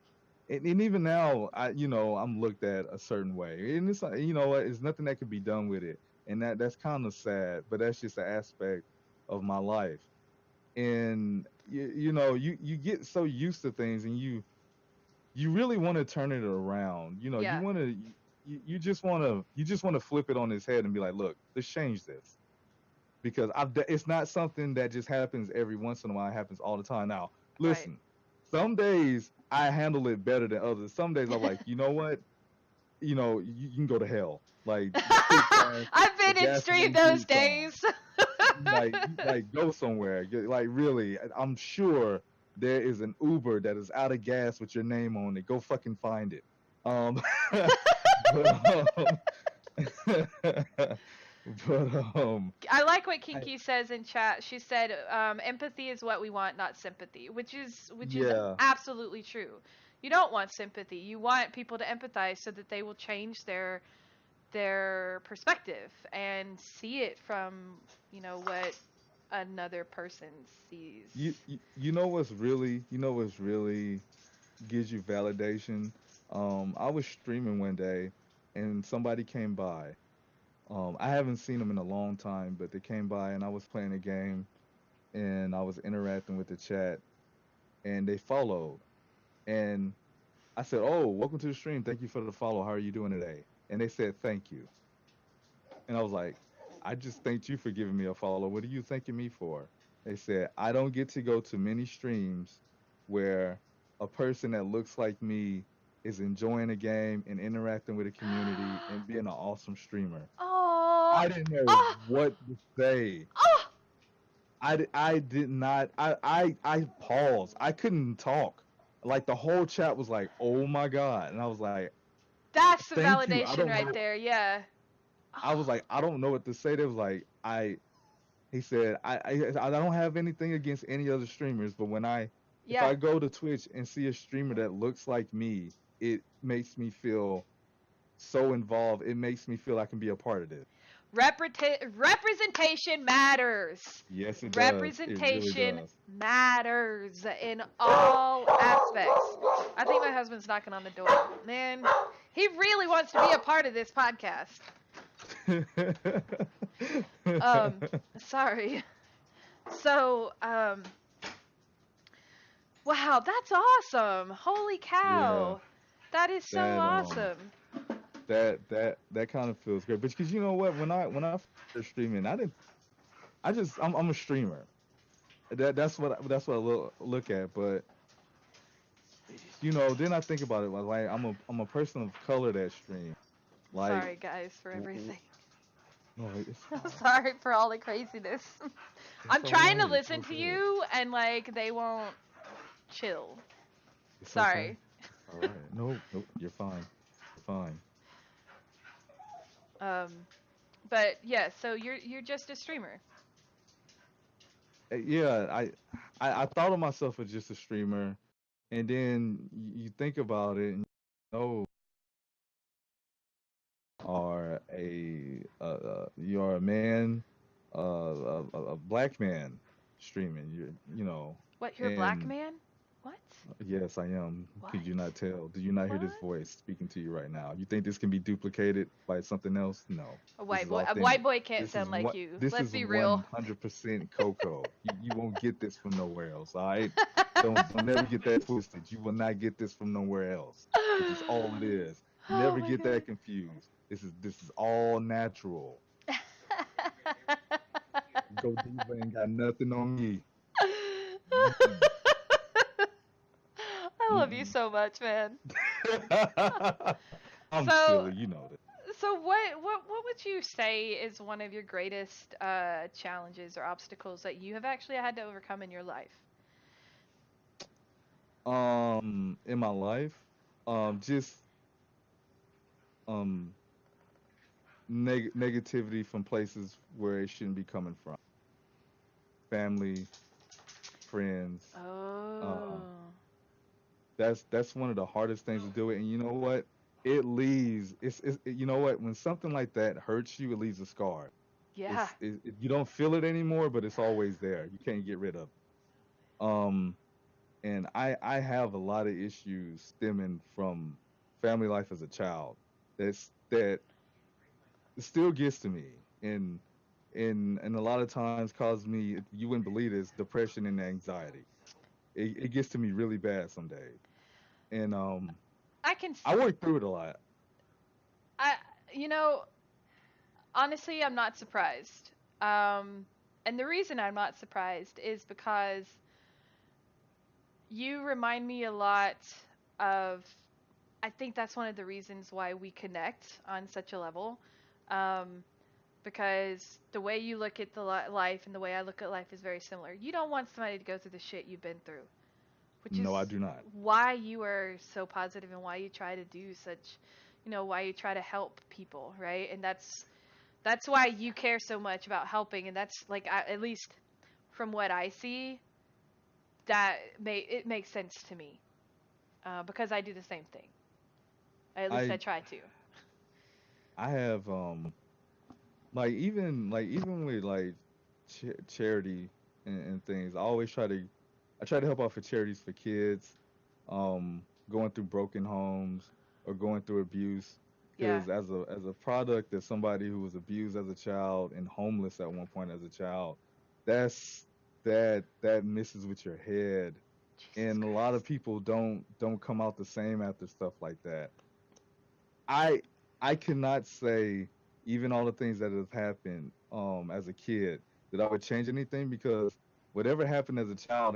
[SPEAKER 2] and even now, I'm looked at a certain way, and it's like, what, it's nothing that could be done with it, and that's kind of sad, but that's just an aspect of my life. And you get so used to things, and you really want to turn it around. You
[SPEAKER 1] Yeah,
[SPEAKER 2] want to you just want to flip it on its head and be like, look, let's change this, because it's not something that just happens every once in a while. It happens all the time. Now,
[SPEAKER 1] right.
[SPEAKER 2] listen, some days I handle it better than others. Some days I'm like, you know what? You can go to hell. Like, kick ass,
[SPEAKER 1] I've
[SPEAKER 2] the
[SPEAKER 1] been in stream
[SPEAKER 2] gasoline
[SPEAKER 1] those
[SPEAKER 2] juice on.
[SPEAKER 1] days.
[SPEAKER 2] Like go somewhere. Like really, I'm sure there is an Uber that is out of gas with your name on it. Go fucking find it. Um, but but
[SPEAKER 1] I like what
[SPEAKER 2] I,
[SPEAKER 1] Kinky says in chat. She said, "Empathy is what we want, not sympathy," which is
[SPEAKER 2] yeah.
[SPEAKER 1] absolutely true. You don't want sympathy. You want people to empathize so that they will change their perspective and see it from what another person sees.
[SPEAKER 2] You know what's really gives you validation. I was streaming one day, and somebody came by. I haven't seen them in a long time, but they came by, and I was playing a game, and I was interacting with the chat, and they followed, and I said, "Oh, welcome to the stream. Thank you for the follow. How are you doing today?" And they said, "Thank you." And I was like, "I just thanked you for giving me a follow. What are you thanking me for?" They said, "I don't get to go to many streams where a person that looks like me is enjoying a game and interacting with a community and being an awesome streamer."
[SPEAKER 1] Oh,
[SPEAKER 2] I didn't know
[SPEAKER 1] oh,
[SPEAKER 2] what to say.
[SPEAKER 1] oh!
[SPEAKER 2] I did not. I paused. I couldn't talk. Like the whole chat was like, "Oh my god," and I was like,
[SPEAKER 1] That's the
[SPEAKER 2] "Thank you." I
[SPEAKER 1] validation
[SPEAKER 2] don't
[SPEAKER 1] right
[SPEAKER 2] know.
[SPEAKER 1] there. Yeah.
[SPEAKER 2] I was
[SPEAKER 1] Oh,
[SPEAKER 2] like, "I don't know what to say." They was like, "I." He said, I don't have anything against any other streamers, but if
[SPEAKER 1] yeah.
[SPEAKER 2] I go to Twitch and see a streamer that looks like me, it makes me feel so involved. It makes me feel I can be a part of this."
[SPEAKER 1] Representation matters.
[SPEAKER 2] Yes, it does. It really
[SPEAKER 1] Representation
[SPEAKER 2] does.
[SPEAKER 1] matters in all aspects. I think my husband's knocking on the door. Man, he really wants to be a part of this podcast. Um, Sorry. So, wow, that's awesome. Holy
[SPEAKER 2] Yeah,
[SPEAKER 1] cow. That is so
[SPEAKER 2] that
[SPEAKER 1] awesome.
[SPEAKER 2] that kind of feels great. But because you know what, when I first started streaming, I'm a streamer. That's what I look at. But then I think about it like I'm a person of color that stream. Like,
[SPEAKER 1] Sorry, guys, for
[SPEAKER 2] w- w-
[SPEAKER 1] everything.
[SPEAKER 2] no, it's
[SPEAKER 1] I'm
[SPEAKER 2] fine.
[SPEAKER 1] sorry for all the craziness.
[SPEAKER 2] It's
[SPEAKER 1] I'm
[SPEAKER 2] all
[SPEAKER 1] trying to
[SPEAKER 2] right. It's
[SPEAKER 1] listen to
[SPEAKER 2] okay.
[SPEAKER 1] you, and like they won't chill.
[SPEAKER 2] It's okay.
[SPEAKER 1] Sorry.
[SPEAKER 2] It's all right. No, no, you're fine. You're fine.
[SPEAKER 1] um, but yeah, so you're just a streamer.
[SPEAKER 2] Yeah, I thought of myself as just a streamer, and then you think about it, and know you are a man, a black man streaming.
[SPEAKER 1] What? You're a black
[SPEAKER 2] And
[SPEAKER 1] man? What?
[SPEAKER 2] yes, I am. Could
[SPEAKER 1] What?
[SPEAKER 2] you not tell? Do you not hear this
[SPEAKER 1] What?
[SPEAKER 2] voice speaking to you right now? You think this can be duplicated by something else? No,
[SPEAKER 1] A
[SPEAKER 2] this
[SPEAKER 1] white
[SPEAKER 2] is
[SPEAKER 1] boy. A white
[SPEAKER 2] authentic.
[SPEAKER 1] boy can't
[SPEAKER 2] This is
[SPEAKER 1] sound like
[SPEAKER 2] what
[SPEAKER 1] you.
[SPEAKER 2] this
[SPEAKER 1] Let's
[SPEAKER 2] is
[SPEAKER 1] be real.
[SPEAKER 2] 100% Coco. You won't get this from nowhere else. All right, don't never get that twisted. You will not get this from nowhere else. This is all it is.
[SPEAKER 1] Oh
[SPEAKER 2] Never
[SPEAKER 1] my
[SPEAKER 2] get
[SPEAKER 1] god.
[SPEAKER 2] that confused. This is all natural. Go Diva ain't got nothing on me. Mm-mm.
[SPEAKER 1] I love you
[SPEAKER 2] Mm-mm.
[SPEAKER 1] so much, man.
[SPEAKER 2] I'm
[SPEAKER 1] So,
[SPEAKER 2] silly, you know that.
[SPEAKER 1] what would you say is one of your greatest challenges or obstacles that you have actually had to overcome in your life?
[SPEAKER 2] In my life, just um negativity from places where it shouldn't be coming from. Family, friends, uh,
[SPEAKER 1] Oh.
[SPEAKER 2] That's one of the hardest things to do it. And you know what? It leaves. You know what? When something like that hurts you, it leaves a scar.
[SPEAKER 1] Yeah.
[SPEAKER 2] You don't feel it anymore, but it's always there. You can't get rid of it. And I have a lot of issues stemming from family life as a child. That still gets to me, and and a lot of times causes me, you wouldn't believe this, depression and anxiety. It gets to me really bad some days, and
[SPEAKER 1] I can,
[SPEAKER 2] I work through it a lot.
[SPEAKER 1] I, you know, honestly, I'm not surprised. And the reason I'm not surprised is because you remind me a lot of, I think that's one of the reasons why we connect on such a level. Um, because the way you look at the life and the way I look at life is very similar. You don't want somebody to go through the shit you've been through, which is
[SPEAKER 2] No, I do not.
[SPEAKER 1] why you are so positive and why you try to do such, why you try to help people, right? And that's why you care so much about helping, and that's like, at least from what I see, it makes sense to me, because I do the same thing. At least I
[SPEAKER 2] I
[SPEAKER 1] try to.
[SPEAKER 2] I have even with like charity and things. I try to help out for charities for kids, going through broken homes or going through abuse.
[SPEAKER 1] Yeah.
[SPEAKER 2] Because as a product of somebody who was abused as a child and homeless at one point as a child, that's that messes with your head.
[SPEAKER 1] Jesus
[SPEAKER 2] And a lot of
[SPEAKER 1] Christ.
[SPEAKER 2] people don't come out the same after stuff like that. I I cannot say, even all the things that have happened as a kid, that I would change anything, because whatever happened as a child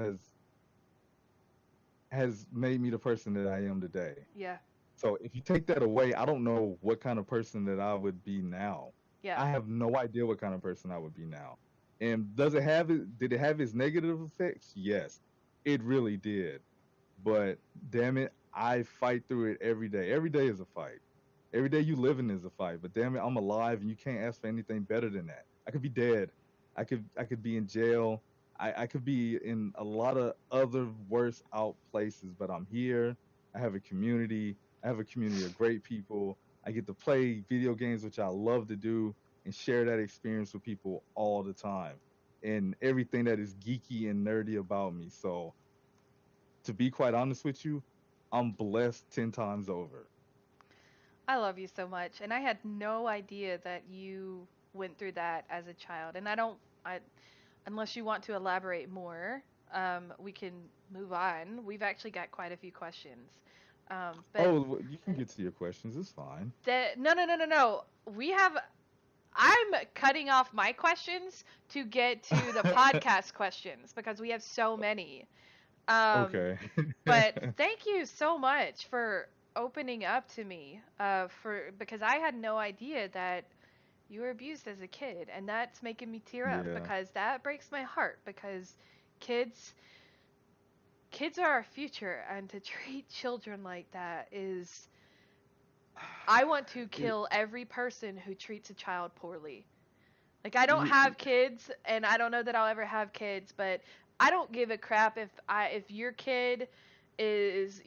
[SPEAKER 2] has made me the person that I am today.
[SPEAKER 1] Yeah.
[SPEAKER 2] So if you take that away, I don't know what kind of person that I would be now.
[SPEAKER 1] Yeah.
[SPEAKER 2] I have no idea what kind of person I would be now. And does it have it? Did it have its negative effects? Yes, it really did. But damn it, I fight through it every day. Every day is a fight. Every day you living is a fight. But damn it, I'm alive, and you can't ask for anything better than that. I could be dead. I could be in jail. I could be in a lot of other worse out places, but I'm here. I have a community. I have a community of great people. I get to play video games, which I love to do, and share that experience with people all the time. And everything that is geeky and nerdy about me. So, to be quite honest with you, I'm blessed 10 times over.
[SPEAKER 1] I love you so much, and I had no idea that you went through that as a child. And I don't, I unless you want to elaborate more, we can move on. We've actually got quite a few questions. But
[SPEAKER 2] Oh, you can get to your questions. It's fine.
[SPEAKER 1] no, no, no, no, no. We have. I'm cutting off my questions to get to the podcast questions because we have so many. Um,
[SPEAKER 2] Okay.
[SPEAKER 1] but thank you so much for opening up to me. Because I had no idea that you were abused as a kid, and that's making me tear up
[SPEAKER 2] Yeah.
[SPEAKER 1] because that breaks my heart because kids kids are our future, and to treat children like that is, I want to
[SPEAKER 2] It,
[SPEAKER 1] kill every person who treats a child poorly. Like, I don't
[SPEAKER 2] you,
[SPEAKER 1] have kids, and I don't know that I'll ever have kids, but I don't give a crap if your kid is,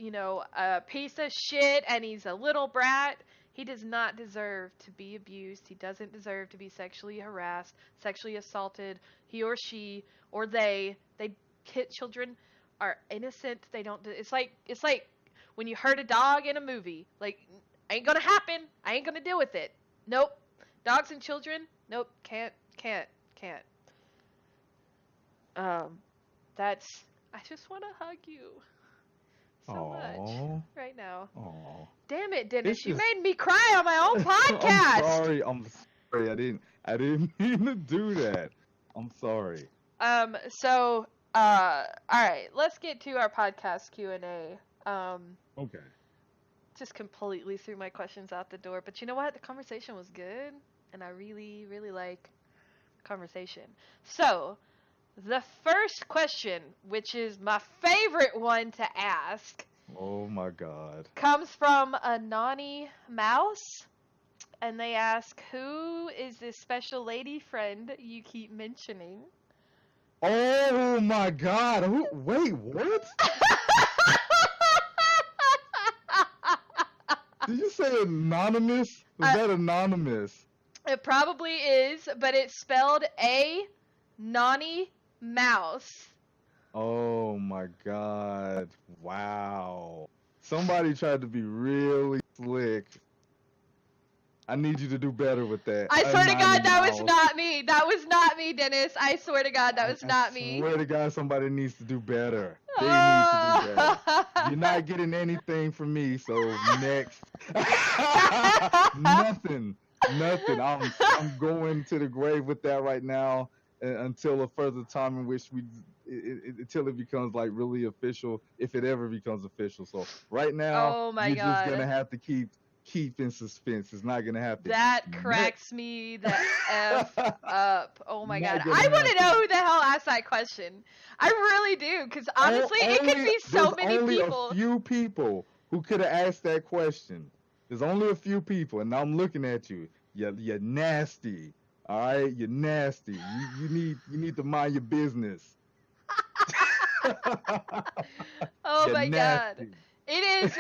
[SPEAKER 1] a piece of shit and he's a little brat. He does not deserve to be abused. He doesn't deserve to be sexually harassed, sexually assaulted. He or she or they kid children are innocent. They don't. It's like when you hurt a dog in a movie. Like, ain't gonna happen. I ain't gonna deal with it. Nope. Dogs and children. Nope. Can't. Um, that's. I just want to hug you so much
[SPEAKER 2] oh,
[SPEAKER 1] right now.
[SPEAKER 2] oh.
[SPEAKER 1] Damn it,
[SPEAKER 2] It's
[SPEAKER 1] Dennis! You
[SPEAKER 2] just,
[SPEAKER 1] made me cry on my own
[SPEAKER 2] I'm
[SPEAKER 1] podcast.
[SPEAKER 2] sorry. I'm sorry. I didn't mean to do that. I'm sorry.
[SPEAKER 1] So, all right. Let's get to our podcast Q&A.
[SPEAKER 2] Okay.
[SPEAKER 1] Just completely threw my questions out the door, but you know what? The conversation was good, and I really, really like conversation. So, the first question, which is my favorite one to ask,
[SPEAKER 2] Oh my God.
[SPEAKER 1] comes from a Nani Mouse, and they ask, "Who is this special lady friend you keep mentioning?"
[SPEAKER 2] Oh my God. Wait, what? Did you say anonymous? Was
[SPEAKER 1] Uh,
[SPEAKER 2] that anonymous?
[SPEAKER 1] it probably is, but it's spelled A Nani Mouse.
[SPEAKER 2] Oh my God. Wow. Somebody tried to be really slick. I need you to do better with that.
[SPEAKER 1] I swear to God,
[SPEAKER 2] Anonymous
[SPEAKER 1] that was
[SPEAKER 2] mouse.
[SPEAKER 1] not me. That was not me, Dennis. I swear to God, that was
[SPEAKER 2] I
[SPEAKER 1] not me.
[SPEAKER 2] swear to God, somebody needs to do better. They need to do better. You're
[SPEAKER 1] Oh.
[SPEAKER 2] not getting anything from me, so next. Nothing. Nothing. I'm going to the grave with that right now until a further time in which until it becomes like really official, if it ever becomes official. So right now,
[SPEAKER 1] Oh my
[SPEAKER 2] you're just gonna
[SPEAKER 1] God.
[SPEAKER 2] have to keep in suspense. It's not gonna happen.
[SPEAKER 1] That
[SPEAKER 2] Next.
[SPEAKER 1] cracks me the F up. Oh my God.
[SPEAKER 2] Not
[SPEAKER 1] I
[SPEAKER 2] gonna
[SPEAKER 1] want to
[SPEAKER 2] happen.
[SPEAKER 1] know who the hell asked that question. I really do, because honestly, it could
[SPEAKER 2] Only
[SPEAKER 1] be so
[SPEAKER 2] there's
[SPEAKER 1] many
[SPEAKER 2] only a
[SPEAKER 1] people.
[SPEAKER 2] few people who could have asked that question. There's only a few people, and I'm looking at you. You're nasty. All right, you're nasty. You need to mind your business.
[SPEAKER 1] Oh
[SPEAKER 2] You're
[SPEAKER 1] my God.
[SPEAKER 2] nasty.
[SPEAKER 1] It is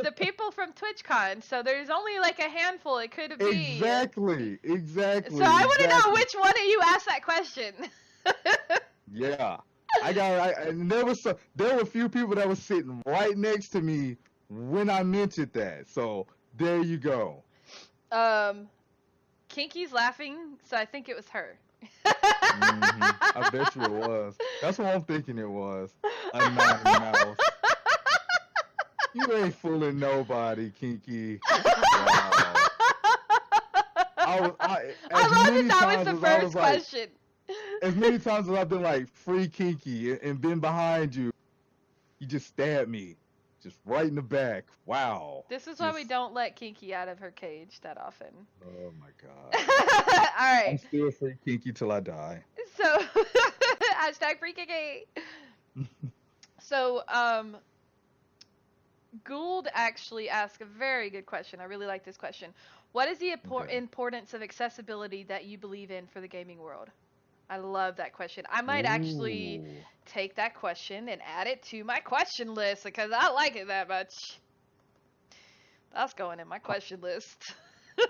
[SPEAKER 1] the people from TwitchCon, so there's only like a handful it could be.
[SPEAKER 2] Exactly.
[SPEAKER 1] So
[SPEAKER 2] Exactly.
[SPEAKER 1] I want to know
[SPEAKER 2] Exactly.
[SPEAKER 1] which one of you asked that question.
[SPEAKER 2] Yeah. And there were a few people that were sitting right next to me when I mentioned that. So there you go.
[SPEAKER 1] Kinky's laughing, so I think it was her.
[SPEAKER 2] I bet you it was. That's what I'm thinking it was. A naughty mouse. You ain't fooling nobody, Kinky. Wow.
[SPEAKER 1] I
[SPEAKER 2] As
[SPEAKER 1] love that
[SPEAKER 2] many
[SPEAKER 1] that was
[SPEAKER 2] times
[SPEAKER 1] the
[SPEAKER 2] as I was
[SPEAKER 1] first
[SPEAKER 2] like,
[SPEAKER 1] question.
[SPEAKER 2] as many times as I've been like, free Kinky and been behind you, you just stabbed me. Just right in the back. Wow.
[SPEAKER 1] This is why we
[SPEAKER 2] Just,
[SPEAKER 1] don't let Kinky out of her cage that often.
[SPEAKER 2] oh my God. I'm
[SPEAKER 1] Alright.
[SPEAKER 2] still free Kinky till I die.
[SPEAKER 1] So, hashtag free Kinky. So, Gould actually asked a very good question. I really like this question. What is the
[SPEAKER 2] Okay.
[SPEAKER 1] importance of accessibility that you believe in for the gaming world? I love that question. I might actually
[SPEAKER 2] Ooh.
[SPEAKER 1] take that question and add it to my question list because I like it that much. That's going in my question list.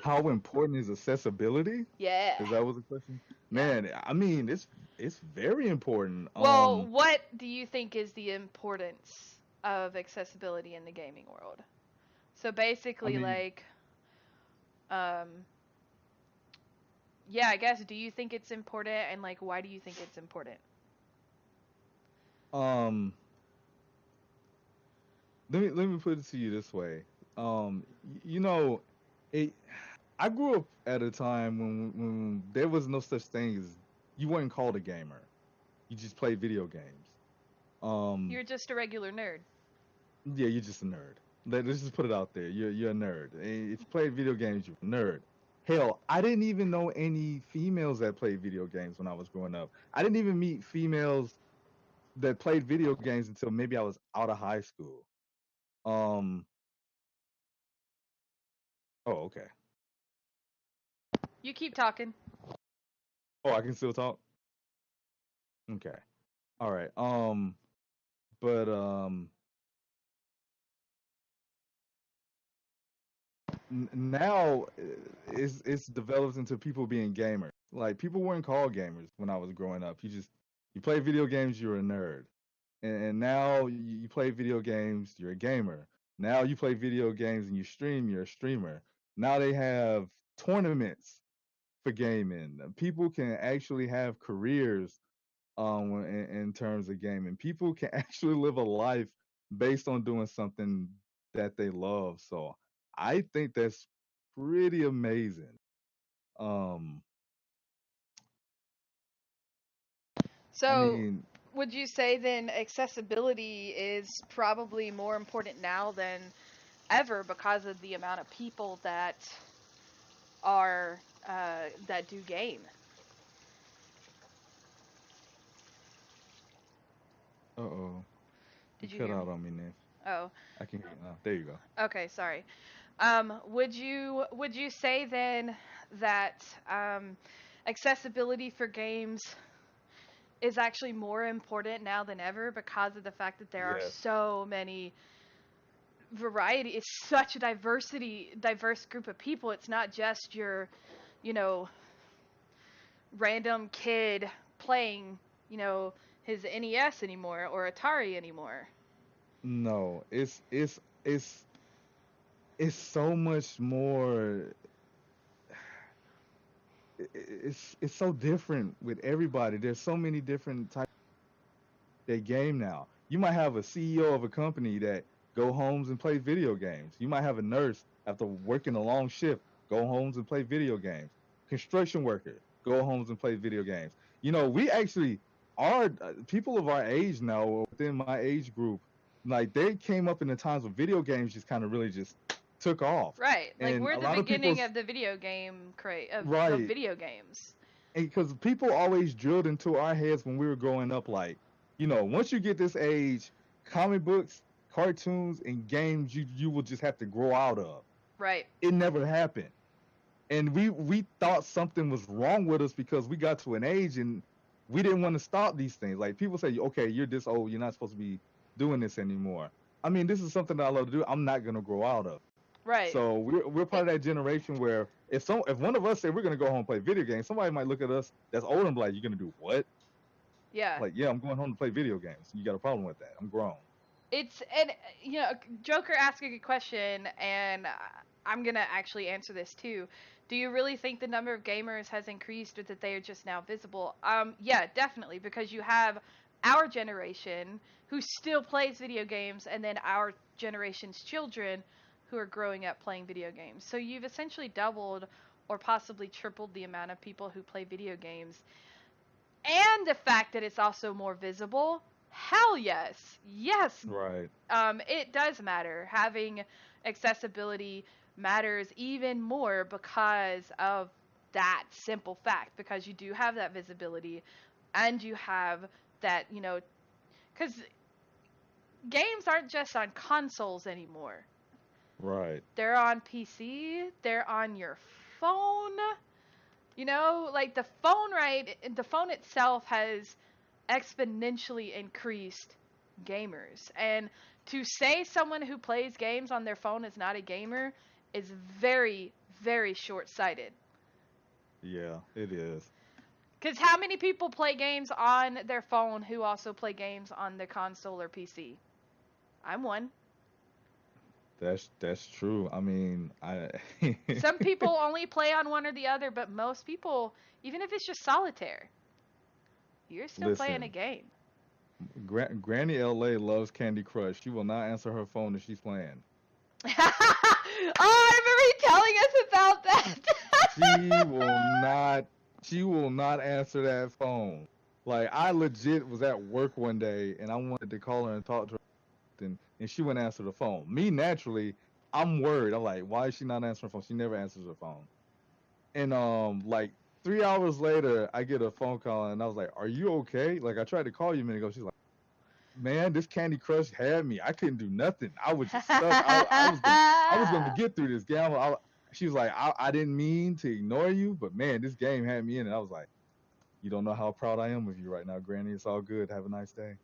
[SPEAKER 2] How important is accessibility?
[SPEAKER 1] Yeah.
[SPEAKER 2] Is that what the question?
[SPEAKER 1] Yeah.
[SPEAKER 2] Man, I mean, it's very important.
[SPEAKER 1] Well, what do you think is the importance of accessibility in the gaming world? So
[SPEAKER 2] I
[SPEAKER 1] basically,
[SPEAKER 2] mean,
[SPEAKER 1] like, um, yeah, I guess, do you think it's important, and like, why do you think it's important?
[SPEAKER 2] um, let me put it to you this way. You know, it. I grew up at a time when there was no such thing as you weren't called a gamer. You just played video games. Um,
[SPEAKER 1] You're just a regular nerd.
[SPEAKER 2] yeah, you're just a nerd. Let's just put it out there. You're a nerd. And if you played video games, you're a nerd. Hell, I didn't even know any females that played video games when I was growing up. I didn't even meet females that played video games until maybe I was out of high school. Um, oh, okay.
[SPEAKER 1] You keep talking.
[SPEAKER 2] Oh, I can still talk. Okay. All right. But now it's developed into people being gamers. Like people weren't called gamers when I was growing up. You play video games, you're a nerd. And now you play video games, you're a gamer. Now you play video games and you stream, you're a streamer. Now they have tournaments for gaming. People can actually have careers in terms of gaming. People can actually live a life based on doing something that they love. So I think that's pretty amazing. Um, I
[SPEAKER 1] So,
[SPEAKER 2] mean,
[SPEAKER 1] would you say then accessibility is probably more important now than ever because of the amount of people that are that do game?
[SPEAKER 2] uh-oh, you
[SPEAKER 1] Did you
[SPEAKER 2] cut
[SPEAKER 1] hear
[SPEAKER 2] out
[SPEAKER 1] me?
[SPEAKER 2] on me, Nick.
[SPEAKER 1] Oh,
[SPEAKER 2] I can hear you now. There you go.
[SPEAKER 1] okay, sorry. Would you say then that accessibility for games is actually more important now than ever because of the fact that there are
[SPEAKER 2] Yes.
[SPEAKER 1] so many variety. It's such a diverse group of people. It's not just your, you know, random kid playing, you know, his NES anymore or Atari anymore.
[SPEAKER 2] No, it's so much more. It's so different with everybody. There's so many different types of game now. You might have a CEO of a company that go homes and play video games. You might have a nurse after working a long shift go homes and play video games. Construction worker go homes and play video games. You know, we actually are people of our age now, or within my age group, like they came up in the times when video games just kind of really just took off,
[SPEAKER 1] Right. Like
[SPEAKER 2] and
[SPEAKER 1] we're
[SPEAKER 2] a
[SPEAKER 1] the
[SPEAKER 2] lot of
[SPEAKER 1] beginning
[SPEAKER 2] people's
[SPEAKER 1] of the video game of
[SPEAKER 2] right.
[SPEAKER 1] video games.
[SPEAKER 2] Because people always drilled into our heads when we were growing up, like, once you get this age, comic books, cartoons, and games, you will just have to grow out of.
[SPEAKER 1] Right.
[SPEAKER 2] It never happened, and we thought something was wrong with us because we got to an age and we didn't want to stop these things. Like people say, okay, you're this old, you're not supposed to be doing this anymore. I mean, this is something that I love to do. I'm not gonna grow out of.
[SPEAKER 1] Right.
[SPEAKER 2] So we're part of that generation where if one of us say we're gonna go home and play video games, somebody might look at us that's old and be like, "You're gonna do what?"
[SPEAKER 1] Yeah.
[SPEAKER 2] Like, yeah, I'm going home to play video games. You got a problem with that? I'm grown.
[SPEAKER 1] It's and you know, Joker asked a good question, and I'm gonna actually answer this too. Do you really think the number of gamers has increased, or that they are just now visible? Yeah, definitely, because you have our generation who still plays video games, and then our generation's children who are growing up playing video games. So you've essentially doubled or possibly tripled the amount of people who play video games. And the fact that it's also more visible, hell yes. Yes,
[SPEAKER 2] Right.
[SPEAKER 1] it does matter. Having accessibility matters even more because of that simple fact, because you do have that visibility and you have that, because games aren't just on consoles anymore.
[SPEAKER 2] Right.
[SPEAKER 1] They're on PC, they're on your phone. Like the phone, right? The phone itself has exponentially increased gamers. And to say someone who plays games on their phone is not a gamer is very, very short sighted.
[SPEAKER 2] Yeah, it is.
[SPEAKER 1] Because how many people play games on their phone who also play games on the console or PC? I'm one.
[SPEAKER 2] That's true. I mean, I
[SPEAKER 1] Some people only play on one or the other, but most people, even if it's just solitaire, you're still playing a
[SPEAKER 2] listen.
[SPEAKER 1] game.
[SPEAKER 2] Granny LA loves Candy Crush. She will not answer her phone if she's playing.
[SPEAKER 1] Oh, I remember you telling us about that.
[SPEAKER 2] She will not. She will not answer that phone. Like I legit was at work one day and I wanted to call her and talk to her, and she wouldn't answer the phone. Me naturally, I'm worried. I'm like, why is she not answering her phone? She never answers her phone. And like 3 hours later, I get a phone call and I was like, "Are you okay?" Like I tried to call you a minute ago. She's like, "Man, this Candy Crush had me. I couldn't do nothing. I was just stuck. I was gonna get through this game." She was like, I didn't mean to ignore you, but man, this game had me in it. I was like, "You don't know how proud I am of you right now, Granny. It's all good. Have a nice day."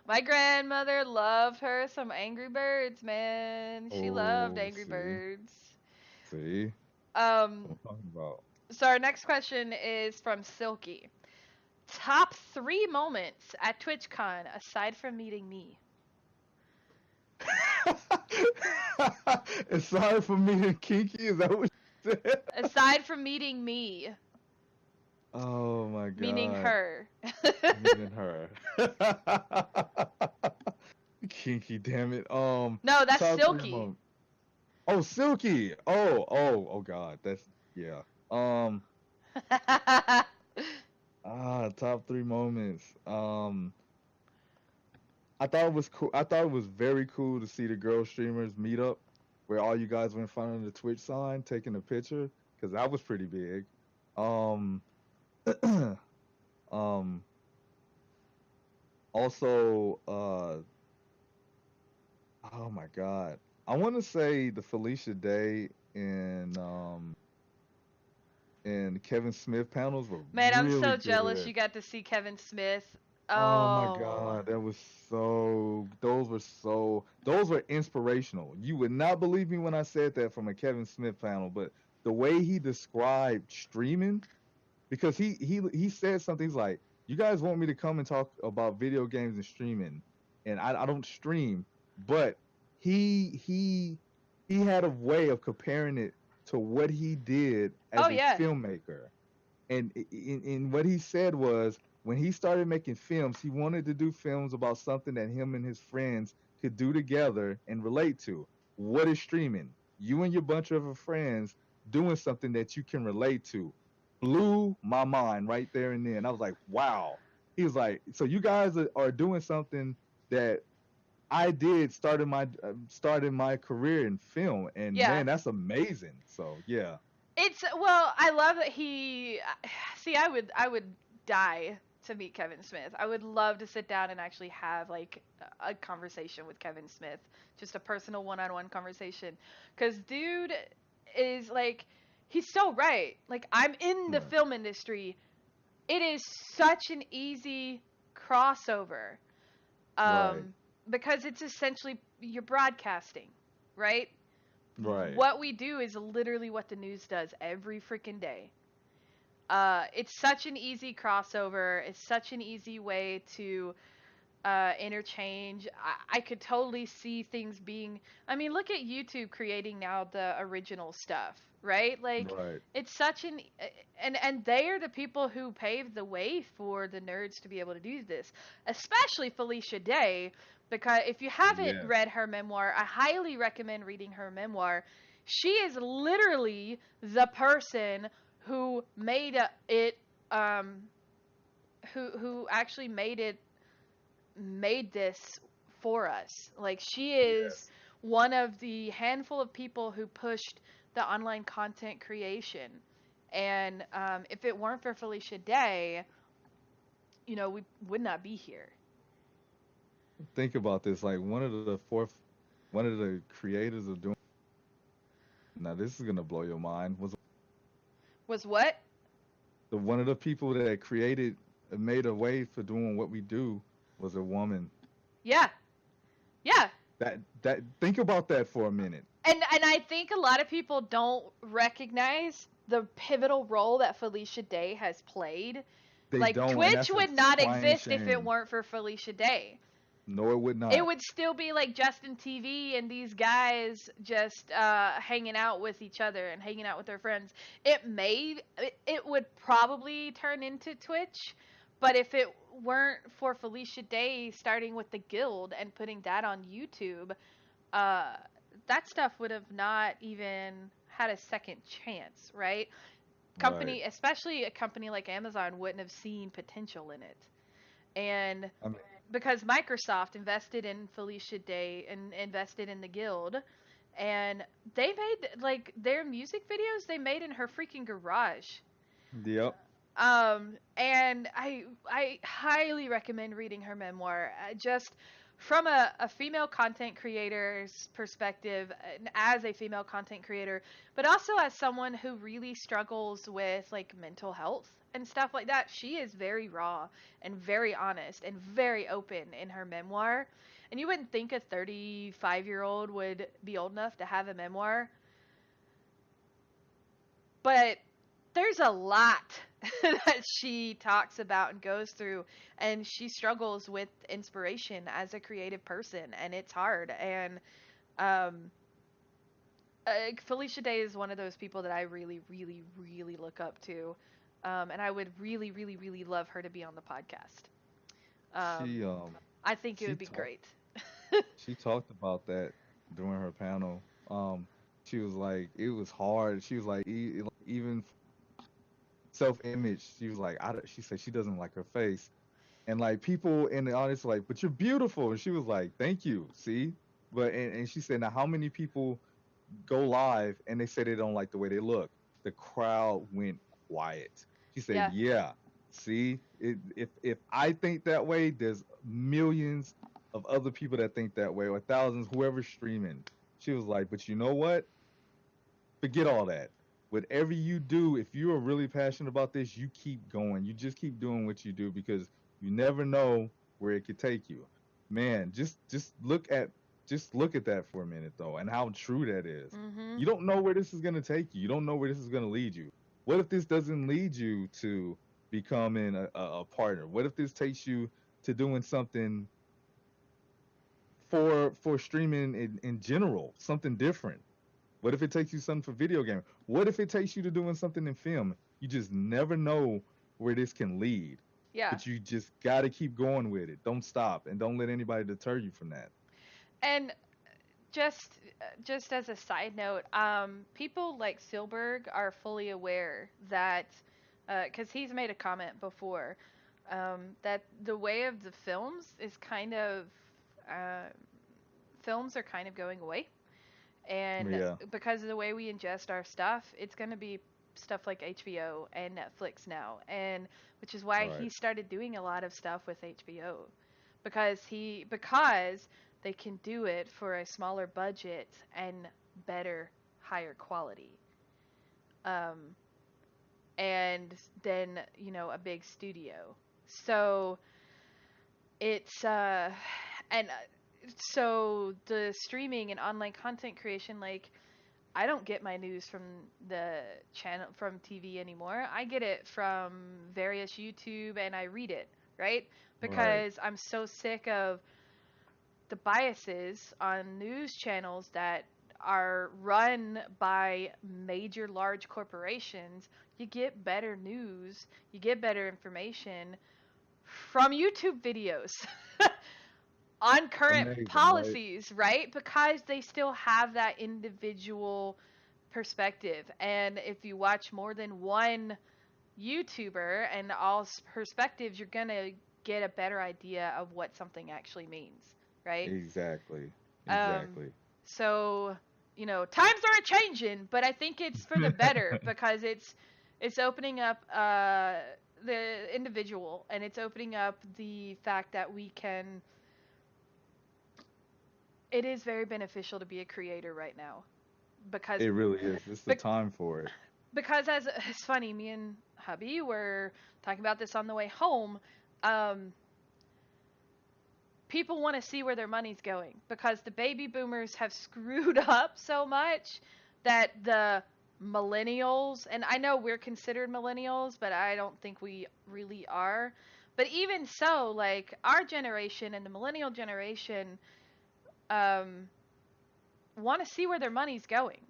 [SPEAKER 1] My grandmother loved her some Angry Birds, man. She loved
[SPEAKER 2] Oh,
[SPEAKER 1] Angry
[SPEAKER 2] see,
[SPEAKER 1] Birds.
[SPEAKER 2] see, what
[SPEAKER 1] Um,
[SPEAKER 2] I'm talking about.
[SPEAKER 1] so our next question is from Silky. Top 3 moments at TwitchCon aside from meeting me.
[SPEAKER 2] It's sorry for me and Kinky. Is that what you said?
[SPEAKER 1] Aside from meeting me,
[SPEAKER 2] Oh my
[SPEAKER 1] meaning
[SPEAKER 2] God,
[SPEAKER 1] her.
[SPEAKER 2] meeting her. Kinky, damn it.
[SPEAKER 1] No, that's
[SPEAKER 2] Top three
[SPEAKER 1] Silky.
[SPEAKER 2] moments. Oh, Silky. Oh God. That's yeah. Um, top three moments. I thought it was cool. I thought it was very cool to see the girl streamers meet up, where all you guys were in front of the Twitch sign taking a picture, because that was pretty big. Um, um, also, oh my God, I want to say the Felicia Day and Kevin Smith panels were
[SPEAKER 1] Man, I'm
[SPEAKER 2] really
[SPEAKER 1] so jealous
[SPEAKER 2] good.
[SPEAKER 1] you got to see Kevin Smith.
[SPEAKER 2] Oh my
[SPEAKER 1] Oh,
[SPEAKER 2] God, those were inspirational. You would not believe me when I said that from a Kevin Smith panel, but the way he described streaming, because he said something, he's like, you guys want me to come and talk about video games and streaming, and I don't stream, but he he had a way of comparing it to what he did
[SPEAKER 1] oh
[SPEAKER 2] as a
[SPEAKER 1] yeah,
[SPEAKER 2] filmmaker. And in what he said was when he started making films, he wanted to do films about something that him and his friends could do together and relate to. What is streaming? You and your bunch of friends doing something that you can relate to. Blew my mind right there and then. I was like, wow. He was like, so you guys are doing something that I did started my career in film, and
[SPEAKER 1] yeah.
[SPEAKER 2] man, that's amazing. So yeah,
[SPEAKER 1] It's well, I love that he. See, I would die to meet Kevin Smith. I would love to sit down and actually have like a conversation with Kevin Smith, just a personal one-on-one conversation. Cause dude is like, he's so right. Like I'm in the
[SPEAKER 2] right,
[SPEAKER 1] film industry. It is such an easy crossover.
[SPEAKER 2] right,
[SPEAKER 1] Um, because it's essentially you're broadcasting, right?
[SPEAKER 2] right.
[SPEAKER 1] What we do is literally what the news does every freaking day. It's such an easy crossover. It's such an easy way to interchange. I could totally see things being. I mean, look at YouTube creating now the original stuff, right? Like,
[SPEAKER 2] Right.
[SPEAKER 1] it's such an. And they are the people who paved the way for the nerds to be able to do this, especially Felicia Day. Because if you haven't
[SPEAKER 2] Yes.
[SPEAKER 1] read her memoir, I highly recommend reading her memoir. She is literally the person who made it. Who actually made this for us. Like she is
[SPEAKER 2] Yes.
[SPEAKER 1] one of the handful of people who pushed the online content creation. And if it weren't for Felicia Day, we would not be here.
[SPEAKER 2] Think about this. Like one of the creators of doing. Now this is gonna blow your mind. Was
[SPEAKER 1] Was what?
[SPEAKER 2] the one of the people that created made a way for doing what we do was a woman.
[SPEAKER 1] Yeah, yeah.
[SPEAKER 2] That think about that for a minute.
[SPEAKER 1] And I think a lot of people don't recognize the pivotal role that Felicia Day has played.
[SPEAKER 2] They
[SPEAKER 1] Like
[SPEAKER 2] don't, and
[SPEAKER 1] Twitch
[SPEAKER 2] that's a
[SPEAKER 1] would not
[SPEAKER 2] crying
[SPEAKER 1] exist if it
[SPEAKER 2] shame.
[SPEAKER 1] weren't for Felicia Day.
[SPEAKER 2] No, it would
[SPEAKER 1] It
[SPEAKER 2] not.
[SPEAKER 1] would still be like Justin TV and these guys just hanging out with each other and hanging out with their friends. It would probably turn into Twitch, but if it weren't for Felicia Day starting with the guild and putting that on YouTube, uh, that stuff would have not even had a second chance, right?
[SPEAKER 2] Right.
[SPEAKER 1] Especially a company like Amazon, wouldn't have seen potential in it. And
[SPEAKER 2] I mean,
[SPEAKER 1] because Microsoft invested in Felicia Day and invested in the guild, and they made like their music videos they made in her freaking garage.
[SPEAKER 2] yep.
[SPEAKER 1] And I highly recommend reading her memoir. Just from a female content creator's perspective, and as a female content creator, but also as someone who really struggles with like mental health and stuff like that. She is very raw and very honest and very open in her memoir. And you wouldn't think a 35-year-old would be old enough to have a memoir, but there's a lot that she talks about and goes through, and she struggles with inspiration as a creative person, and it's hard. And um, Felicia Day is one of those people that I really, really, really look up to, and I would really, really, really love her to be on the podcast. Um,
[SPEAKER 2] She
[SPEAKER 1] I think it
[SPEAKER 2] she
[SPEAKER 1] would be
[SPEAKER 2] talked
[SPEAKER 1] great.
[SPEAKER 2] she talked about that during her panel. She was like it was hard. She was like even self-image. She was like she said she doesn't like her face. And like people in the audience were like, but you're beautiful. And she was like, thank you. See? And she said, now how many people go live and they say they don't like the way they look? The crowd went quiet. She said,
[SPEAKER 1] Yeah,
[SPEAKER 2] yeah. See, if I think that way, there's millions of other people that think that way, or thousands, whoever's streaming. She was like, but you know what? Forget all that. Whatever you do, if you are really passionate about this, you keep going. You just keep doing what you do because You never know where it could take you. Man, just look at that for a minute though, and how true that is.
[SPEAKER 1] Mm-hmm.
[SPEAKER 2] You don't know where this is going to take you. You don't know where this is going to lead you. What if this doesn't lead you to becoming a partner? What if this takes you to doing something for streaming in general, something different? What if it takes you something for video gaming? What if it takes you to doing something in film? You just never know where this can lead.
[SPEAKER 1] Yeah.
[SPEAKER 2] But you just got to keep going with it. Don't stop and don't let anybody deter you from that.
[SPEAKER 1] And just as a side note, people like Silberg are fully aware that, because he's made a comment before, that the way of the films is kind of, uh, films are kind of going away, and
[SPEAKER 2] Yeah,
[SPEAKER 1] because of the way we ingest our stuff, it's going to be stuff like HBO and Netflix now, and which is why he
[SPEAKER 2] right.
[SPEAKER 1] started doing a lot of stuff with HBO, because they can do it for a smaller budget and better, higher quality. Um, and then, a big studio. So it's and so the streaming and online content creation, like, I don't get my news from the channel from TV anymore. I get it from various YouTube and I read it, right?
[SPEAKER 2] Right.
[SPEAKER 1] Because I'm so sick of the biases on news channels that are run by major large corporations. You get better news, you get better information from YouTube videos on current
[SPEAKER 2] Amazing, right?
[SPEAKER 1] policies, right? Because they still have that individual perspective. And if you watch more than one YouTuber and all perspectives, you're going to get a better idea of what something actually means, right?
[SPEAKER 2] Exactly.
[SPEAKER 1] Um,
[SPEAKER 2] Exactly.
[SPEAKER 1] so, times are changing, but I think it's for the better because it's opening up the individual, and it's opening up the fact that we can. It is very beneficial to be a creator right now because
[SPEAKER 2] It really is. It's the
[SPEAKER 1] bec-
[SPEAKER 2] time for it.
[SPEAKER 1] because as it's funny, me and hubby were talking about this on the way home. Um, People want to see where their money's going because the baby boomers have screwed up so much that the millennials, and I know we're considered millennials, but I don't think we really are. But even so, like our generation and the millennial generation um, want to see where their money's going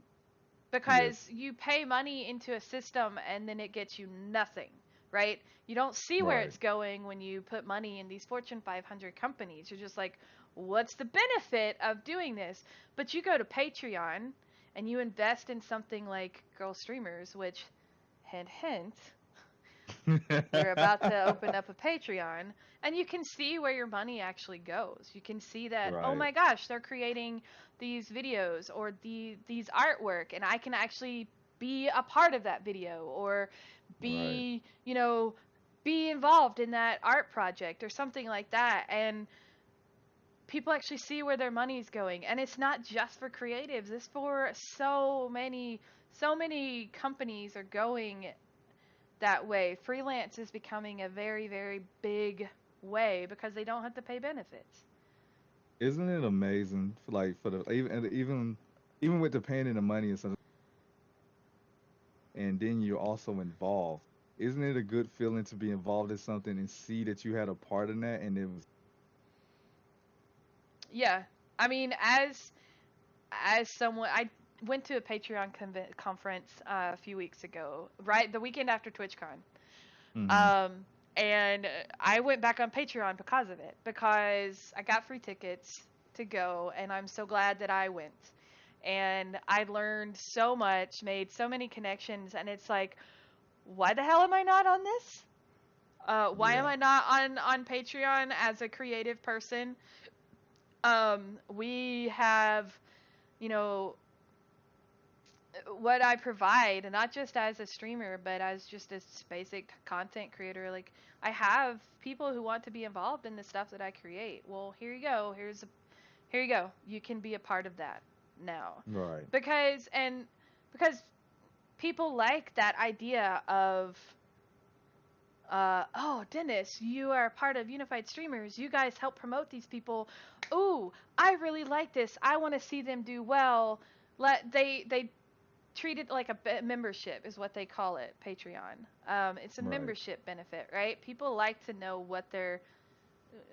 [SPEAKER 1] because
[SPEAKER 2] Yes.
[SPEAKER 1] you pay money into a system and then it gets you nothing, right? You don't see where
[SPEAKER 2] Right.
[SPEAKER 1] it's going when you put money in these Fortune 500 companies. You're just like, what's the benefit of doing this? But you go to Patreon and you invest in something like GirlStreamers, which, hint, hint, we're about to open up a Patreon, and you can see where your money actually goes. You can see that, oh
[SPEAKER 2] Right.
[SPEAKER 1] my gosh, they're creating these videos or these artwork, and I can actually be a part of that video or
[SPEAKER 2] Right.
[SPEAKER 1] be, be involved in that art project or something like that. And people actually see where their money is going, and it's not just for creatives. It's for so many companies are going that way. Freelance is becoming a very, very big way because they don't have to pay benefits.
[SPEAKER 2] Isn't it amazing? For like for the even with the pain and the money and stuff, and then you're also involved. Isn't it a good feeling to be involved in something and see that you had a part in that and it was
[SPEAKER 1] Yeah, I mean, as someone, I went to a Patreon conference a few weeks ago, right the weekend after TwitchCon.
[SPEAKER 2] hmm
[SPEAKER 1] Um, and I went back on Patreon because of it, because I got free tickets to go, and I'm so glad that I went. And I learned so much, made so many connections, and it's like, why the hell am I not on this? Why am
[SPEAKER 2] yeah.
[SPEAKER 1] I not on Patreon as a creative person? We have, you know, what I provide, not just as a streamer, but as just a basic content creator. Like, I have people who want to be involved in the stuff that I create. Well, here you go. Here you go. You can be a part of that now,
[SPEAKER 2] Right.
[SPEAKER 1] because people like that idea of oh, Dennis, you are part of Unified Streamers. You guys help promote these people. Ooh, I really like this. I want to see them do well. They treat it like a membership is what they call it, Patreon. It's a
[SPEAKER 2] Right.
[SPEAKER 1] membership benefit, right? People like to know what their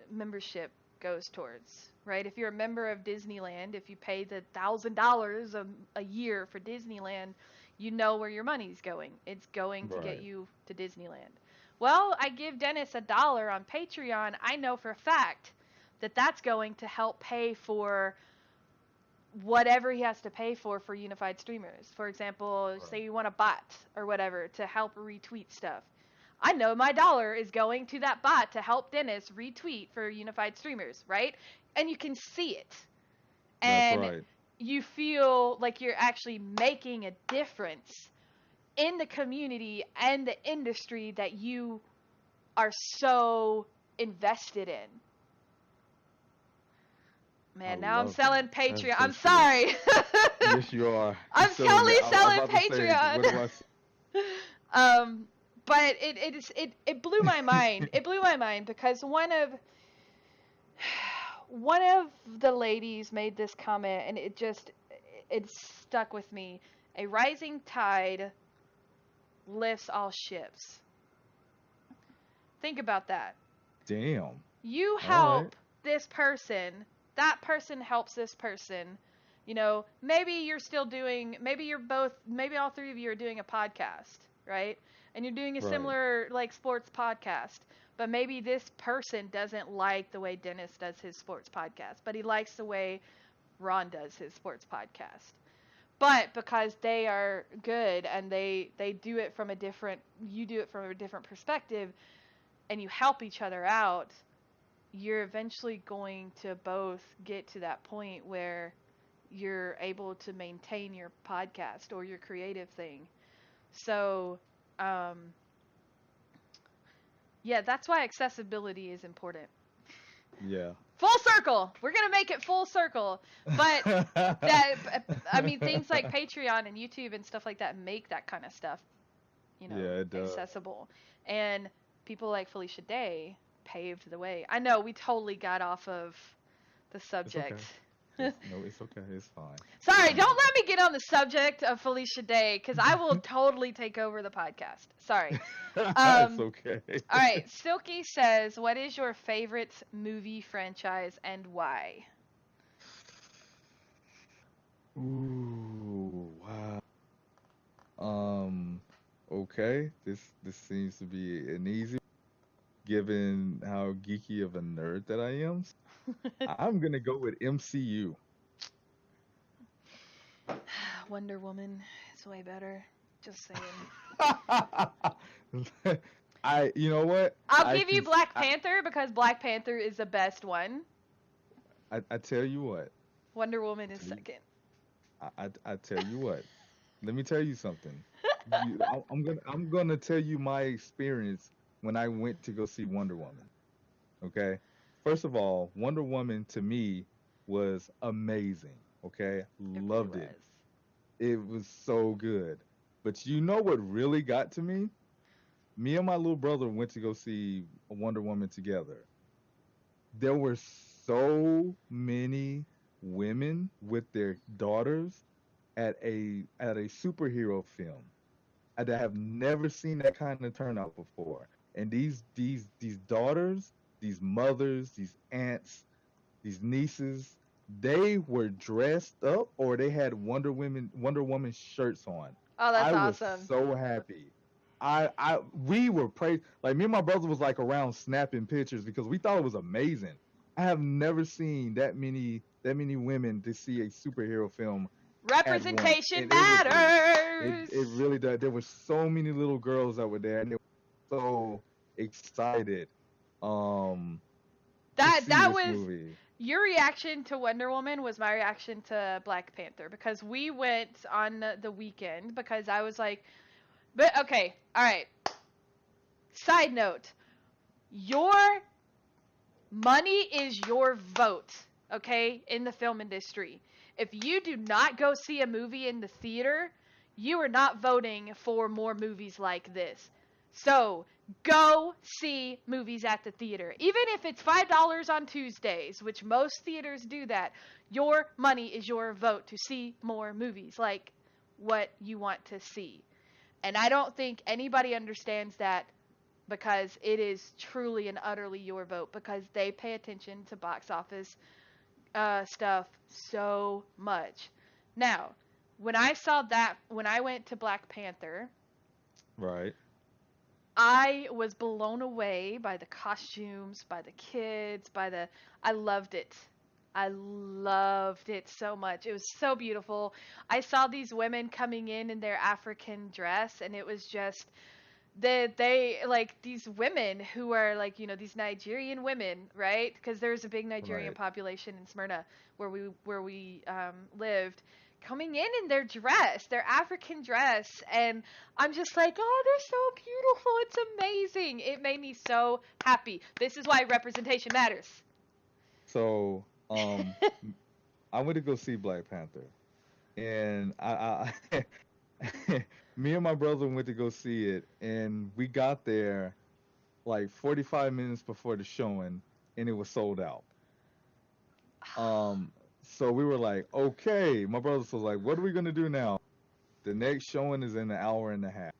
[SPEAKER 1] membership goes towards, right? If you're a member of Disneyland, if you pay the $1,000 a year for Disneyland, you know where your money's going. It's going to get
[SPEAKER 2] Right.
[SPEAKER 1] you to Disneyland. Well, I give Dennis $1 on Patreon. I know for a fact that that's going to help pay for whatever he has to pay for Unified Streamers. For example,
[SPEAKER 2] Right.
[SPEAKER 1] say you want a bot or whatever to help retweet stuff. I know my dollar is going to that bot to help Dennis retweet for Unified Streamers, right? And you can see it.
[SPEAKER 2] That's
[SPEAKER 1] And
[SPEAKER 2] right.
[SPEAKER 1] you feel like you're actually making a difference in the community and the industry that you are so invested in.
[SPEAKER 2] I
[SPEAKER 1] Man, now I'm
[SPEAKER 2] love that.
[SPEAKER 1] selling
[SPEAKER 2] That's
[SPEAKER 1] Patreon.
[SPEAKER 2] so
[SPEAKER 1] I'm
[SPEAKER 2] true.
[SPEAKER 1] sorry.
[SPEAKER 2] Yes, you are. You're
[SPEAKER 1] I'm
[SPEAKER 2] selling
[SPEAKER 1] totally
[SPEAKER 2] it. I was
[SPEAKER 1] selling
[SPEAKER 2] about to say, what
[SPEAKER 1] Patreon.
[SPEAKER 2] do I?
[SPEAKER 1] But it blew my mind. It blew my mind because one of the ladies made this comment and it stuck with me. A rising tide lifts all ships. Think about that.
[SPEAKER 2] Damn.
[SPEAKER 1] You
[SPEAKER 2] All right.
[SPEAKER 1] help this person, that person helps this person. You know, maybe you're still doing, maybe all three of you are doing a podcast, right? And you're doing a
[SPEAKER 2] Right.
[SPEAKER 1] similar, like, sports podcast. But maybe this person doesn't like the way Dennis does his sports podcast, but he likes the way Ron does his sports podcast. But because they are good and they do it from a different, you do it from a different perspective, and you help each other out, you're eventually going to both get to that point where you're able to maintain your podcast or your creative thing. So, um, yeah, that's why accessibility is important.
[SPEAKER 2] Yeah.
[SPEAKER 1] Full circle. We're gonna make it full circle. But that, I mean, things like Patreon and YouTube and stuff like that make that kind of stuff,
[SPEAKER 2] Yeah, it does.
[SPEAKER 1] accessible. And people like Felicia Day paved the way. I know we totally got off of the
[SPEAKER 2] It's okay.
[SPEAKER 1] subject.
[SPEAKER 2] It's okay. It's fine.
[SPEAKER 1] Sorry, don't let me get on the subject of Felicia Day because I will totally take over the podcast. Sorry.
[SPEAKER 2] It's okay.
[SPEAKER 1] All right, Silky says, what is your favorite movie franchise and why?
[SPEAKER 2] Ooh, wow. Um, okay. This seems to be an easy, given how geeky of a nerd that I am. I'm gonna go with MCU.
[SPEAKER 1] Wonder Woman is way better. Just saying.
[SPEAKER 2] You know what?
[SPEAKER 1] I'll
[SPEAKER 2] I
[SPEAKER 1] give you
[SPEAKER 2] can,
[SPEAKER 1] Black Panther because Black Panther is the best one.
[SPEAKER 2] I tell you what.
[SPEAKER 1] Wonder Woman is
[SPEAKER 2] Tell you-
[SPEAKER 1] second.
[SPEAKER 2] I tell you what. Let me tell you something. I'm gonna tell you my experience when I went to go see Wonder Woman. Okay. First of all, Wonder Woman to me was amazing. Okay,
[SPEAKER 1] It really
[SPEAKER 2] loved it.
[SPEAKER 1] was.
[SPEAKER 2] It was so good. But you know what really got to me? Me and my little brother went to go see Wonder Woman together. There were so many women with their daughters at a superhero film. I have never seen that kind of turnout before. And these daughters, these mothers, these aunts, these nieces, they were dressed up or they had Wonder Woman shirts on.
[SPEAKER 1] Oh, that's
[SPEAKER 2] I was
[SPEAKER 1] awesome.
[SPEAKER 2] so happy. We were like me and my brother was like around snapping pictures because we thought it was amazing. I have never seen that many women to see a superhero film at once,
[SPEAKER 1] Representation
[SPEAKER 2] and it was
[SPEAKER 1] matters.
[SPEAKER 2] it really does. There were so many little girls that were there, and they were so excited um to see
[SPEAKER 1] That
[SPEAKER 2] this
[SPEAKER 1] was
[SPEAKER 2] movie.
[SPEAKER 1] your reaction to Wonder Woman was my reaction to Black Panther because we went on the weekend because I was like, but okay, all right. Side note, your money is your vote, okay, in the film industry. If you do not go see a movie in the theater, you are not voting for more movies like this. So go see movies at the theater. Even if it's $5 on Tuesdays, which most theaters do that, your money is your vote to see more movies like what you want to see. And I don't think anybody understands that because it is truly and utterly your vote because they pay attention to box office stuff so much. Now, when I went to Black Panther,
[SPEAKER 2] Right.
[SPEAKER 1] I was blown away by the costumes, by the kids, I loved it. I loved it so much. It was so beautiful. I saw these women coming in their African dress, and it was just they like these women who are like, these Nigerian women, right? Because there's a big Nigerian
[SPEAKER 2] Right.
[SPEAKER 1] population in Smyrna where we lived, coming in their dress, their African dress, and I'm just like, oh, they're so beautiful. It's amazing. It made me so happy. This is why representation matters.
[SPEAKER 2] So, I went to go see Black Panther, and me and my brother went to go see it, and we got there like 45 minutes before the showing, and it was sold out. Um, so we were like, okay. My brother was like, what are we gonna do now? The next showing is in an hour and a half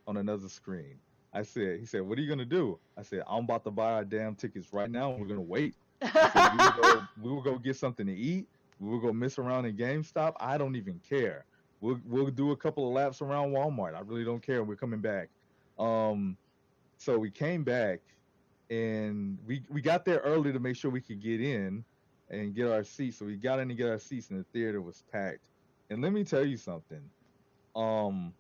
[SPEAKER 2] on another screen. He said, what are you gonna do? I said, I'm about to buy our damn tickets right now, and we're gonna wait. I said, we will go get something to eat. We will go mess around in GameStop. I don't even care. We'll do a couple of laps around Walmart. I really don't care. We're coming back. Um, so we came back, and we got there early to make sure we could get in and get our seats. So we got in to get our seats, and the theater was packed. And let me tell you something. Um,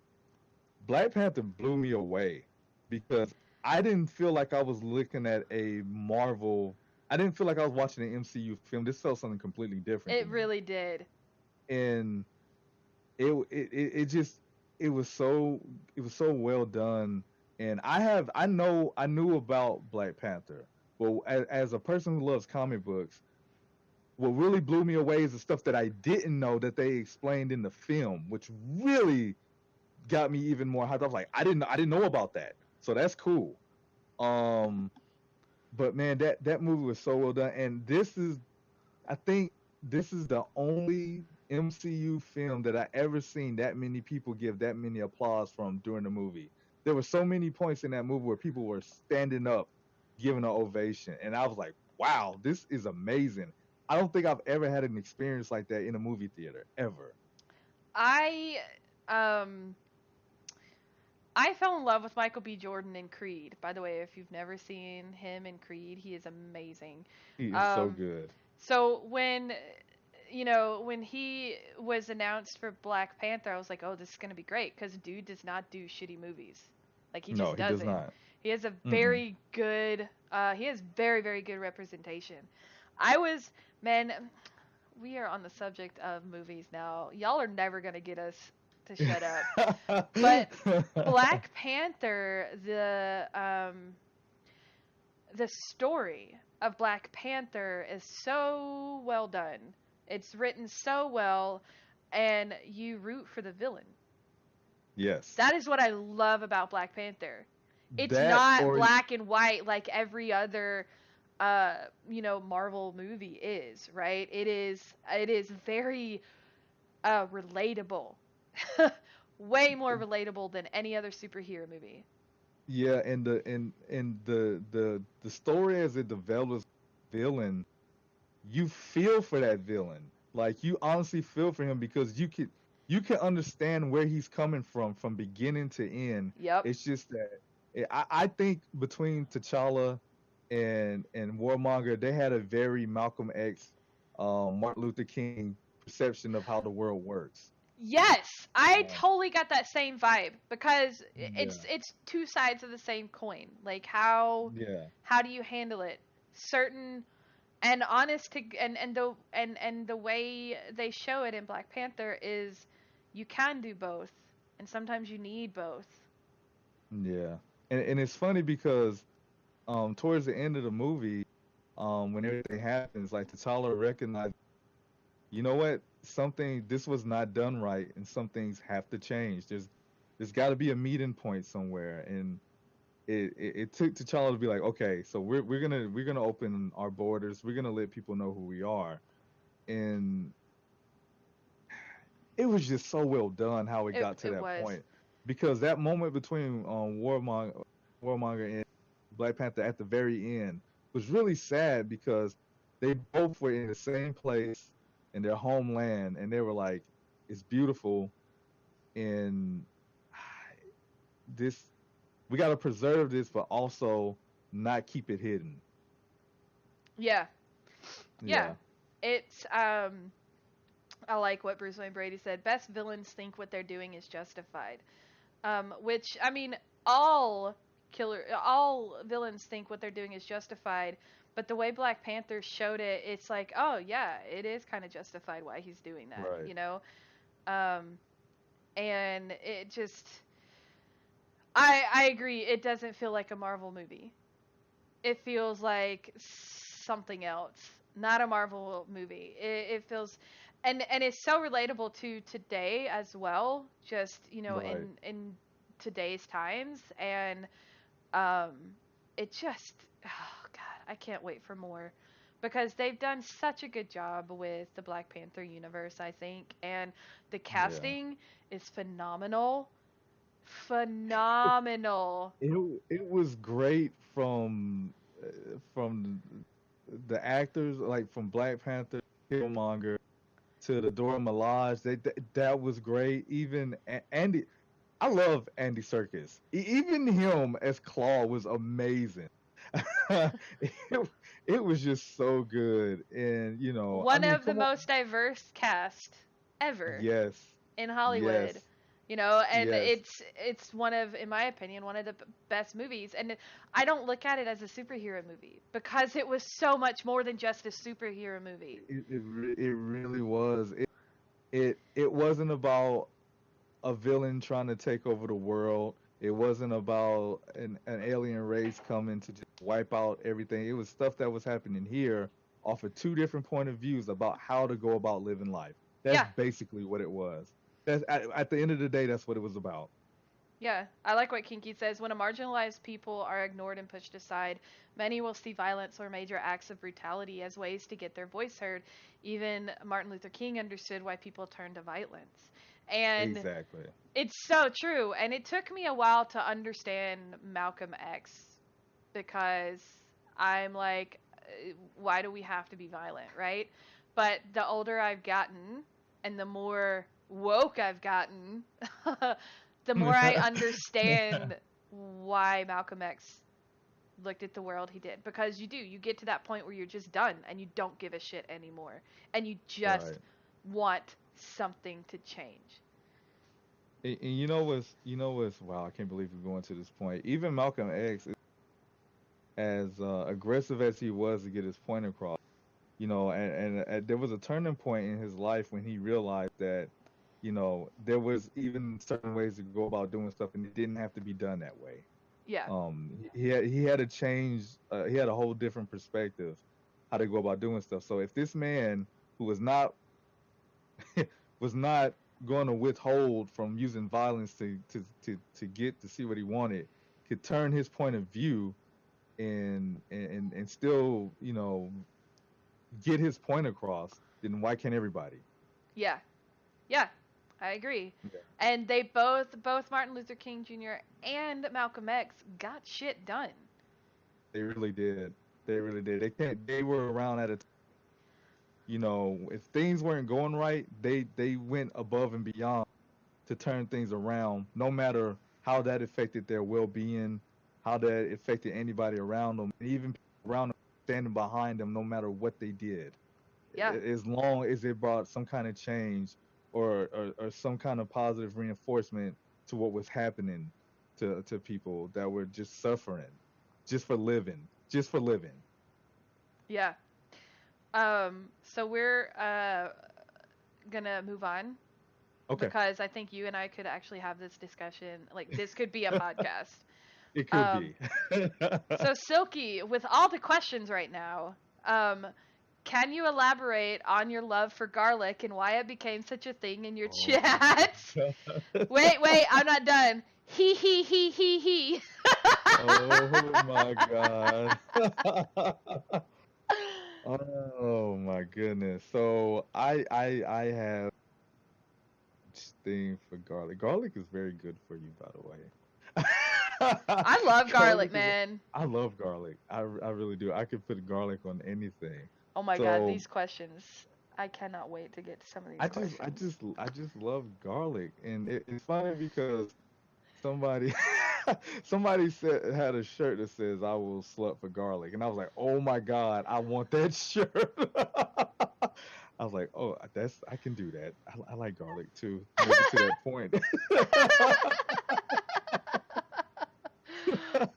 [SPEAKER 2] Black Panther blew me away because I didn't feel like I was looking at a Marvel. I didn't feel like I was watching an MCU film. This felt something completely different to
[SPEAKER 1] It
[SPEAKER 2] me,
[SPEAKER 1] really did.
[SPEAKER 2] and it just it was so well done. And I knew about Black Panther, but as a person who loves comic books, what really blew me away is the stuff that I didn't know that they explained in the film, which really got me even more hyped. I was like, I didn't know about that. So that's cool. Um, but man, that movie was so well done. And I think this is the only MCU film that I ever seen that many people give that many applause from during the movie. There were so many points in that movie where people were standing up, giving an ovation, and I was like, wow, this is amazing. I don't think I've ever had an experience like that in a movie theater ever.
[SPEAKER 1] I um I fell in love with Michael B. Jordan in Creed. By the way, if you've never seen him in Creed, he is amazing.
[SPEAKER 2] He is so
[SPEAKER 1] Um,
[SPEAKER 2] good.
[SPEAKER 1] so when he was announced for Black Panther, I was like, oh, this is gonna be great because dude does not do shitty movies. Like he
[SPEAKER 2] No,
[SPEAKER 1] just
[SPEAKER 2] he does
[SPEAKER 1] doesn't.
[SPEAKER 2] not.
[SPEAKER 1] He has a
[SPEAKER 2] Mm-mm.
[SPEAKER 1] very good. He has very very good representation. I was man. We are on the subject of movies now. Y'all are never gonna get us to shut up. But Black Panther, the story of Black Panther is so well done. It's written so well, and you root for the villain.
[SPEAKER 2] Yes.
[SPEAKER 1] That is what I love about Black Panther. It's
[SPEAKER 2] That
[SPEAKER 1] not
[SPEAKER 2] or
[SPEAKER 1] black and white like every other Marvel movie is, right? It is very relatable. Way more relatable than any other superhero movie.
[SPEAKER 2] yeah, and the story as it develops villain, you feel for that villain. Like you honestly feel for him because you can understand where he's coming from beginning to end.
[SPEAKER 1] Yep.
[SPEAKER 2] It's just that I think between T'Challa and Warmonger, they had a very Malcolm X, Martin Luther King perception of how the world works.
[SPEAKER 1] Yes, I
[SPEAKER 2] Um,
[SPEAKER 1] totally got that same vibe because
[SPEAKER 2] yeah,
[SPEAKER 1] it's two sides of the same coin. Like
[SPEAKER 2] yeah,
[SPEAKER 1] how do you handle it? Certain and honest to and the way they show it in Black Panther is you can do both and sometimes you need both.
[SPEAKER 2] yeah. And it's funny because towards the end of the movie, when everything happens, like T'Challa recognizes, you know what, something this was not done right, and some things have to change. There's got to be a meeting point somewhere, and it took T'Challa to be like, okay, so we're gonna open our borders. We're gonna let people know who we are, and it was just so well done how it got to
[SPEAKER 1] It
[SPEAKER 2] that
[SPEAKER 1] was.
[SPEAKER 2] point, because that moment between Warmonger and Black Panther at the very end was really sad, because they both were in the same place in their homeland, and they were like, it's beautiful, and this we got to preserve this, but also not keep it hidden.
[SPEAKER 1] Yeah. Yeah.
[SPEAKER 2] Yeah,
[SPEAKER 1] It's I like what Bruce Wayne Brady said. Best villains think what they're doing is justified. Which, I mean, all villains think what they're doing is justified, but the way Black Panther showed it, it's like, oh yeah, it is kind of justified why he's doing that,
[SPEAKER 2] right.
[SPEAKER 1] you know. Um, and it just, I agree. It doesn't feel like a Marvel movie. It feels like something else, not a Marvel movie. It feels, and it's so relatable to today as well. Just
[SPEAKER 2] Right.
[SPEAKER 1] in today's times, and um, it just, oh god, I can't wait for more, because they've done such a good job with the Black Panther universe, I think, and the
[SPEAKER 2] Yeah.
[SPEAKER 1] casting is phenomenal, phenomenal.
[SPEAKER 2] It was great from the actors, like from Black Panther, Killmonger, to the Dora Milaje. That was great. Even Andy, I love Andy Serkis. Even him as Claw was amazing. it, it was just so good, and I
[SPEAKER 1] One
[SPEAKER 2] mean,
[SPEAKER 1] of the
[SPEAKER 2] come on.
[SPEAKER 1] most diverse cast ever
[SPEAKER 2] Yes,
[SPEAKER 1] in
[SPEAKER 2] yes,
[SPEAKER 1] Hollywood. And
[SPEAKER 2] yes.
[SPEAKER 1] it's one of, in my opinion, one of the best movies. And I don't look at it as a superhero movie, because it was so much more than just a superhero movie.
[SPEAKER 2] It really was. It wasn't about a villain trying to take over the world. It wasn't about an alien race coming to just wipe out everything. It was stuff that was happening here off of two different point of views about how to go about living life. That's
[SPEAKER 1] Yeah,
[SPEAKER 2] basically what it was. That's at the end of the day, that's what it was about.
[SPEAKER 1] yeah. I like what Kinky says. When a marginalized people are ignored and pushed aside, many will see violence or major acts of brutality as ways to get their voice heard. Even Martin Luther King understood why people turned to violence. And
[SPEAKER 2] Exactly.
[SPEAKER 1] it's so true. And it took me a while to understand Malcolm X, because I'm like, why do we have to be violent, right? But the older I've gotten and the more woke I've gotten, the more I understand why Malcolm X looked at the world he did. Because you get to that point where you're just done and you don't give a shit anymore. And you just
[SPEAKER 2] Right.
[SPEAKER 1] want something to change.
[SPEAKER 2] And wow, I can't believe we're going to this point. Even Malcolm X, as aggressive as he was to get his point across, and there was a turning point in his life when he realized that, there was even certain ways to go about doing stuff, and it didn't have to be done that way.
[SPEAKER 1] Yeah.
[SPEAKER 2] He had to change. He had a whole different perspective how to go about doing stuff. So if this man who was not going to withhold from using violence to get to see what he wanted, could turn his point of view and still get his point across, then why can't everybody?
[SPEAKER 1] Yeah. Yeah. I agree.
[SPEAKER 2] Yeah,
[SPEAKER 1] And they both Martin Luther King Jr. and Malcolm X got shit done.
[SPEAKER 2] they really did. They really did. They were around at a if things weren't going right, they went above and beyond to turn things around, no matter how that affected their well-being, how that affected anybody around them, and even people around them standing behind them, no matter what they did,
[SPEAKER 1] Yeah.
[SPEAKER 2] as long as it brought some kind of change, or some kind of positive reinforcement to what was happening to people that were just suffering, just for living.
[SPEAKER 1] Yeah. So we're gonna move on,
[SPEAKER 2] Okay,
[SPEAKER 1] because I think you and I could actually have this discussion. Like, this could be a podcast.
[SPEAKER 2] it could
[SPEAKER 1] Um,
[SPEAKER 2] be.
[SPEAKER 1] so Silky, with all the questions right now, um, can you elaborate on your love for garlic and why it became such a thing in your
[SPEAKER 2] Oh.
[SPEAKER 1] chat? Wait, I'm not done. He.
[SPEAKER 2] Oh my god. Oh my goodness. So I have this thing for garlic. Garlic is very good for you, by the way.
[SPEAKER 1] I love garlic,
[SPEAKER 2] Garlic is
[SPEAKER 1] man.
[SPEAKER 2] I love garlic. I really do. I could put garlic on anything.
[SPEAKER 1] Oh my god,
[SPEAKER 2] So
[SPEAKER 1] these questions. I cannot wait to get to some of these
[SPEAKER 2] I just I
[SPEAKER 1] questions.
[SPEAKER 2] just I just love garlic, and it's funny because somebody somebody said had a shirt that says "I will slut for garlic," and I was like, "Oh my god, I want that shirt." I was like, "Oh, I can do that. I like garlic too, maybe to that point."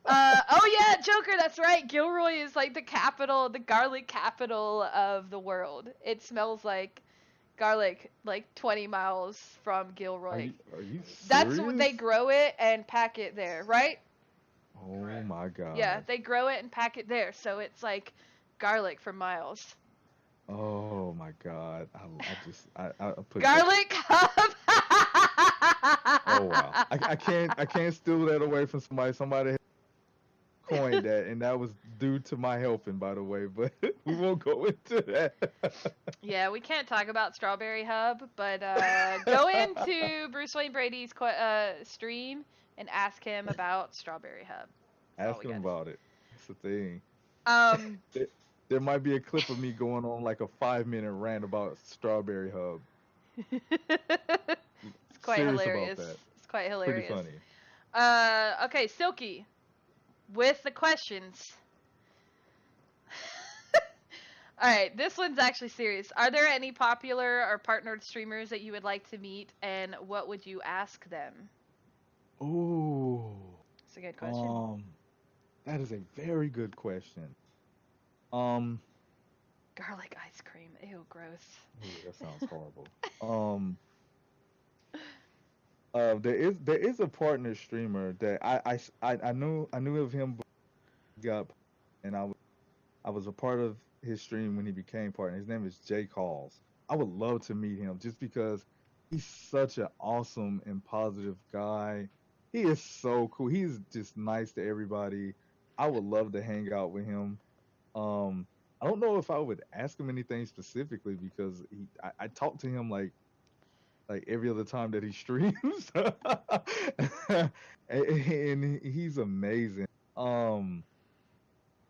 [SPEAKER 1] Oh yeah, Joker, that's right. Gilroy is like the capital, the garlic capital of the world. It smells like garlic like 20 miles from Gilroy.
[SPEAKER 2] Are you
[SPEAKER 1] That's what
[SPEAKER 2] serious?
[SPEAKER 1] they grow it and pack it there, right?
[SPEAKER 2] Oh my
[SPEAKER 1] Yeah,
[SPEAKER 2] god.
[SPEAKER 1] they grow it and pack it there, so it's like garlic for miles.
[SPEAKER 2] Oh my god. I put that.
[SPEAKER 1] Garlic hub.
[SPEAKER 2] Oh wow. I can't steal that away from somebody. Somebody coined that, and that was due to my helping, by the way. But we won't go into that.
[SPEAKER 1] Yeah, we can't talk about Strawberry Hub, but go into Bruce Wayne Brady's stream and ask him about Strawberry Hub. That's all we
[SPEAKER 2] Asking
[SPEAKER 1] got.
[SPEAKER 2] about it. That's the thing.
[SPEAKER 1] Um,
[SPEAKER 2] There, there might be a clip of me going on like a 5 minute rant about Strawberry Hub.
[SPEAKER 1] it's quite
[SPEAKER 2] Serious about
[SPEAKER 1] hilarious.
[SPEAKER 2] that.
[SPEAKER 1] It's quite
[SPEAKER 2] Pretty
[SPEAKER 1] hilarious.
[SPEAKER 2] funny.
[SPEAKER 1] Okay, Silky, with the questions. Alright, this one's actually serious. Are there any popular or partnered streamers that you would like to meet, and what would you ask them?
[SPEAKER 2] Ooh.
[SPEAKER 1] It's a good question.
[SPEAKER 2] That is a very good question. Um,
[SPEAKER 1] Garlic ice cream. Ew, gross.
[SPEAKER 2] ooh, that sounds horrible. Um, there is a partner streamer that I knew of him before he got, and I was a part of his stream when he became partner. His name is Jay Calls. I would love to meet him just because he's such an awesome and positive guy. He is so cool. He's just nice to everybody. I would love to hang out with him. I don't know if I would ask him anything specifically because I talk to him like every other time that he streams, and he's amazing. Um,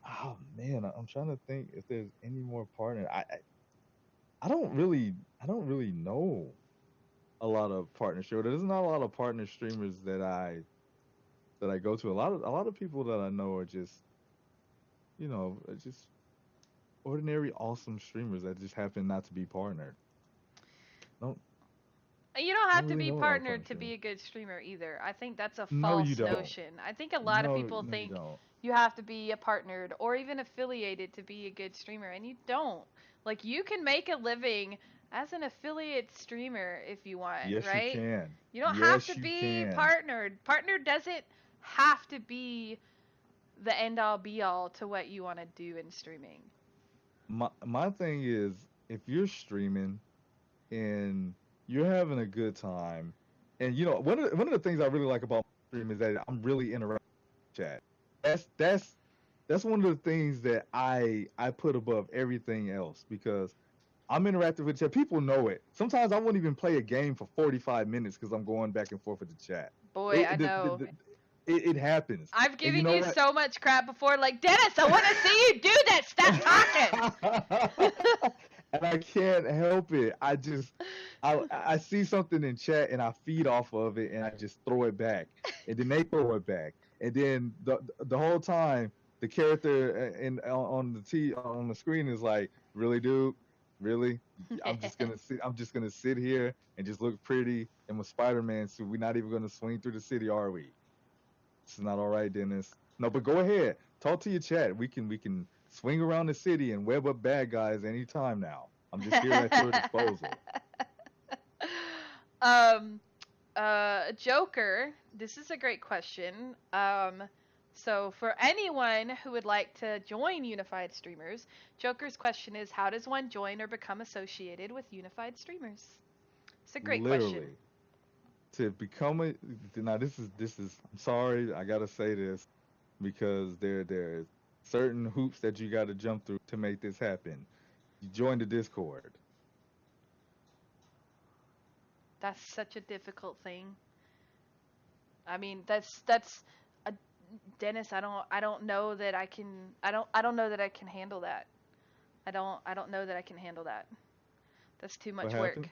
[SPEAKER 2] oh man, I'm trying to think if there's any more partner. I don't really know a lot of partner streamers. There's not a lot of partner streamers that I go to. A lot of people that I know are just ordinary awesome streamers that just happen not to be partnered. Don't
[SPEAKER 1] You don't
[SPEAKER 2] don't
[SPEAKER 1] have to
[SPEAKER 2] really
[SPEAKER 1] be
[SPEAKER 2] know a lot of
[SPEAKER 1] partnered
[SPEAKER 2] partner
[SPEAKER 1] to be
[SPEAKER 2] streamers.
[SPEAKER 1] a good streamer either. I think that's a
[SPEAKER 2] No, you
[SPEAKER 1] false
[SPEAKER 2] don't.
[SPEAKER 1] notion. I think a lot of
[SPEAKER 2] No,
[SPEAKER 1] people
[SPEAKER 2] no, you
[SPEAKER 1] think
[SPEAKER 2] don't.
[SPEAKER 1] you have to be a partnered or even affiliated to be a good streamer, and you don't. Like, you can make a living as an affiliate streamer if you want,
[SPEAKER 2] Yes, you
[SPEAKER 1] right?
[SPEAKER 2] can.
[SPEAKER 1] You don't have to
[SPEAKER 2] Yes, you
[SPEAKER 1] be
[SPEAKER 2] can.
[SPEAKER 1] partnered. Partnered doesn't have to be the end all be all to what you want to do in streaming.
[SPEAKER 2] My thing is, if you're streaming and you're having a good time, and one of the things I really like about my stream is that I'm really interactive with chat. That's one of the things that I put above everything else because I'm interactive with chat. People know it. Sometimes I won't even play a game for 45 minutes because I'm going back and forth with the chat.
[SPEAKER 1] Boy, I
[SPEAKER 2] It, the, the,
[SPEAKER 1] know.
[SPEAKER 2] the, it happens.
[SPEAKER 1] I've
[SPEAKER 2] And you
[SPEAKER 1] given
[SPEAKER 2] know
[SPEAKER 1] you
[SPEAKER 2] what?
[SPEAKER 1] so much crap before, like, Dennis, I want to see you do that. Stop talking.
[SPEAKER 2] And I can't help it. I see something in chat and I feed off of it and I just throw it back. And then they throw it back. And then the whole time the character on the screen is like, "Really, dude? Really? I'm just gonna sit here and just look pretty in my Spider-Man suit. We're not even gonna swing through the city, are we? This is not all right, Dennis. No, but go ahead. Talk to your chat. We can swing around the city and web up bad guys anytime now. I'm just here at your disposal."
[SPEAKER 1] um, Joker, this is a great question. So for anyone who would like to join Unified Streamers, Joker's question is, how does one join or become associated with Unified Streamers? It's a great question.
[SPEAKER 2] Literally, to become a now this is I'm sorry, I gotta say this. because there's certain hoops that you got to jump through to make this happen. You join the Discord.
[SPEAKER 1] That's such a difficult thing. I mean, that's a, Dennis, I don't know that I can I don't know that I can handle that. I don't know that I can handle that. That's too
[SPEAKER 2] What
[SPEAKER 1] much work.
[SPEAKER 2] happened?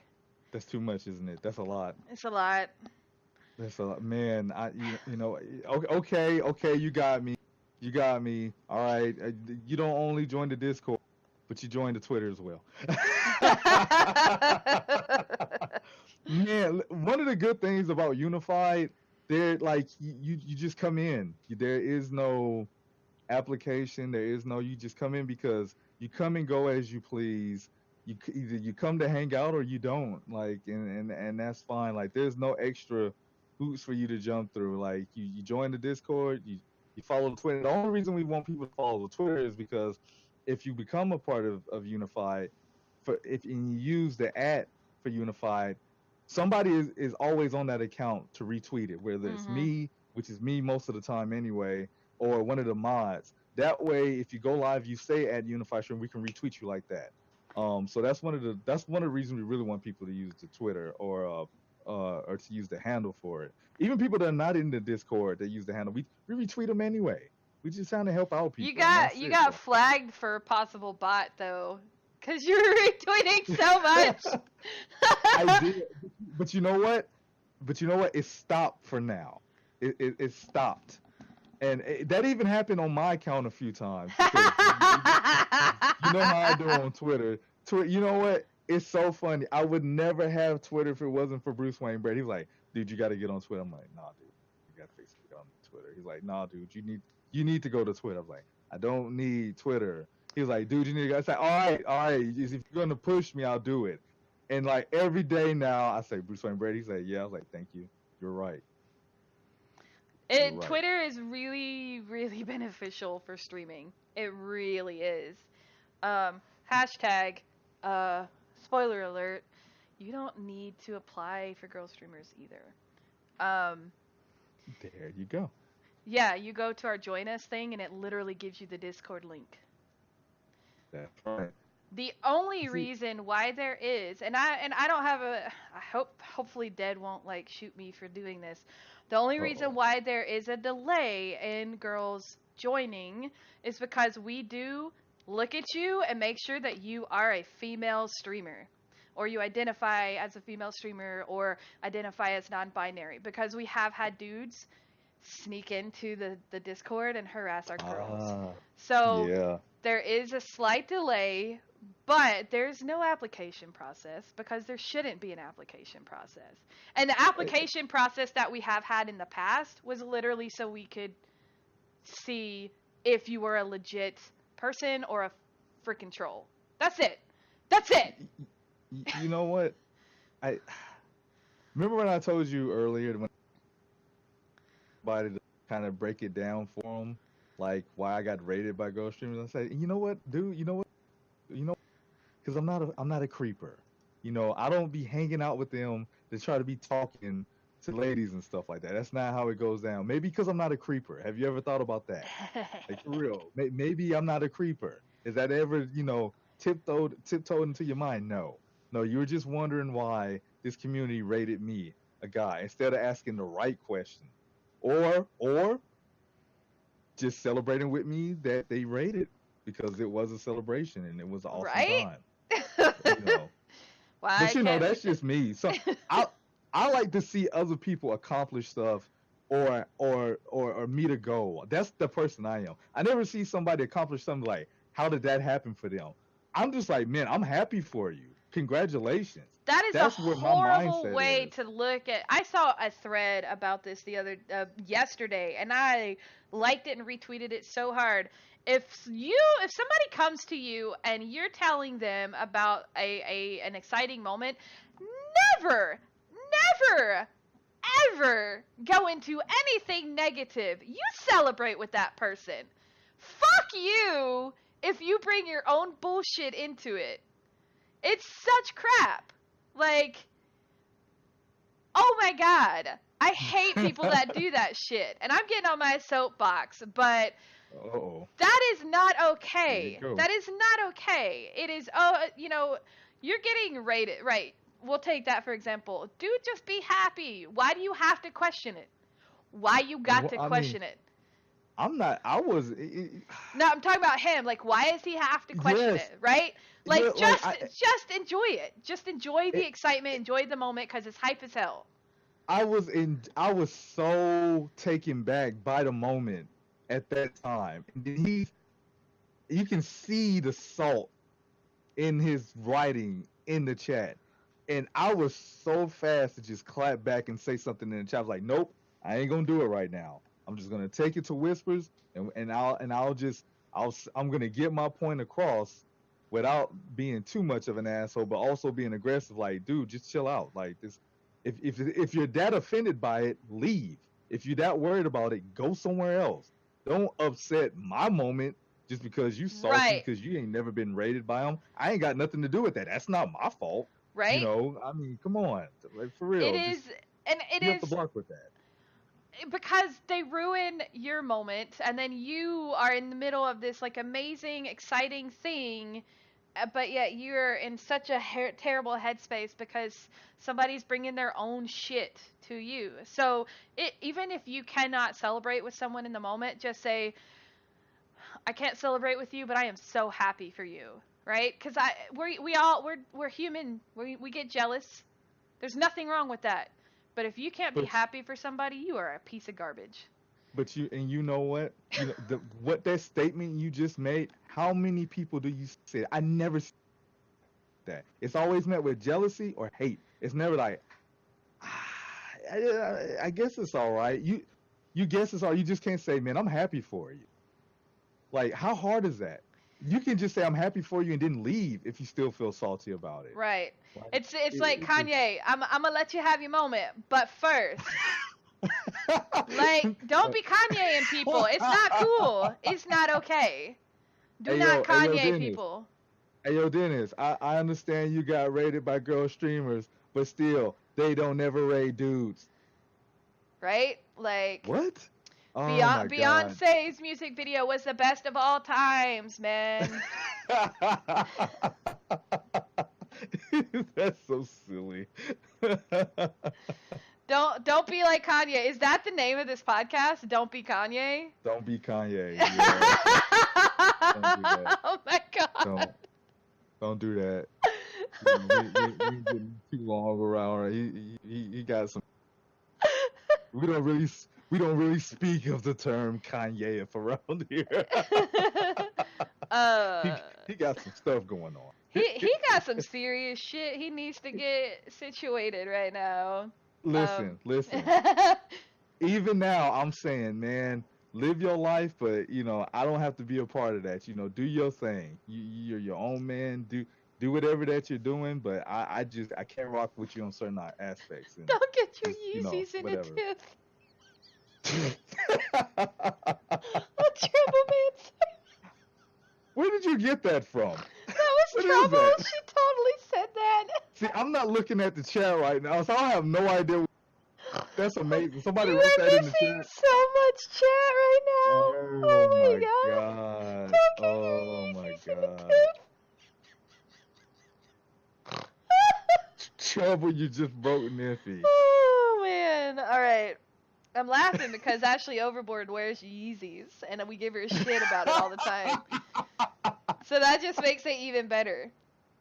[SPEAKER 2] That's too much, isn't it? That's a lot.
[SPEAKER 1] It's a lot.
[SPEAKER 2] That's a lot. Man, you know, okay, okay, you got me. You got me. All right. You don't only join the Discord, but you join the Twitter as well. Man, one of the good things about Unified, there like you just come in. There is no application. There is no you just come in because you come and go as you please. Either you come to hang out or you don't. Like and that's fine. Like there's no extra hoops for you to jump through. Like you join the Discord, you follow the Twitter. The only reason we want people to follow the Twitter is because if you become a part of Unified, for if and you use the @ for Unified, somebody is always on that account to retweet it, whether it's
[SPEAKER 1] Mhm.
[SPEAKER 2] me, which is me most of the time anyway, or one of the mods. That way, if you go live, you say at Unified Stream, we can retweet you like that. So that's one of the reasons we really want people to use the Twitter or to use the handle for it. Even people that are not in the Discord that use the handle, we retweet them anyway. We just trying to help out
[SPEAKER 1] You
[SPEAKER 2] people, and
[SPEAKER 1] got
[SPEAKER 2] that's
[SPEAKER 1] you
[SPEAKER 2] it,
[SPEAKER 1] got
[SPEAKER 2] bro.
[SPEAKER 1] flagged for a possible bot though, cause you're retweeting so much.
[SPEAKER 2] I did, but you know what? But you know what? It stopped for now. It stopped, and that even happened on my account a few times because you know how I do on Twitter. You know what? It's so funny. I would never have Twitter if it wasn't for Bruce Wayne Brady. He was like, "Dude, you got to get on Twitter." I'm like, "Nah, dude, you got to fix it on Twitter." He's like, "Nah, dude, you need to go to Twitter." I was like, "I don't need Twitter." He was like, "Dude, you need to go." I said, all right. If you're gonna push me, I'll do it." And like every day now, I say Bruce Wayne Brady. He's like, "Yeah." I was like, "Thank you. You're right. You're right."
[SPEAKER 1] Twitter is really, really beneficial for streaming. It really is. Hashtag, uh, spoiler alert, you don't need to apply for Girl Streamers either. Um,
[SPEAKER 2] There you go.
[SPEAKER 1] yeah, you go to our join us thing and it literally gives you the Discord link.
[SPEAKER 2] That's right.
[SPEAKER 1] The only
[SPEAKER 2] See,
[SPEAKER 1] reason why there is, and I don't have a, I hopefully Dead won't like shoot me for doing this. The only reason
[SPEAKER 2] uh-oh.
[SPEAKER 1] why there is a delay in girls joining is because we do look at you and make sure that you are a female streamer, or you identify as a female streamer, or identify as non-binary, because we have had dudes sneak into the Discord and harass our girls.
[SPEAKER 2] Ah,
[SPEAKER 1] So
[SPEAKER 2] yeah.
[SPEAKER 1] there is a slight delay, but there's no application process because there shouldn't be an application process. And the application process that we have had in the past was literally so we could see if you were a legit person or a freaking troll. That's it. That's it.
[SPEAKER 2] You know what? I remember when I told you earlier when somebody to kind of break it down for them, like why I got rated by Ghost Streamers. I said, you know what, dude? You know, because I'm not a creeper. I don't be hanging out with them to try to be talking to ladies and stuff like that. That's not how it goes down. Maybe because I'm not a creeper. Have you ever thought about that? Like for real. Maybe I'm not a creeper. Is that ever, tiptoed into your mind? No. No, you were just wondering why this community rated me a guy instead of asking the right question. Or just celebrating with me that they rated because it was a celebration and it was an awesome
[SPEAKER 1] Right?
[SPEAKER 2] time. You know.
[SPEAKER 1] Well,
[SPEAKER 2] But
[SPEAKER 1] I can't.
[SPEAKER 2] that's just me. So I I like to see other people accomplish stuff or meet a goal. That's the person I am. I never see somebody accomplish something like, how did that happen for them? I'm just like, man, I'm happy for you. Congratulations.
[SPEAKER 1] That is a
[SPEAKER 2] That's where my
[SPEAKER 1] horrible
[SPEAKER 2] mindset
[SPEAKER 1] way
[SPEAKER 2] is.
[SPEAKER 1] to look at. I saw a thread about this the other yesterday, and I liked it and retweeted it so hard. If somebody comes to you and you're telling them about an exciting moment, never, never, ever go into anything negative. You celebrate with that person. Fuck you if you bring your own bullshit into it. It's such crap. Like, oh my god. I hate people that do that shit. And I'm getting on my soapbox, but
[SPEAKER 2] Uh-oh.
[SPEAKER 1] that is not
[SPEAKER 2] Here you
[SPEAKER 1] okay.
[SPEAKER 2] go.
[SPEAKER 1] That is not okay. It is, you know, you're getting rated, right? We'll take that for example. Dude, just be happy. Why do you have to question it? Why you got to
[SPEAKER 2] I mean,
[SPEAKER 1] question it?
[SPEAKER 2] I'm not. I was.
[SPEAKER 1] No, I'm talking about him. Like, why does he have to question
[SPEAKER 2] Yes.
[SPEAKER 1] it, right?
[SPEAKER 2] Yeah.
[SPEAKER 1] Like,
[SPEAKER 2] Like
[SPEAKER 1] just enjoy it. Just enjoy the
[SPEAKER 2] it,
[SPEAKER 1] excitement. Enjoy the moment, cause it's hype as hell.
[SPEAKER 2] I was in. I was so taken back by the moment at that time. And then you can see the salt in his writing in the chat, and I was so fast to just clap back and say something in the chat. I was like, nope, I ain't gonna do it right now. I'm just gonna take it to whispers, I'm gonna get my point across without being too much of an asshole, but also being aggressive. Like, dude, just chill out. Like this, if you're that offended by it, leave. If you're that worried about it, go somewhere else. Don't upset my moment just because you salty
[SPEAKER 1] Right.
[SPEAKER 2] because you ain't never been rated by them. I ain't got nothing to do with that. That's not my fault. You
[SPEAKER 1] Right?
[SPEAKER 2] know, I mean, come on, like for
[SPEAKER 1] It
[SPEAKER 2] real,
[SPEAKER 1] is,
[SPEAKER 2] just
[SPEAKER 1] and it
[SPEAKER 2] be off the
[SPEAKER 1] is
[SPEAKER 2] block with that.
[SPEAKER 1] because they ruin your moment, and then you are in the middle of this like amazing, exciting thing, but yet you're in such a terrible headspace because somebody's bringing their own shit to you. So even if you cannot celebrate with someone in the moment, just say, I can't celebrate with you, but I am so happy for you, right? Because we're human. We get jealous. There's nothing wrong with that. But if you can't be
[SPEAKER 2] But
[SPEAKER 1] happy for somebody, you are a piece of garbage.
[SPEAKER 2] you know what? What that statement you just made. How many people do you say? I never see that. It's always met with jealousy or hate. It's never like, I guess it's all right. You guess it's all. You just can't say, man, I'm happy for you. Like, how hard is that? You can just say I'm happy for you and then leave if you still feel salty about it.
[SPEAKER 1] Right.
[SPEAKER 2] Like,
[SPEAKER 1] It's like Kanye. I'm gonna let you have your moment, but first, like, don't be Kanye and people. It's not cool. It's not okay. Do not
[SPEAKER 2] Hey yo,
[SPEAKER 1] Kanye
[SPEAKER 2] Dennis.
[SPEAKER 1] people.
[SPEAKER 2] Hey yo, Dennis. I understand you got rated by girl streamers, but still, they don't never rate dudes.
[SPEAKER 1] Right? Like,
[SPEAKER 2] What? Oh my god.
[SPEAKER 1] Beyonce's music video was the best of all times, man.
[SPEAKER 2] That's so silly.
[SPEAKER 1] Don't be like Kanye. Is that the name of this podcast? Don't be Kanye?
[SPEAKER 2] Don't be Kanye. Yeah. Don't do that.
[SPEAKER 1] Oh my god.
[SPEAKER 2] Don't do that. We getting too long around. He got some. We don't really speak of the term Kanye around here. He got some stuff going on.
[SPEAKER 1] He got some serious shit. He needs to get situated right now.
[SPEAKER 2] Listen. Even now, I'm saying, man, live your life, but I don't have to be a part of that. Do your thing. You're your own man. Do whatever that you're doing, but I can't rock with you on certain aspects. And
[SPEAKER 1] Don't get your
[SPEAKER 2] just,
[SPEAKER 1] Yeezys in a
[SPEAKER 2] whatever.
[SPEAKER 1] tooth. A trouble man.
[SPEAKER 2] Where did you get that from?
[SPEAKER 1] That was
[SPEAKER 2] What is
[SPEAKER 1] trouble.
[SPEAKER 2] that?
[SPEAKER 1] She totally said that.
[SPEAKER 2] See, I'm not looking at the chat right now, so I have no idea. That's amazing. Somebody
[SPEAKER 1] You
[SPEAKER 2] wrote
[SPEAKER 1] are
[SPEAKER 2] that in the
[SPEAKER 1] missing
[SPEAKER 2] chat.
[SPEAKER 1] so much chat right now.
[SPEAKER 2] Oh
[SPEAKER 1] my
[SPEAKER 2] my
[SPEAKER 1] god.
[SPEAKER 2] god.
[SPEAKER 1] Don't get
[SPEAKER 2] Oh
[SPEAKER 1] your
[SPEAKER 2] my
[SPEAKER 1] Yeezys in a
[SPEAKER 2] god.
[SPEAKER 1] tooth.
[SPEAKER 2] Trouble you just broke Niffy.
[SPEAKER 1] Oh man. Alright. I'm laughing because Ashley Overboard wears Yeezys and we give her shit about it all the time. So that just makes it even better.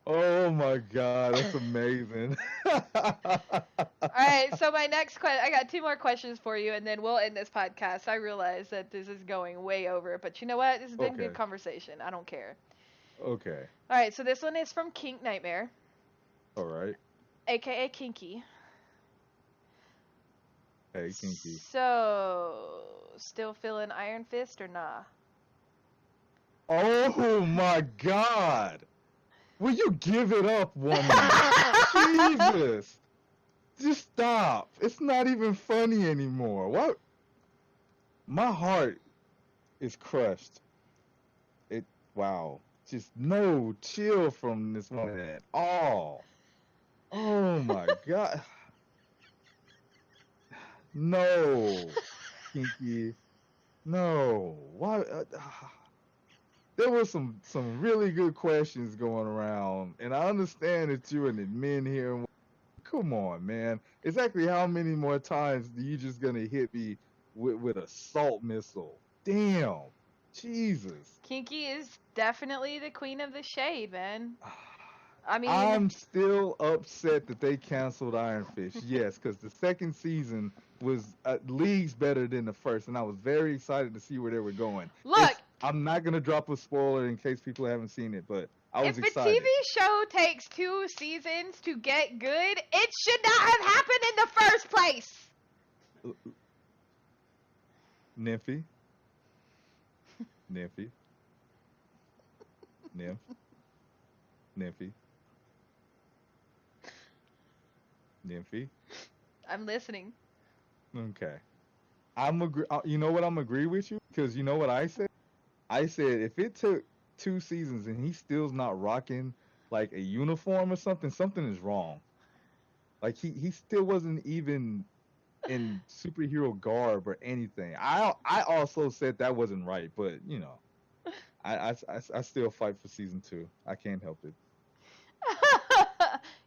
[SPEAKER 2] Oh my god, that's amazing.
[SPEAKER 1] Alright, so my next question, I got 2 more questions for you and then we'll end this podcast. I realize that this is going way over, but you know what? This has been
[SPEAKER 2] Okay.
[SPEAKER 1] good conversation. I don't care.
[SPEAKER 2] Okay.
[SPEAKER 1] Alright, so this one is from Kink Nightmare,
[SPEAKER 2] All right.
[SPEAKER 1] aka Kinky.
[SPEAKER 2] Hey, Kinky.
[SPEAKER 1] So, still feeling Iron Fist or nah?
[SPEAKER 2] Oh my god. Will you give it up, woman? Jesus. Just stop. It's not even funny anymore. What? My heart is crushed. Wow. Just no chill from this woman at all. Oh my god. No, Kinky. No. Why? There was some really good questions going around, and I understand that you're an admin here. Come on, man. Exactly how many more times are you just gonna hit me with a salt missile? Damn. Jesus.
[SPEAKER 1] Kinky is definitely the queen of the shade, man. I mean,
[SPEAKER 2] I'm still upset that they canceled Iron Fist. Yes, because the second season was at least better than the first, and I was very excited to see where they were going.
[SPEAKER 1] look,
[SPEAKER 2] I'm not gonna drop a spoiler in case people haven't seen it, but I was
[SPEAKER 1] if a TV
[SPEAKER 2] excited.
[SPEAKER 1] show takes 2 seasons to get good, it should not have happened in the first place.
[SPEAKER 2] Nymphy, Nymphy, Nymph, Nymphy, Nymphy.
[SPEAKER 1] I'm listening.
[SPEAKER 2] Okay, I'm agree. You know what? I'm agree with you because you know what I said. I said if it took 2 seasons and he still's not rocking like a uniform or something, something is wrong. Like he still wasn't even in superhero garb or anything. I also said that wasn't right, but you know, I still fight for season 2. I can't help it.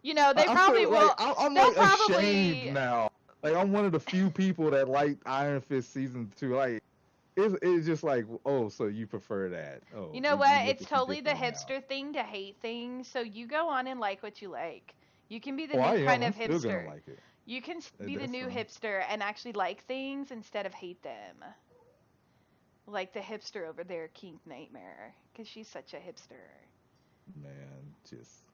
[SPEAKER 1] You know, they
[SPEAKER 2] I
[SPEAKER 1] probably
[SPEAKER 2] feel like
[SPEAKER 1] will.
[SPEAKER 2] I'm
[SPEAKER 1] They'll
[SPEAKER 2] like ashamed
[SPEAKER 1] probably.
[SPEAKER 2] now. Like I'm one of the few people that liked Iron Fist season 2. Like it's just like, oh, so you prefer that?
[SPEAKER 1] You
[SPEAKER 2] Oh,
[SPEAKER 1] know
[SPEAKER 2] we
[SPEAKER 1] what?
[SPEAKER 2] look
[SPEAKER 1] It's
[SPEAKER 2] at you
[SPEAKER 1] totally the
[SPEAKER 2] differently now.
[SPEAKER 1] hipster thing to hate things. So you go on and like what you like. You can be the
[SPEAKER 2] Oh,
[SPEAKER 1] new
[SPEAKER 2] I am.
[SPEAKER 1] kind
[SPEAKER 2] I'm
[SPEAKER 1] of
[SPEAKER 2] still gonna
[SPEAKER 1] hipster.
[SPEAKER 2] like it.
[SPEAKER 1] You can be the
[SPEAKER 2] That's
[SPEAKER 1] new
[SPEAKER 2] fine,
[SPEAKER 1] hipster and actually like things instead of hate them. Like the hipster over there, King Nightmare, because she's such a hipster.
[SPEAKER 2] man. Just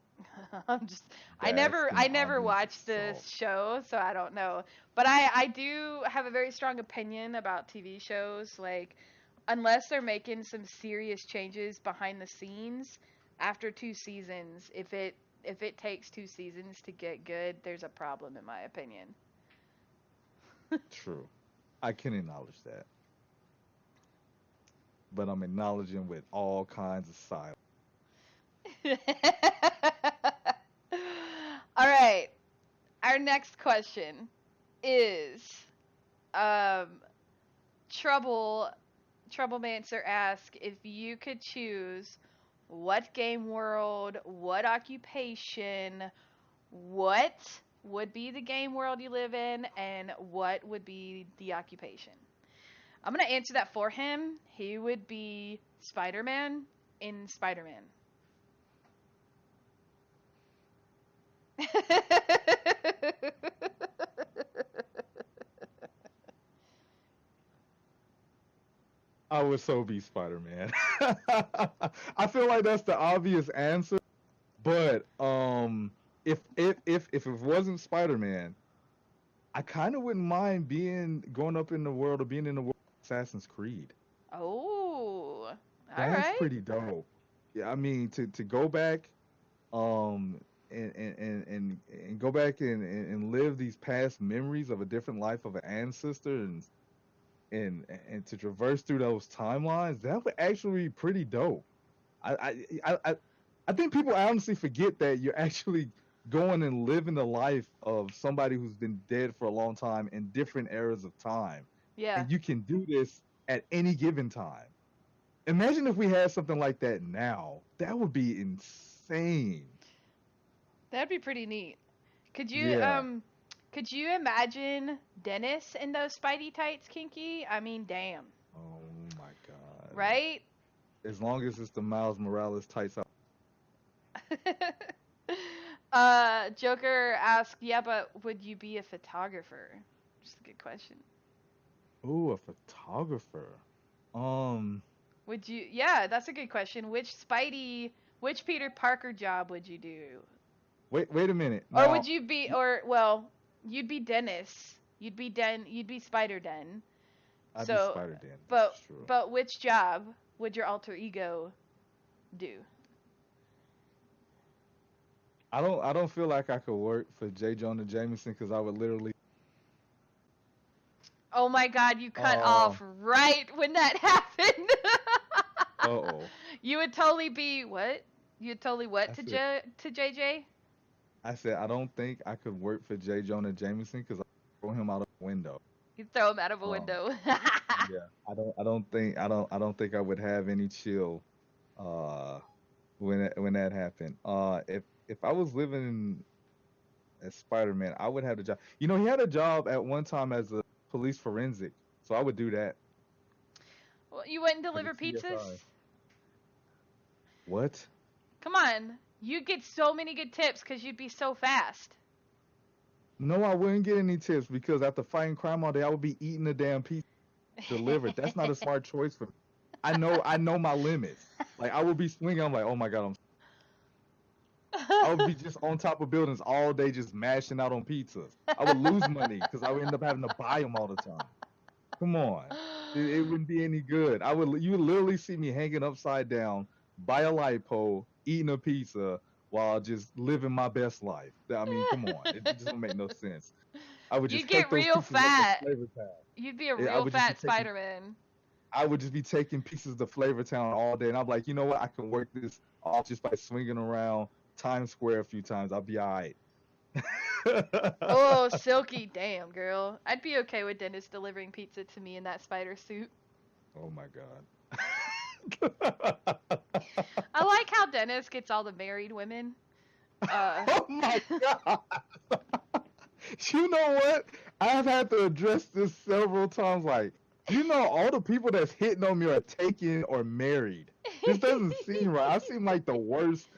[SPEAKER 1] I'm just
[SPEAKER 2] bask in
[SPEAKER 1] I
[SPEAKER 2] the
[SPEAKER 1] never
[SPEAKER 2] omens of
[SPEAKER 1] watched this
[SPEAKER 2] salt.
[SPEAKER 1] show, so I don't know. But I do have a very strong opinion about TV shows. Like, unless they're making some serious changes behind the scenes after 2 seasons, if it takes 2 seasons to get good, there's a problem in my opinion.
[SPEAKER 2] True. I can acknowledge that, but I'm acknowledging with all kinds of silence.
[SPEAKER 1] All right. Our next question is um Trouble Troublemancer asks if you could choose what game world, what occupation, what would be the game world you live in, and what would be the occupation. I'm gonna answer that for him. He would be Spider-Man in Spider-Man.
[SPEAKER 2] I would so be Spider-Man. I feel like that's the obvious answer, but if it wasn't Spider-Man, I kind of wouldn't mind being going up in the world or being in the world of Assassin's Creed.
[SPEAKER 1] Oh, all
[SPEAKER 2] That's
[SPEAKER 1] right.
[SPEAKER 2] pretty dope. Yeah, I mean to go back um and go back and live these past memories of a different life of an ancestor and to traverse through those timelines, that would actually be pretty dope. I think people honestly forget that you're actually going and living the life of somebody who's been dead for a long time in different eras of time,
[SPEAKER 1] Yeah,
[SPEAKER 2] and you can do this at any given time. Imagine if we had something like that now. That would be insane.
[SPEAKER 1] that'd be pretty neat. Could you
[SPEAKER 2] Yeah.
[SPEAKER 1] um could you imagine Dennis in those Spidey tights, Kinky? I mean, damn.
[SPEAKER 2] Oh my God.
[SPEAKER 1] Right?
[SPEAKER 2] As long as it's the Miles Morales tights out.
[SPEAKER 1] Joker asked, yeah, but would you be a photographer? Just a good question.
[SPEAKER 2] Ooh, a photographer. Um,
[SPEAKER 1] Would you? Yeah, that's a good question. Which Peter Parker job would you do?
[SPEAKER 2] wait a minute.
[SPEAKER 1] Or would
[SPEAKER 2] Now,
[SPEAKER 1] you be, or, well, you'd be Dennis. You'd be Spider Den.
[SPEAKER 2] I'd be
[SPEAKER 1] So,
[SPEAKER 2] Spider Dan. This
[SPEAKER 1] but,
[SPEAKER 2] is true.
[SPEAKER 1] but which job would your alter ego do?
[SPEAKER 2] I don't feel like I could work for J. Jonah Jameson because I would literally.
[SPEAKER 1] Oh my god, you cut
[SPEAKER 2] Uh,
[SPEAKER 1] off right when that happened.
[SPEAKER 2] oh.
[SPEAKER 1] You would totally be what? You'd totally what
[SPEAKER 2] I
[SPEAKER 1] to
[SPEAKER 2] said
[SPEAKER 1] To JJ?
[SPEAKER 2] I said I don't think I could work for J. Jonah Jameson because I throw him out of the window.
[SPEAKER 1] You throw them out of a
[SPEAKER 2] Um,
[SPEAKER 1] window.
[SPEAKER 2] yeah, I don't think I would have any chill uh when that happened. If I was living as Spider-Man, I would have the job. He had a job at one time as a police forensic, so I would do that.
[SPEAKER 1] Well, you wouldn't
[SPEAKER 2] Like a
[SPEAKER 1] deliver pizzas?
[SPEAKER 2] CSI. What?
[SPEAKER 1] Come on. You'd get so many good tips because you'd be so fast.
[SPEAKER 2] No, I wouldn't get any tips because after fighting crime all day, I would be eating the damn pizza delivered. That's not a smart choice for me. I know my limits. Like I would be swinging. I'm like, oh my god, I would be just on top of buildings all day, just mashing out on pizzas. I would lose money because I would end up having to buy them all the time. Come on, it wouldn't be any good. You would literally see me hanging upside down by a light pole, eating a pizza while just living my best life. I mean, come on, it just don't make no sense. I would just
[SPEAKER 1] You'd get
[SPEAKER 2] take those
[SPEAKER 1] real
[SPEAKER 2] pizzas up to
[SPEAKER 1] fat.
[SPEAKER 2] Flavor Town.
[SPEAKER 1] You'd be a
[SPEAKER 2] I
[SPEAKER 1] real
[SPEAKER 2] would just be
[SPEAKER 1] fat
[SPEAKER 2] taking
[SPEAKER 1] Spider-Man.
[SPEAKER 2] I would just be taking pieces to Flavor Town all day, and I'm like, you know what? I can work this off just by swinging around Times Square a few times. I'll be all right.
[SPEAKER 1] Oh, Silky, damn, girl. I'd be okay with Dennis delivering pizza to me in that spider suit.
[SPEAKER 2] Oh my god.
[SPEAKER 1] I like how Dennis gets all the married women.
[SPEAKER 2] Oh my god. You know what? I've had to address this several times. Like, all the people that's hitting on me are taken or married. This doesn't seem right. I seem like the worst.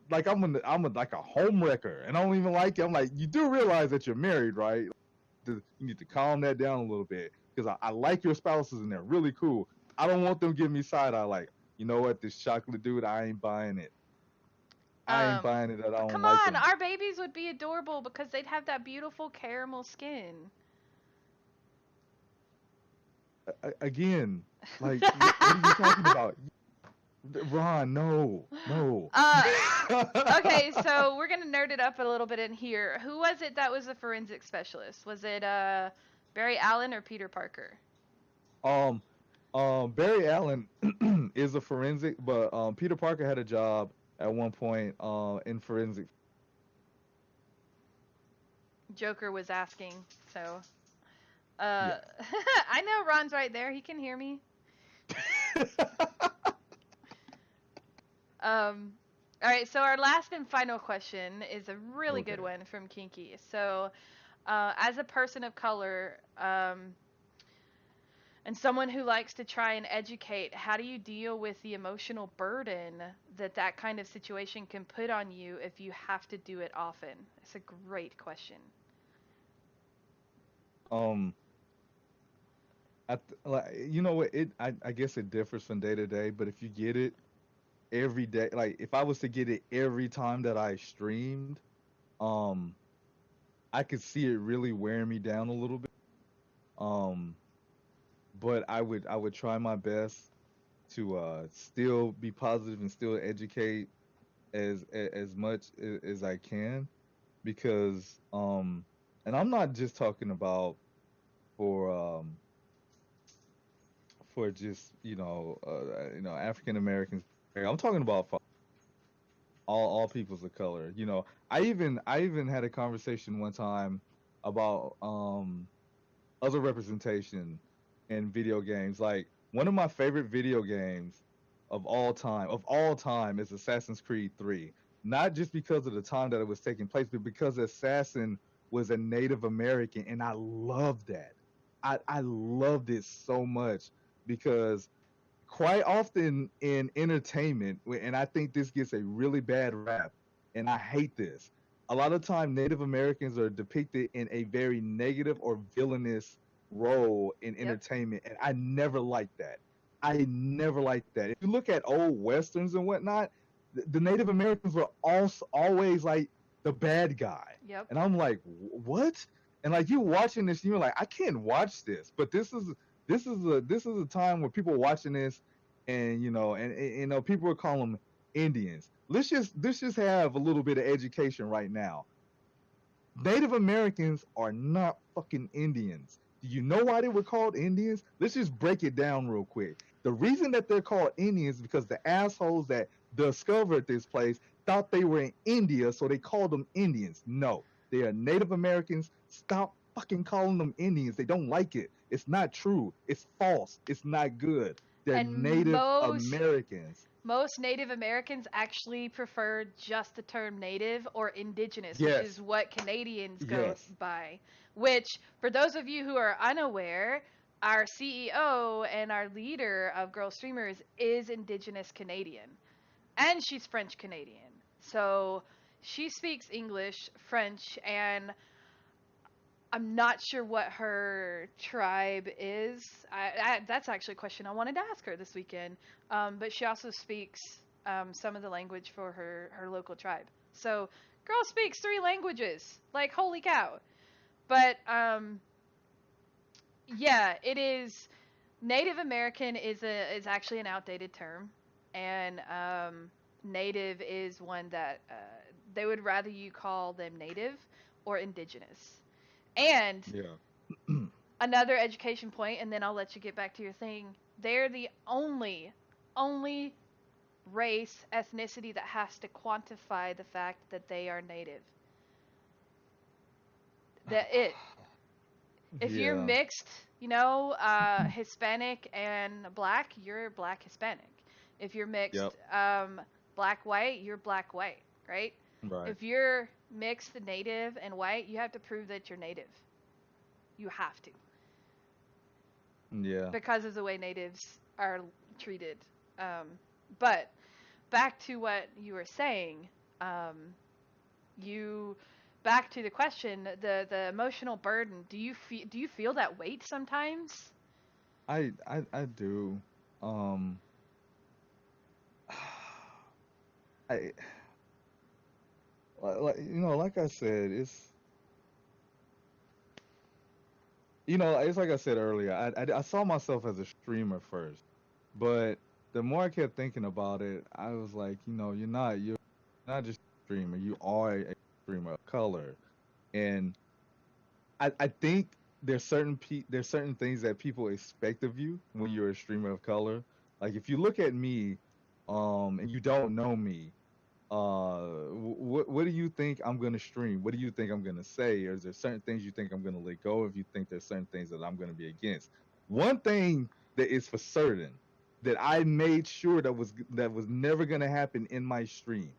[SPEAKER 2] Like like a home wrecker, and I don't even like it. I'm like, you do realize that you're married, right? You need to calm that down a little bit because I like your spouses and they're really cool. I don't want them giving me side eye. Like, you know what? This chocolate dude, I ain't buying it. I ain't buying it. That I don't
[SPEAKER 1] Come
[SPEAKER 2] like
[SPEAKER 1] on,
[SPEAKER 2] him.
[SPEAKER 1] our babies would be adorable because they'd have that beautiful caramel skin.
[SPEAKER 2] Again, like, what are you talking about? Ron, no.
[SPEAKER 1] Okay, so we're gonna nerd it up a little bit in here. Who was it that was a forensic specialist? Was it Barry Allen or Peter Parker?
[SPEAKER 2] um, Barry Allen is a forensic, but Peter Parker had a job at one point in forensic.
[SPEAKER 1] Joker was asking, so
[SPEAKER 2] Yeah.
[SPEAKER 1] I know Ron's right there. He can hear me. All right, so our last and final question is a really good
[SPEAKER 2] Okay.
[SPEAKER 1] one from Kinky. So, as a person of color, and someone who likes to try and educate, how do you deal with the emotional burden that kind of situation can put on you if you have to do it often? It's a great question.
[SPEAKER 2] Um, like, you know what? I guess it differs from day to day, but if you get it every day, like if I was to get it every time that I streamed, um, I could see it really wearing me down a little bit. Um, but I would try my best to still be positive and still educate as much as I can because and I'm not just talking about for just African Americans. I'm talking about for all peoples of color. I even had a conversation one time about other representation in video games. Like one of my favorite video games of all time is Assassin's Creed 3. Not just because of the time that it was taking place, but because Assassin was a Native American and I loved that. I loved it so much because quite often in entertainment, and I think this gets a really bad rap, and I hate this. A lot of time, Native Americans are depicted in a very negative or villainous role in
[SPEAKER 1] Yep.
[SPEAKER 2] entertainment, and I never liked that. I never liked that. If you look at old westerns and whatnot, the Native Americans were also always like the bad guy,
[SPEAKER 1] Yep.
[SPEAKER 2] and I'm like, what? And like you watching this, you're like, I can't watch this. But this is a time where people are watching this, and people are calling them Indians. Let's just have a little bit of education right now. Native Americans are not fucking Indians. Do you know why they were called Indians? Let's just break it down real quick. The reason that they're called Indians is because the assholes that discovered this place thought they were in India, so they called them Indians. No, they are Native Americans. Stop fucking calling them Indians. They don't like it. It's not true. It's false. It's not good. They're
[SPEAKER 1] And
[SPEAKER 2] Native Americans.
[SPEAKER 1] most Native Americans actually prefer just the term Native or Indigenous, which is
[SPEAKER 2] Yes.
[SPEAKER 1] what Canadians go
[SPEAKER 2] Yes.
[SPEAKER 1] by. Which, for those of you who are unaware, our CEO and our leader of Girl Streamers is Indigenous Canadian. And she's French Canadian. So she speaks English, French, and I'm not sure what her tribe is. That's actually a question I wanted to ask her this weekend. But she also speaks some of the language for her local tribe. So, girl speaks 3 languages. Like, holy cow. But, yeah, it is. Native American is actually an outdated term. And Native is one that they would rather you call them Native or Indigenous. And
[SPEAKER 2] Yeah.
[SPEAKER 1] another education point, and then I'll let you get back to your thing. They're the only race, ethnicity that has to quantify the fact that they are native. If you're
[SPEAKER 2] Yeah.
[SPEAKER 1] mixed, Hispanic and black, you're black Hispanic. If you're mixed
[SPEAKER 2] Yep.
[SPEAKER 1] black white, you're black white, right?
[SPEAKER 2] Right.
[SPEAKER 1] If you're mixed native and white, you have to prove that you're native. You have to.
[SPEAKER 2] Yeah.
[SPEAKER 1] Because of the way natives are treated. But back to what you were saying, back to the question, the emotional burden. Do you feel that weight sometimes?
[SPEAKER 2] I do. Um I like I said, it's like I said earlier. I saw myself as a streamer first, but the more I kept thinking about it, I was like, you're not just a streamer. You are a streamer of color, and I think there's certain things that people expect of you when you're a streamer of color. Like if you look at me, and you don't know me, what do you think I'm gonna stream? What do you think I'm gonna say? Or is there certain things you think I'm gonna let go of? You think there's certain things that I'm gonna be against? One thing that is for certain that I made sure that was never gonna happen in my stream.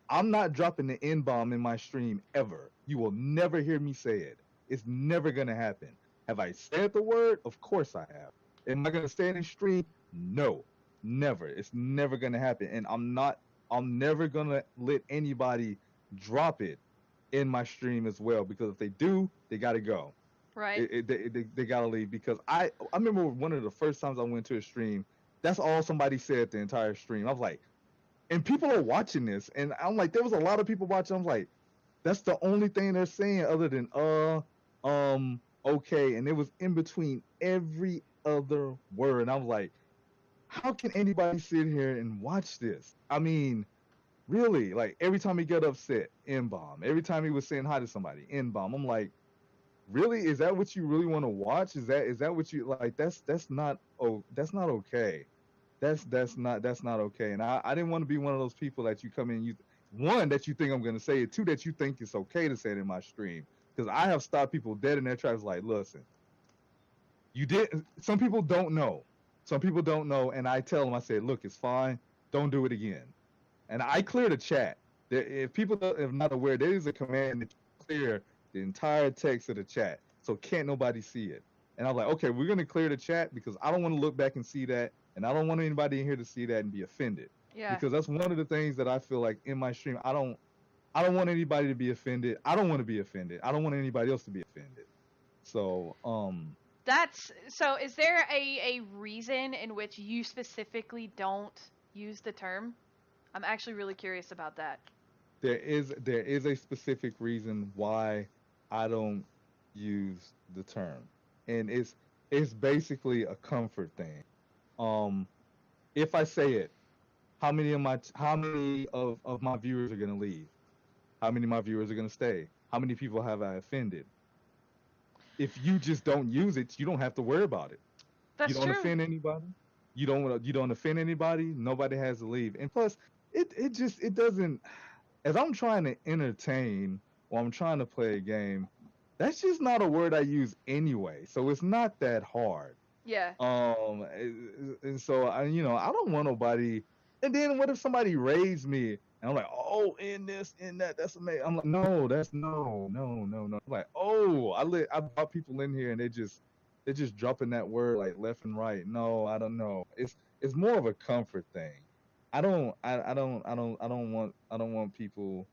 [SPEAKER 2] I'm not dropping the N bomb in my stream ever. You will never hear me say it. It's never gonna happen. Have I said the word? Of course I have. Am I gonna say it in stream? No, never. It's never gonna happen. And I'm never gonna let anybody drop it in my stream as well, because if they do, they gotta go.
[SPEAKER 1] Right.
[SPEAKER 2] They gotta leave, because I remember one of the first times I went to a stream. That's all somebody said the entire stream. I was like, and people are watching this, and I'm like, there was a lot of people watching. I'm like, that's the only thing they're saying other than okay, and it was in between every other word. And I was like, how can anybody sit here and watch this? I mean, really, like every time he got upset, N bomb. Every time he was saying hi to somebody, N bomb. I'm like, really? Is that what you really want to watch? Is that what you like? That's not okay. That's not okay. And I didn't want to be one of those people that you come in, that you think I'm gonna say it, two, that you think it's okay to say it in my stream. Because I have stopped people dead in their tracks. Like, listen, you did. Some people don't know. Some people don't know, and I tell them, I say, look, it's fine. Don't do it again. And I clear the chat. If people are not aware, there is a command to clear the entire text of the chat, so can't nobody see it. And I'm like, okay, we're gonna clear the chat because I don't want to look back and see that, and I don't want anybody in here to see that and be offended.
[SPEAKER 1] Yeah.
[SPEAKER 2] Because that's one of the things that I feel like in my stream, I don't want anybody to be offended. I don't want to be offended. I don't want anybody else to be offended. So,
[SPEAKER 1] So is there a reason in which you specifically don't use the term? I'm actually really curious about that.
[SPEAKER 2] there is a specific reason why I don't use the term, and it's basically a comfort thing. Um, if I say it, how many of my viewers are gonna leave? How many of my viewers are gonna stay? How many people have I offended? If you just don't use it, you don't have to worry about it. You
[SPEAKER 1] That's
[SPEAKER 2] don't
[SPEAKER 1] true.
[SPEAKER 2] offend anybody. You don't offend anybody. Nobody has to leave. And plus, it doesn't. As I'm trying to entertain or I'm trying to play a game, That's just not a word I use anyway, so it's not that hard.
[SPEAKER 1] Yeah.
[SPEAKER 2] And so I don't want nobody. And then what if somebody raised me and I'm like, oh, in this, in that, that's amazing. I'm like, no, that's no. I'm like, oh, I brought people in here and they're just dropping that word like left and right. No, I don't know. It's more of a comfort thing. I don't want people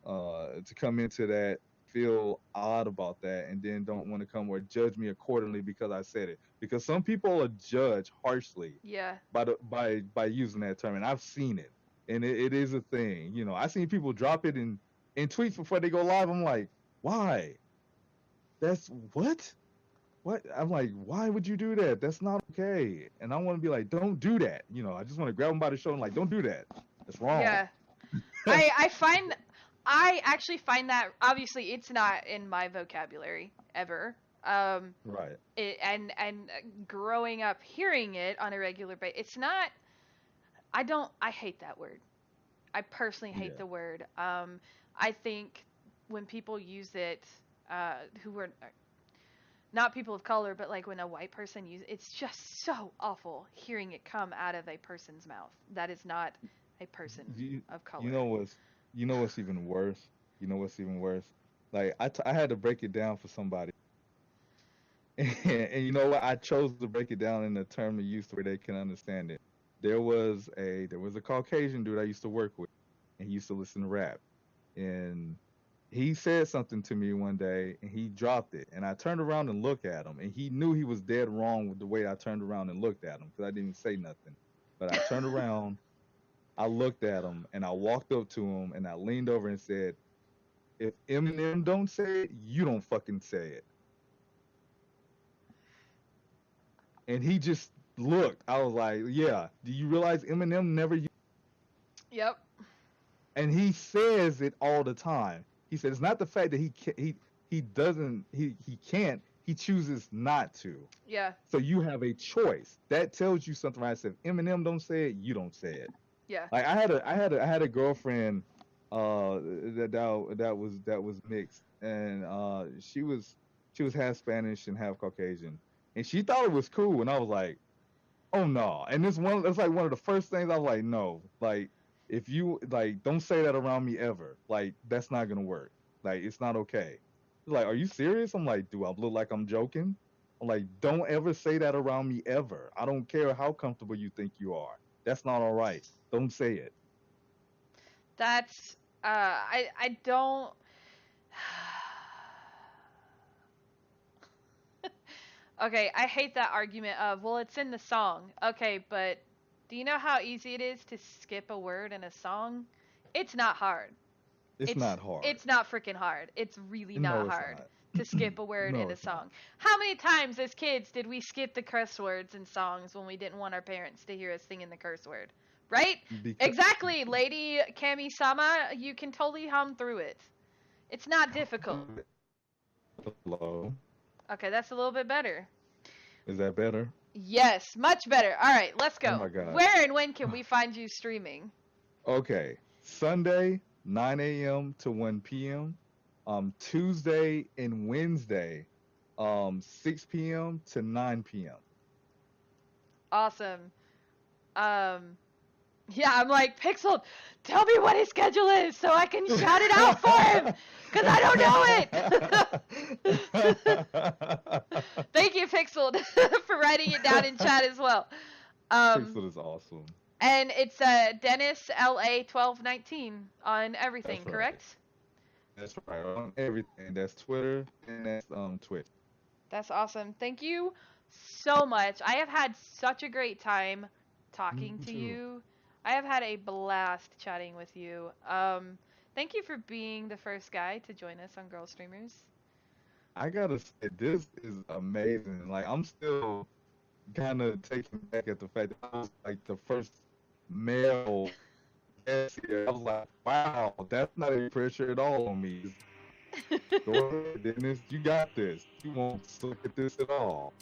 [SPEAKER 2] to come into that, feel odd about that, and then don't want to come or judge me accordingly because I said it. Because some people are judged harshly
[SPEAKER 1] Yeah.
[SPEAKER 2] by using that term, and I've seen it, and it is a thing. I've seen people drop it in tweets before they go live. I'm like, why? That's what? What? I'm like, why would you do that? That's not okay. And I want to be like, don't do that. I just want to grab them by the shoulder and like, don't do that. That's wrong.
[SPEAKER 1] Yeah. I actually find that, obviously it's not in my vocabulary ever.
[SPEAKER 2] Right.
[SPEAKER 1] And growing up hearing it on a regular basis, it's not. I hate that word. I personally hate
[SPEAKER 2] Yeah.
[SPEAKER 1] the word. I think when people use it, who are not people of color, but like when a white person uses it's just so awful hearing it come out of a person's mouth. That is not a person
[SPEAKER 2] You,
[SPEAKER 1] of
[SPEAKER 2] you
[SPEAKER 1] color.
[SPEAKER 2] know what's you know what's even worse? You know what's even worse? Like I had to break it down for somebody. And you know what? I chose to break it down in a term of use where they can understand it. There was a Caucasian dude I used to work with, and he used to listen to rap. And he said something to me one day, and he dropped it. And I turned around and looked at him, and he knew he was dead wrong with the way I turned around and looked at him because I didn't say nothing. But I turned around, I looked at him, and I walked up to him, and I leaned over and said, "If Eminem don't say it, you don't fucking say it." And he just looked. I was like, "Yeah. Do you realize Eminem never?"
[SPEAKER 1] Yep.
[SPEAKER 2] And he says it all the time. He said it's not the fact that he doesn't he can't. He chooses not to.
[SPEAKER 1] Yeah.
[SPEAKER 2] So you have a choice. That tells you something. Right? I said, if Eminem don't say it, you don't say it.
[SPEAKER 1] Yeah.
[SPEAKER 2] Like I had a girlfriend that was mixed, and she was half Spanish and half Caucasian, and she thought it was cool, and I was like, oh no. And it's like one of the first things I was like, no, like if you like don't say that around me ever. Like that's not gonna work. Like it's not okay. She's like, are you serious? I'm like, do I look like I'm joking? I'm like, don't ever say that around me ever. I don't care how comfortable you think you are. That's not all right. Don't say it.
[SPEAKER 1] That's I don't Okay, I hate that argument of, well, it's in the song. Okay, but do you know how easy it is to skip a word in a song? It's not hard.
[SPEAKER 2] It's
[SPEAKER 1] It's
[SPEAKER 2] not hard.
[SPEAKER 1] it's not freaking hard. It's really
[SPEAKER 2] No,
[SPEAKER 1] not
[SPEAKER 2] it's
[SPEAKER 1] hard
[SPEAKER 2] not.
[SPEAKER 1] to skip a word in
[SPEAKER 2] No,
[SPEAKER 1] a
[SPEAKER 2] it's not.
[SPEAKER 1] song. How many times as kids did we skip the curse words in songs when we didn't want our parents to hear us singing the curse word? Right?
[SPEAKER 2] Because
[SPEAKER 1] Exactly, Lady Kami-sama, you can totally hum through it. It's not difficult.
[SPEAKER 2] hello,
[SPEAKER 1] Okay, that's a little bit better.
[SPEAKER 2] is that better?
[SPEAKER 1] Yes, much better. All right, let's
[SPEAKER 2] Oh
[SPEAKER 1] go.
[SPEAKER 2] my god.
[SPEAKER 1] Where and when can we find you streaming?
[SPEAKER 2] Okay, Sunday 9 a.m. to 1 p.m. Tuesday and Wednesday 6 p.m. to 9 p.m.
[SPEAKER 1] Awesome. Um, yeah, I'm like, Pixel, tell me what his schedule is so I can shout it out for him, because I don't know it. Thank you, Pixel, for writing it down in chat as well.
[SPEAKER 2] Pixel is awesome.
[SPEAKER 1] And it's Dennis LA 1219 on everything,
[SPEAKER 2] That's right.
[SPEAKER 1] correct?
[SPEAKER 2] That's right. On everything. That's Twitter and that's Twitch.
[SPEAKER 1] That's awesome. Thank you so much. I have had such a great time talking
[SPEAKER 2] Me
[SPEAKER 1] to
[SPEAKER 2] too.
[SPEAKER 1] you. I have had a blast chatting with you. Thank you for being the first guy to join us on Girl Streamers.
[SPEAKER 2] I gotta say, this is amazing. Like, I'm still kind of taken back at the fact that I was like the first male guest here. I was like, wow, that's not any pressure at all on me. Go ahead, Dennis, you got this. You won't look at this at all.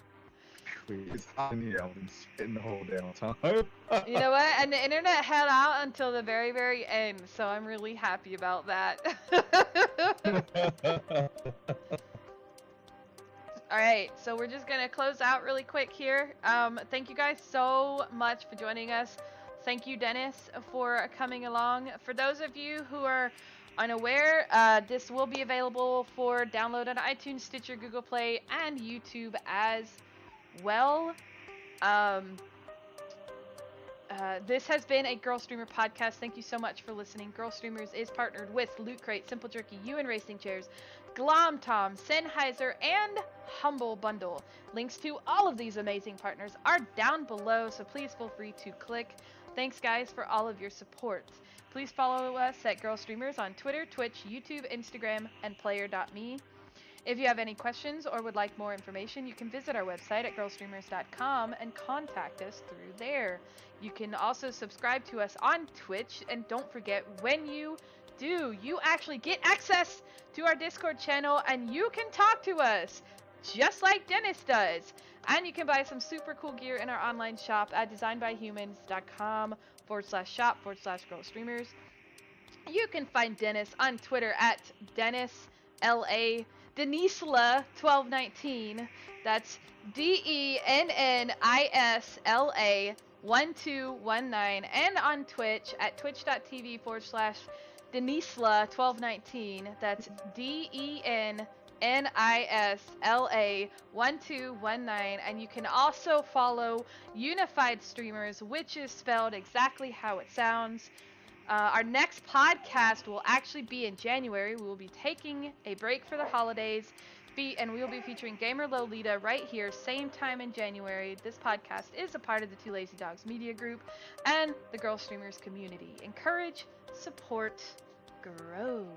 [SPEAKER 2] It's hot in here. I've been sweating the whole damn time.
[SPEAKER 1] You know what? And the internet held out until the very, very end, so I'm really happy about that. All right, so we're just gonna close out really quick here. Thank you guys so much for joining us. Thank you, Dennis, for coming along. For those of you who are unaware, this will be available for download on iTunes, Stitcher, Google Play, and YouTube as well. This has been a Girl Streamer podcast. Thank you so much for listening. Girl Streamers is partnered with Loot Crate, Simple Jerky, UN Racing Chairs, Glom Tom, Sennheiser, and Humble Bundle. Links to all of these amazing partners are down below, so please feel free to click. Thanks, guys, for all of your support. Please follow us at Girl Streamers on Twitter, Twitch, YouTube, Instagram, and player.me. If you have any questions or would like more information, you can visit our website at girlstreamers.com and contact us through there. You can also subscribe to us on Twitch, and don't forget, when you do, you actually get access to our Discord channel and you can talk to us just like Dennis does. And you can buy some super cool gear in our online shop at designbyhumans.com/shop/girlstreamers. You can find Dennis on Twitter at DennisLA. Denisla1219. That's DENNISLA 1219, and on Twitch at twitch.tv/Denisla1219. That's DENNISLA 1219. And you can also follow Unified Streamers, which is spelled exactly how it sounds. Our next podcast will actually be in January. We will be taking a break for the holidays, and we will be featuring Gamer Lolita right here, same time in January. This podcast is a part of the Two Lazy Dogs Media Group and the Girl Streamers community. Encourage, support, grow.